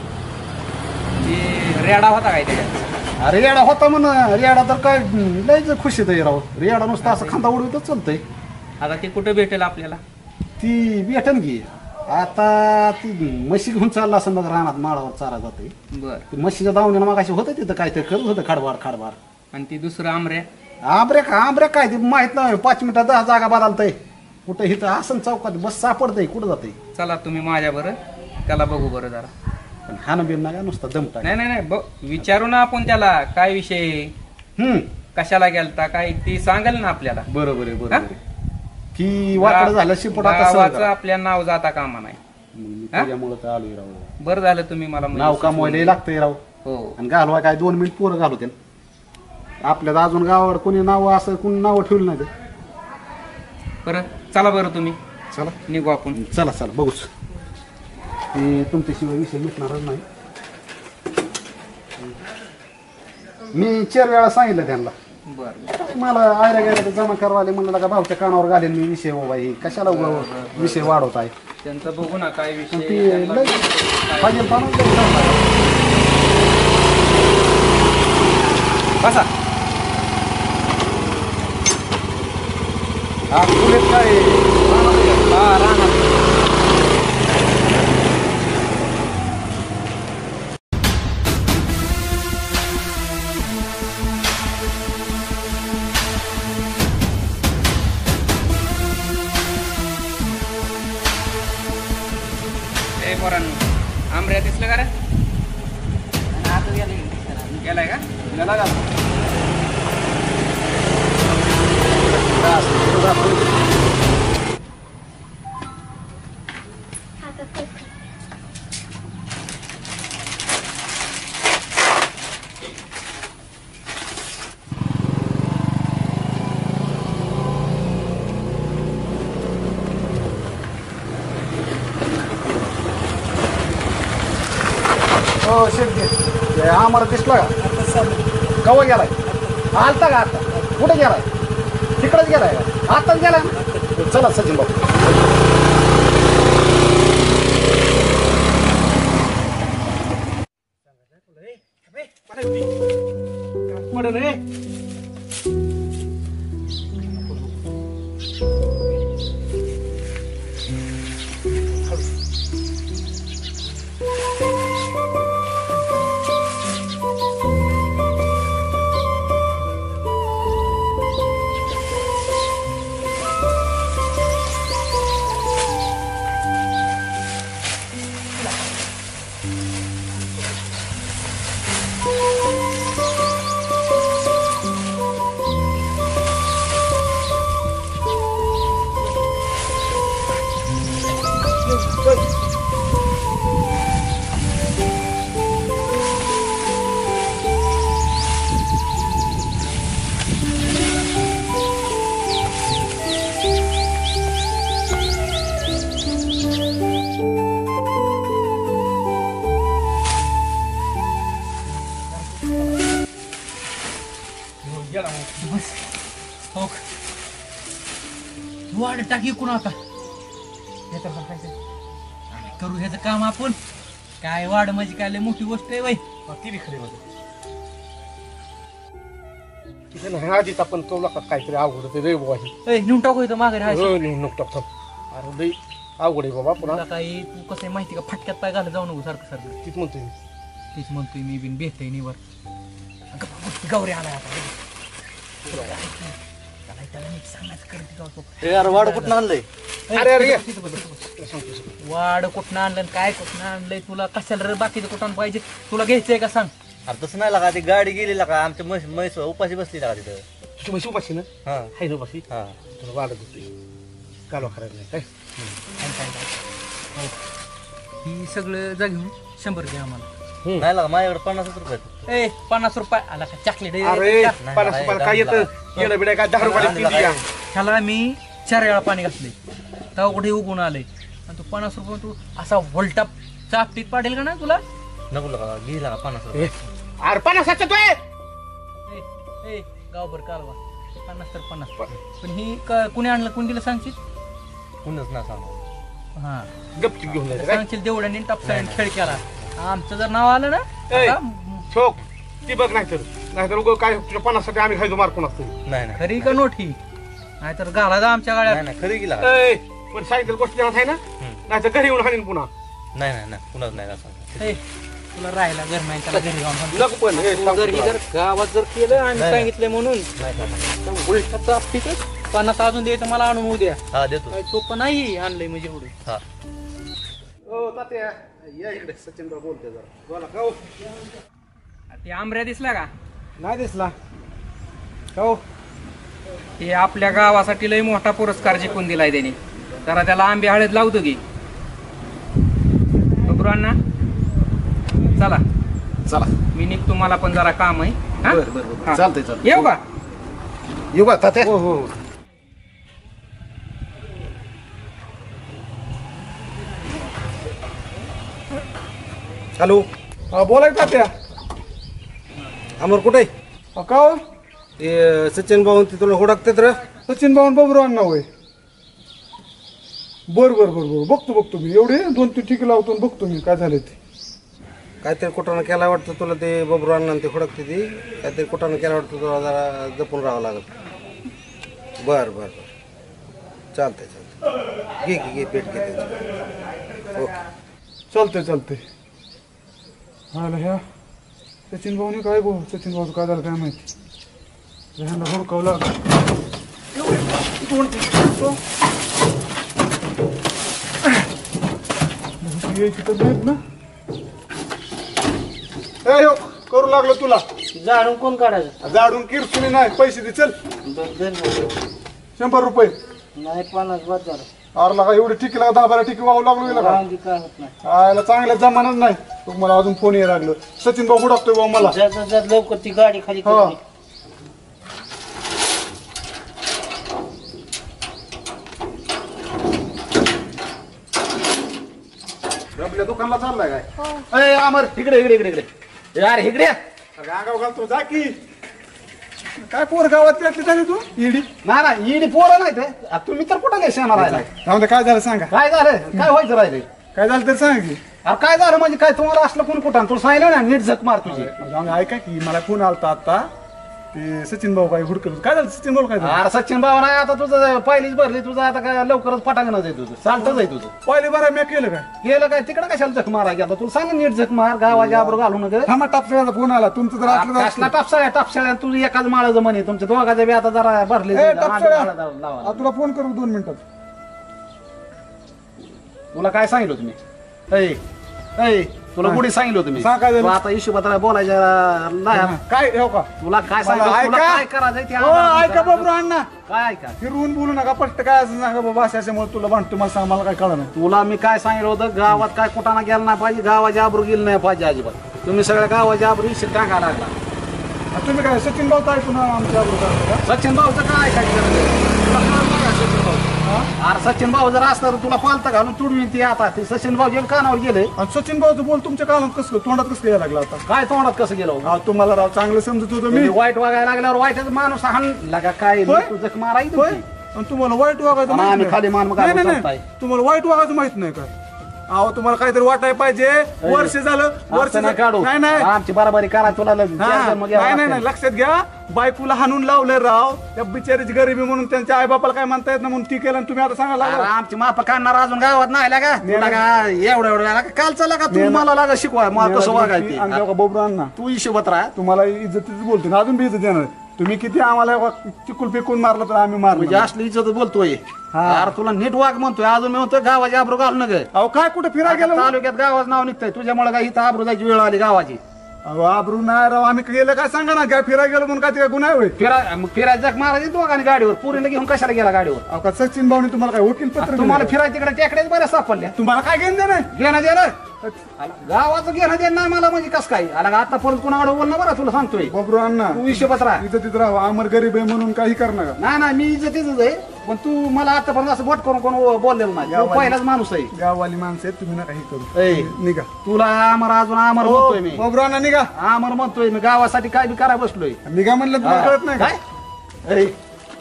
रेडा होता काय त्याच्यात? रेडा होता म्हणा. रेडा तर काय लयच खुशीत आहे राव. रेडा नुसतं असं खांदा उडवीतच चालतंय. आता ती कुठे भेटेल आपल्याला? ती भेटन की. आता ती म्हशी घेऊन चालला असं मग रानात माळावर चारा जाते. बर म्हशीच्या दावणीला मग अशी होतं तिथं काहीतरी करत होतं खाडबार. आणि ती दुसरं आमऱ्या? आंबऱ्या काय ते माहित नाही. 5 मिनिटात 10 जागा बदलतय. कुठं इथं असं चौकात बस सापडतंय कुठं जातंय. चला तुम्ही माझ्या बरं त्याला बघू बरं जरा. पण हान बिन ना नुसतं दमटा. नाही विचारू ना आपण त्याला काय विषय. कशाला गेलता काय ती सांगेल ना आपल्याला. बरोबर आहे. की वाटलं झालं शिपट गावाचं आपल्या नाव जाता कामा नाही. त्याच्यामुळे तर आलोय राव. बरं झालं तुम्ही मला नाव कमवायला लागतंय राव. हो आणि घालवा काय 2 मिनिट पोरं घालू त्याला. आपल्याला अजून गावावर कोणी नाव असं कोणी नाव ठेवलं नाही. बरं चला बरं तुम्ही. चला निघू आपण. चला बघूच. ते तुमच्याशिवाय विषय मिटणारच नाही. मी 4 वेळा सांगितलं त्यांना. बरं मला आयरा गेला जमा करवाले म्हणलं का भाऊच्या कानावर घालेन मी विषय बाबा ही कशाला विषय वाढवत आहे. त्यांचं बघू ना काय विषय. बसा. काय राहणार. आमऱ्या दिसलं का रे? गेलाय का? गेला का? हो शेट आम्हाला दिसला का? कवा गेलाय? आलता का आता? कुठे गेलाय? तिकडेच गेलाय का? आताच गेलाय ना? चला सचिन भाऊ. गेला मग. बस हो वाढ टाकी कोण आता करू ह्याचं काम आपण. काय वाढ म्हणजे काय लय मोठी गोष्ट आहे बाई. ती बी खरी होती तिथे नाही आधीच आपण तो लोकात काहीतरी अवघड होते रे बाबा ही. नेऊन टाकू इथं मागे राहायचं. नको टाकतो अरे लई अवघड आहे बाबा पुन्हा. तुला काही तू कसं आहे माहिती का फटक्यात पाय घालत जाऊ नको सारखं सारखं. तीच म्हणतोय मी. तीच म्हणतोय मी बिन भेटतय निवर गौरी आलाय आता. त्याला नीट सांगायचं करते यार वाढ कुठं आणलंय? अरे अरे वाड कुठनं आणलं काय कुठनं आणलंय तुला कशाला रे बाकीचं कुठं पाहिजे तुला घ्यायचंय का सांग. अरे तसं नाही लागा ती गाडी गेली का आमच्या म्हैस उपाशी बसली लागा तिथं. तुझी म्हशी उपाशी ना? हा आहे ना उपाशी? हा तुला वाढत होती कालवा करायला नाही काय. ही सगळं जा घेऊन 100 घ्या आम्हाला. नाही लागा माझ्याकडे 50 रुपये. 50 रुपये आला का चॉकलेट. अरे 50 रुपयाला काय येतं येणं बिडे काय 10 रुपयाला किती द्या. ह्याला मी 4 वेळा पाणी घातले तेव्हा कुठे उगून आले आणि तू 50 रुपये तू असा व्होल्टा चापटीत पाडेल का ना तुला. नको लागा घे लागा 50 रुपये. अरे 50 तो गावभर कालवा 50 तर 50 पण ही कुणी आणलं कोणी दिलं सांगशील. कुणच ना सांग. हा गपचिप घेऊन जायचं काय. सांगशील तेवढ्याने टपसाने खेळ केला. आमचं जर नाव आलं ना शोक ती बघ नाहीतर उगं काय तुझ्या 50 साठी आम्ही खायचो मार्कून असतो. नाही नाही खरी का नोठी नाहीतर घाला आमच्या गाड्यात. नाही खरी गेला. पण सांगितलं गोष्ट देण्यात आहे ना नाहीतर घरी येऊन हाणीन पुन्हा. नाही नाही नाही कुणाच नाही असं. तुला राहायला घर नाही त्याला घरी जाऊन नको पण घरी जर गावात जर केलं आणि सांगितलंय म्हणून उलटाचा ठीकच 50 अजून द्यायचं मला आणून उद्या. हा देतो. सोपं नाही आणलंय म्हणजे एवढं. हा हो तात्या या इकडे सचिन भाऊ बोलते जरा बोला का. ते आंबऱ्या दिसला का. नाही दिसला हो. ते आपल्या गावासाठी लय मोठा पुरस्कार जिंकून दिलाय त्याने. जरा त्याला आंबे हळद लावतो की अण्णा. चला चला मी निघतो मला पण जरा काम आहे. बरं चालतंय चालतंय. येऊ का. येऊ का तात्या. हो हो हॅलो हा बोला की तात्या. अमर कुठे का हो? ते सचिन भाऊ ते तुला हुडकतात रे. सचिन भाऊन बाबूराव अण्णा होय. बर बघतो मी एवढे 2-3 ठिके लावतो बघतो मी काय झालं ते. काहीतरी कुठानं केला वाटतं तुला ते बबरू अण्णा ते हुडकते ती काहीतरी कुठानं केला वाटतं तुला जरा जपून राहावं लागत. बर चालतंय घे पेट घे त्याची. ओके चालतंय. हा ह्या सचिन भाऊने काय सचिन भाऊचं काय झालं काय माहिती. ह्यांना हुडकावं लागलं. यायची तर नाहीत ना. करू लागलो तुला जाणून कोण काढायचं. जाडून किरसुनी नाही पैसे दे चल. 100 रुपये नाही 50 बाद झालं. अरे लागा एवढे ठिकी लागा 10-12 ठिकी वाहू लागलो का. काय होत नाही. आयला चांगल्या जमानाच नाही. तुम्हाला अजून फोन यायला लागलं. सचिन भाऊ हुडकतोय भाऊ मला. लवकर ती गाडी खाली हा आपल्या दुकानला चाललाय काय. अमर इकडे यार इकडे गागाव घालतो जा की. काय पोर गावात पेटली झाली तू इडी. नाही ईडी पोरं नाही ते तुम्ही तर कुठं गेले शेणार राहिलाय. त्यामध्ये काय झालं सांगा. काय झालं काय व्हायचं राहिले. काय झालं तर सांग की. अरे काय झालं म्हणजे काय तुम्हाला असलं कोण कुठं तुला सांगितलं ना नीट झक मार तुझी. ऐका की मला फोन आलता आता ते सचिन भाऊ काय हुडकत काय झालं. सचिन भाऊ काय झालं. अरे सचिन भाऊ नाही आता तुझं पहिलीच भरली तुझं आता काय लवकरच पटांगणच आहे तुझं चालतच आहे तुझं. पहिले बरं मी केलं काय. गेलं काय तिकडे कशाला झक मारा गेला तुला सांग नीट झक मार गावाच्या आबरू घालू नका. थांबा टापसाळ्याचा फोन आला तुमचं जर कसला असलं टापसाळ्या तुझं एकाच माळाचं म्हणे तुमच्या दोघांच्या बी आता जरा भरले. तुला फोन करू 2 मिनिटात. तुला काय सांगितलं तुम्ही तुला कुठे सांगितलं तुम्ही सांग काय झालं? आता हिशोबात बोलायच्या काय ठेव का. तुला काय सांगितलं ऐका. तुला काय करायचंय ते हो, आम्हाला ऐका बाबरू अण्णा. काय ऐका फिरवून बोलू नका पट्ट काय असं सांगा बाबा अशामुळे तुला भांडतो मला सांग मला काय कळलं नाही. तुला मी काय सांगितलं होतं गावात काय कुठाना गेला नाही पाहिजे गावाच्या आबरू गेलं नाही पाहिजे अजिबात. तुम्ही सगळ्या गावाच्या आबरू इशे टाका लागला तुम्ही काय सचिन भाऊ ऐकून आमच्या अगोदर सचिन भाऊचं काय अरे सचिन भाऊ जर असतं तर तुला पालता घालून तुडवी ती आता ते सचिन भाऊ जेव्हा कानावर गेले आणि सचिन भाऊचं बोल तुमच्या कानात कसं तोंडात कसं यायला लागला आता काय तोंडात कसं गेलो तुम्हाला राव चांगलं समजत होतं मी वाईट वागायला लागल्यावर वाईटच माणूस हाणला का काय तुझं मारायचं होय आणि तुम्हाला वाईट वागायचं माहित आम्ही नाही. खाली मान नाही, नाही, नाही. तुम्हाला वाईट वागायचं माहित नाही का अहो तुम्हाला काहीतरी वाटायला पाहिजे वर्ष झालं वर्ष काढू नाही नाही आमची बराबरी करा तुला नाही लक्षात घ्या बायकोला हाणून लावलं राव त्या बिचारीची गरिबी म्हणून त्यांच्या आई बापाला काय म्हणता येत ना म्हणून ती केलं आणि तुम्ही आता सांगायला लागला आमची माप काढणार अजून गावात नाही लागा एवढं काल चला का तू मला लागा शिकवा मला कसं वागायचं बोबरांना तू हिशोबात राहा तुम्हाला इज्जतीच बोलतो ना अजून बी इज्जत देणार तुम्ही किती आम्हाला चिकूल फेकून मारलं तर आम्ही मारलं म्हणजे असली इज्जत बोलतोय अरे तुला नीट वाग म्हणतोय अजून मी म्हणतोय गावाची आबरू घालू नका अहो काय कुठे फिरायला गेलो तालुक्यात गावाचं नाव निघतंय तुझ्यामुळे काय इथं आबरू जायची वेळ आली गावाची अहो आबरू नाही राव आम्ही गेलं काय सांगा ना काय फिरायला गेलो म्हणून काय ते गुन्हा होईल फिरायचं जग मारायची दोघांनी गाडीवर पुरीला घेऊन कशाला गेला गाडीवर अहो का सचिन भाऊनी तुम्हाला काय वकील पत्र तुम्हाला फिरायचं तिकडे टेकड्याच बऱ्याच सापडल्या तुम्हाला काय घेणं नाही घेणं देणं गावाचं घेणं देणं नाही मला म्हणजे कसं काय आला आता परत कुणाकडे बोलणं बरं तुला सांगतोय बबरू अण्णा तू हिशोबात राहा इज्जतीत राहा आमर गरीब आहे म्हणून काही कर नका नाही नाही मी इज्जतीच आहे पण तू मला आतापर्यंत असं बोट करून कोण बोललेलं नाही तू पहिलाच माणूस आहे गाववाली माणसं आहेत तुम्ही नका हे करू निघा तुला आमर अजून आमर म्हणतोय मी बबरू अण्णा निघा आमर म्हणतोय मी गावासाठी काय बी करायला बसलोय निघा म्हणलं तुम्हाला कळत नाही काय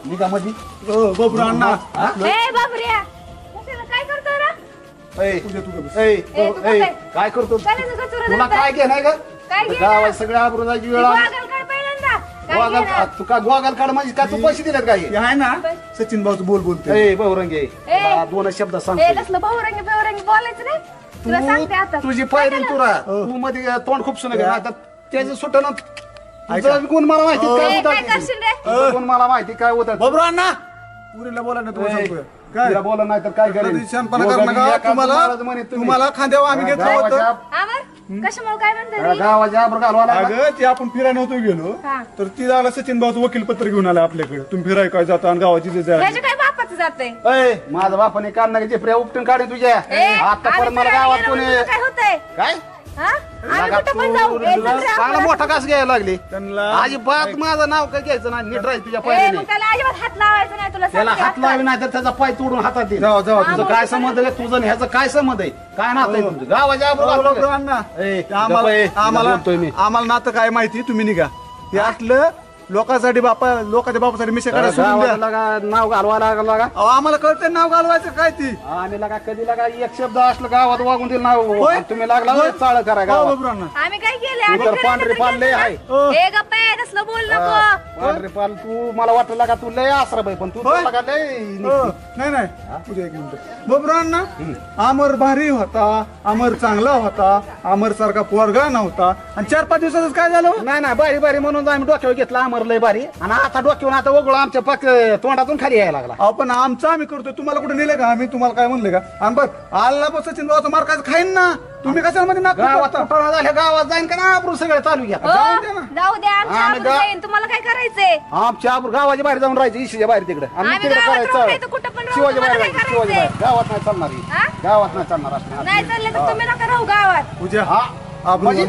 निघा मध्ये बबरू अण्णा बाबऱ्या काय करतो रे काय करतो तुला काय घे नाही का गावात सगळ्या आबरू जायची वेळ तू का गोगल काढ म्हणजे का तू पैसे दिलेत काय आहे ना सचिन भाऊचं बोल बोलतोय बहुरंगे दोन शब्द सांग बहुरंगी बोलायचं नाही तुला सांगते आता तुझी पायरी तुरा तू मध्ये तोंड खूप सुन त्याचं सुटणं गुण मला माहिती गुण मला माहिती काय होत बबरू अण्णा पुरीला बोला ना तुम्हाला काय बोला नाही तर काय तुम्हाला खांद्यावर आम्ही घेतलं होतं कशामुळे काय म्हणतात गावाच्या आबर घालवायला अगं ते आपण फिरायला नव्हतो गेलो तर ती झाला सचिन भाऊचं वकील पत्र घेऊन आलं आपल्याकडे तुम्ही फिराय काय जाता आणि गावाची काय बापाचं जाते माझा बापाने काढणार जे प्रिया उपटून काढे तुझ्या आतापर्यंत मला गावात कोणी काय होतंय काय चांगला मोठा कास घ्यायला लागली अजिबात माझं नाव काय घ्यायचं नाही नीट राहील तुझ्या पायाने हात लावायचं नाही तुला त्याला हात लावली नाही तर त्याचा पाय तोडून हातात दे तुझं काय संबंध आहे तुझं आणि ह्याचं काय संबंध आहे काय नातं आहे तुमचं गावाच्या आम्हाला नातं काय माहिती तुम्ही निघा हे असलं लोकांसाठी लोकांच्या बापासाठी मिशा करायला नाव घालवा लागला का आम्हाला कळतं नाव घालवायचं काय ती आम्ही लागा कधी लागा एक शब्द असलं गावात वागून दिलं नाव तुम्ही लागला चाळ करा गावात आम्ही काय केलं पांढरे पाल लय आहे बोल नको पांढरे पाल तू मला वाटलं का तू लय आसरा बाई पण तू नाही नाही तुझ्या एक मिनिट बबरू अण्णा अमर भारी होता अमर चांगला होता अमर सारखा पोरगा नव्हता आणि 4-5 दिवसातच काय झालं नाही नाही बारी बारी म्हणून आम्ही डोक्यावर घेतला अमर लय बारी आणि आता डोक्यावर आता वगळून आमच्या पाक तोंडातून खाली यायला लागला आपण आमचं आम्ही करतोय तुम्हाला कुठे नेले का आम्ही तुम्हाला काय म्हणले का आणि बघ आला बस सचिन भाऊचा मार काय खाईन ना तुम्ही कशामध्ये ना गावात झाल्या गावात जाईन का ना आबरू सगळे चालू घ्या जाऊ द्या तुम्हाला काय करायचंय आमच्या आबरू गावाच्या बाहेर जाऊन राहायचं इशीच्या बाहेर तिकडे आणि तिकडे करायचं शिवाजी बाहेर शिवाजी बाहेर गावात नाही चालणार गावात नाही चालणार नाही चाललं तर तुम्ही नका राहू गावात पूजा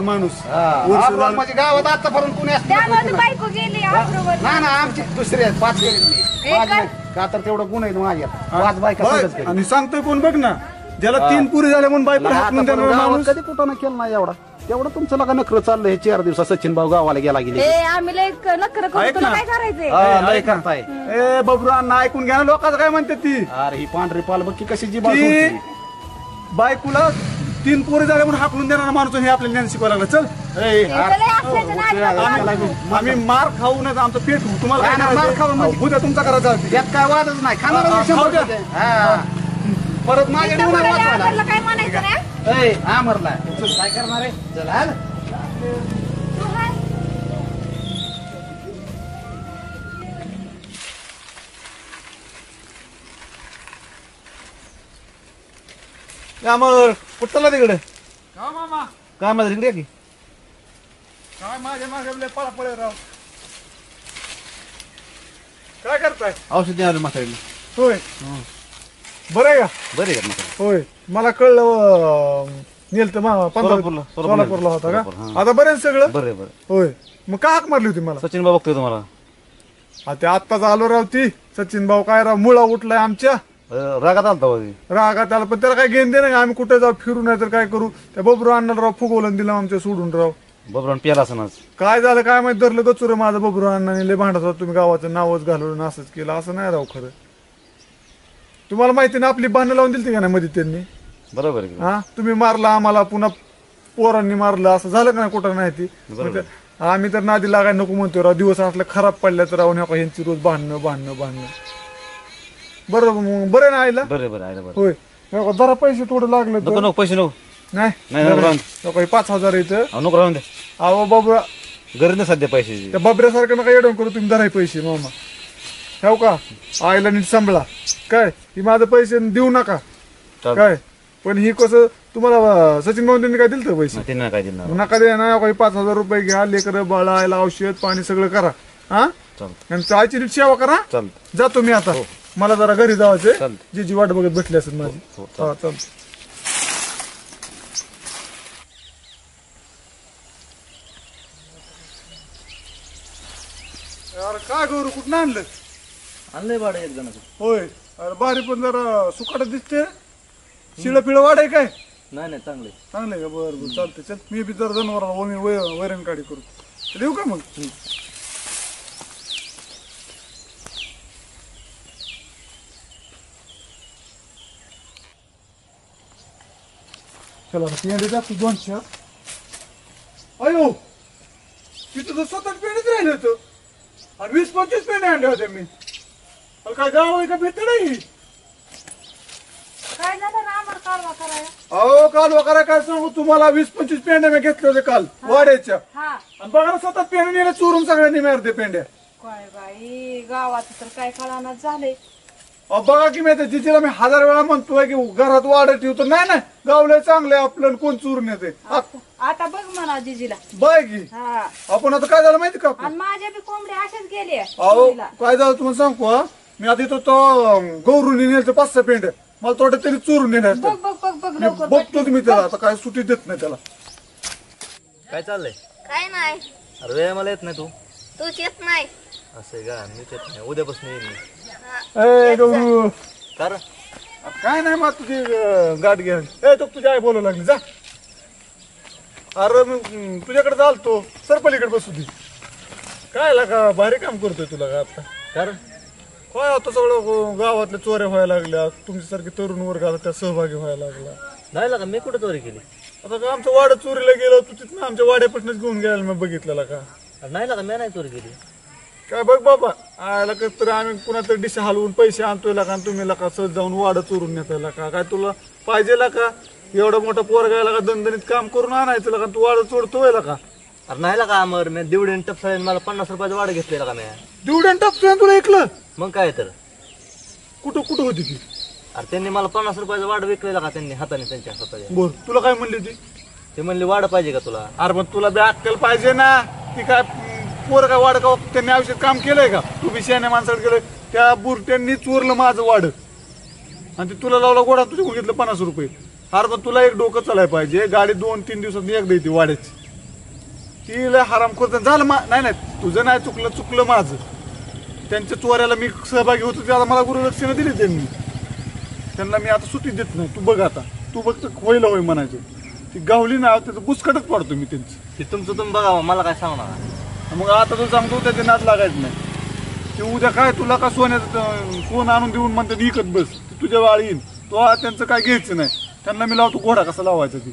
माणूस म्हणजे गावात आतापर्यंत कुणी बायको गेली ना ना आमची दुसरी 5 गेली का तर तेवढं गुण आहे माझ्या 5 बायका आणि सांगतोय कोण बघ ना ज्याला 3 पुरी झाले म्हणून बायको कधी कुठं ना केलं नाही एवढा तेवढं तुमचं लगा नखरं चाललंय हे 4 दिवसात सचिन भाऊ गावाला गेला गेले आम्ही लय नखरं करतो तुला काय करायचंय लय करताय ए बबरू अण्णा ऐकून घ्या लोकांचं काय म्हणते ती अरे ही पांढरी पाल बघ की कशी जी बायकोला 3 पोरी झाले म्हणून हाकलून देणारा माणूस हे आपल्याला ज्ञान शिकवायला लागला चल आम्ही मार खाऊनच आमचं पेट तुम्हाला मार खाऊन उद्या तुमचा करायचा त्यात काय वादच नाही खाणार परत माझ्या काय म्हणायचं नाही आमरला काय करणार आहे चला अमर कुठला तिकडे काय माझं तिकडे की काय माझ्या मागे पळा राव काय करताय औषध देणार म्हातारीला होय बरं आहे का बरे का म्हातारी होय मला कळलं नेलतं सोलापूरला सोलापूरला होता का सोलापूर, आता बरेच सगळं बरे बरे होय मग का हाक मारली होती मला सचिन बाबा बघतोय तुम्हाला ते आत्ताच आलो राव ती सचिन भाऊ काय राव मुळा उठलाय आमच्या रागात आलता होती रागात आला पण त्याला काय घेण दे नाही आम्ही कुठे जाऊ फिरू नाही तर काय करू त्या बबरू अण्णाला राव फुगवलं दिलं आमच्या सोडून राव बबरान प्याला असं आज काय झालं काय माहिती धरलं गचुर माझं बबरू अण्णाने लय भांडत होता तुम्ही गावाचं नावच घालवलं असंच केलं असं नाही राव खरं तुम्हाला माहिती ना आपली भांडणं लावून दिली का नाही मध्ये त्यांनी बरोबर हा तुम्ही मारला आम्हाला पुन्हा पोरांनी मारलं असं झालं का नाही कुठं नाही ती आम्ही तर नादी लागायला नको म्हणतो राव दिवस असलं खराब पडल्या तर राहून यांची रोज भांडणं बरं बरं ना आईला बरोबर आहे बरं होय जरा पैसे थोडं लागलं तर नको पैसे नको नाही नाही 5,000 येतं नको राहून दे अहो बाबा गरज नाही सध्या पैसे त्या बबऱ्यासारखं नका येडवून करू तुम्ही जरा पैसे मामा ठेव का आईला नीट सांभाळा काय ही माझं पैसे देऊ नका काय पण ही कसं तुम्हाला सचिन भाऊ त्यांनी काय दिलं तर पैसे त्यांना काय देणार नका दे ना 5,000 रुपये घ्या लेकर बाळा आईला औषध पाणी सगळं करा हा आणि आईची नीट सेवा करा चालतं जातो मी आता मला जरा घरी जायचंय चालतं जी वाट बघत बसली असेल माझी हा चालतं अरे काय गौरू कुठं आणलं आणलंय भाडं एक जणाचं. होय अरे बारी पण जरा सुकाट दिसते शिळ पिळ वाढ आहे काय नाही नाही चांगलंय चांगलंय का बरं बरं चालतंय चल मी बी जरा जनावराला वैरण काढी करू देऊ का मग चला पेंडे जातो 200 अयो तिथं तर 7-8 पेंडेच राहिले होतं आणि 20-25 पेंडे आणले होते मी काय गाव आहे का भेट नाही काय झालं ना आम्हाला कालवा करायला अहो काल वगैरे काय सांगू तुम्हाला 20-25 पेंड्या मी घेतले होते काल वाड्याच्या हा आणि बघा ना 7 पेंड्या नेल्या चोरून सगळ्यांनी मारते पेंड्या काय बाई गावात तर काय कळाना झालंय बघा की मी जिजीला मी 1000 वेळा म्हणतोय की घरात वाढत ठेवतो नाही नाही गावलंय चांगलंय आपल्याला कोण चोरून येते आता बघ म्हणा जिजीला बघ की हा आपण आता काय झालं माहिती का आणि माझ्या बी कोंबड्या अशाच गेल्या अहो काय झालं तुम्हाला सांगू मी आता इथं तो गौरूनी नेलं 5-6 पेंड्या मला थोडं तरी चोरून नेणार बघ बघ बघ बघ लवकर बघतो मी त्याला आता काय सुट्टी देत नाही त्याला काय चाललंय काय नाही अरे वेळ मला येत नाही तू तूच येत नाही असं आहे का मी येत नाही उद्यापासून येईन मी ए गौरू कर काय नाही मग तुझी गाठ घ्या ए तो तुझी आई बोलू लागली जा अरे मी तुझ्याकडे चालतो सरपलीकडे बसू दे काय लागा भारी काम करतोय तुला का आता कर काय आता सगळं गावातल्या चोऱ्या व्हायला लागल्या तुमच्यासारखे तरुण वर्ग आता त्या सहभागी व्हायला लागला नाही लागा मी कुठं चोरी केली आता का आमचं वाडा चोरीला गेलो तू तिथं आमच्या वाड्यापासूनच घेऊन गेला मी बघितलेला का अरे नाही लागा मी नाही चोरी केली काय बघ बाबा आयला कस तरी आम्ही कुणातरी डिश हलवून पैसे आणतोय का तुम्ही का सहज जाऊन वाडा चोरून नेताय का काय तुला पाहिजे का एवढा मोठा पोरगायला का दणदणीत काम करून आणायचं का तू वाडा चोरतोय का अरे नाही लागा अमर मी दिवडीन टपसाळीन मला 50 रुपयाचं वाढ घेतलेला का मी दिवड्यान टपतोय तुला ऐकलं मग काय तर कुठं होती ती अरे त्यांनी मला 50 रुपयाचं वाढ विकलेला का त्यांनी हाताने त्यांच्या स्वतःच्या बोल तुला काय म्हणली ती ते म्हणले वाढ पाहिजे का तुला अरे पण तुला बी अक्कल पाहिजे ना ती काय पोर काय वाढ का त्यांनी औषध काम केलंय का तू बी शहाण्या माणसाकडे केलंय त्या बुरट्यांनी चोरलं माझं वाढ आणि ते तुला लावला गोडा तुझ्या घेतलं 50 रुपये अरे पण तुला एक डोकं चालायला पाहिजे गाडी 2-3 दिवसात एकदा येते वाड्याची तिला हराम करत झालं नाही तुझं नाही चुकलं माझं त्यांच्या चोऱ्याला मी सहभागी होतो त्याला मला गुरुदक्षिणा दिली त्यांना मी आता सुट्टी देत नाही तू बघ आता तू बघ तर होय म्हणायचं ती गावली ना त्याचं बुसकटच पाडतो मी त्यांचं ते तुमचं तुम्ही बघा मला काय सांगणार मग आता तू सांगतो त्याच्या नाद लागायचं नाही ते उद्या काय तुला का सोनं आणून देऊन म्हणतात विकत बस तुझ्या वाळ येईन तो त्यांचं काय घ्यायचं नाही त्यांना मी लावतो घोडा कसा लावायचा ती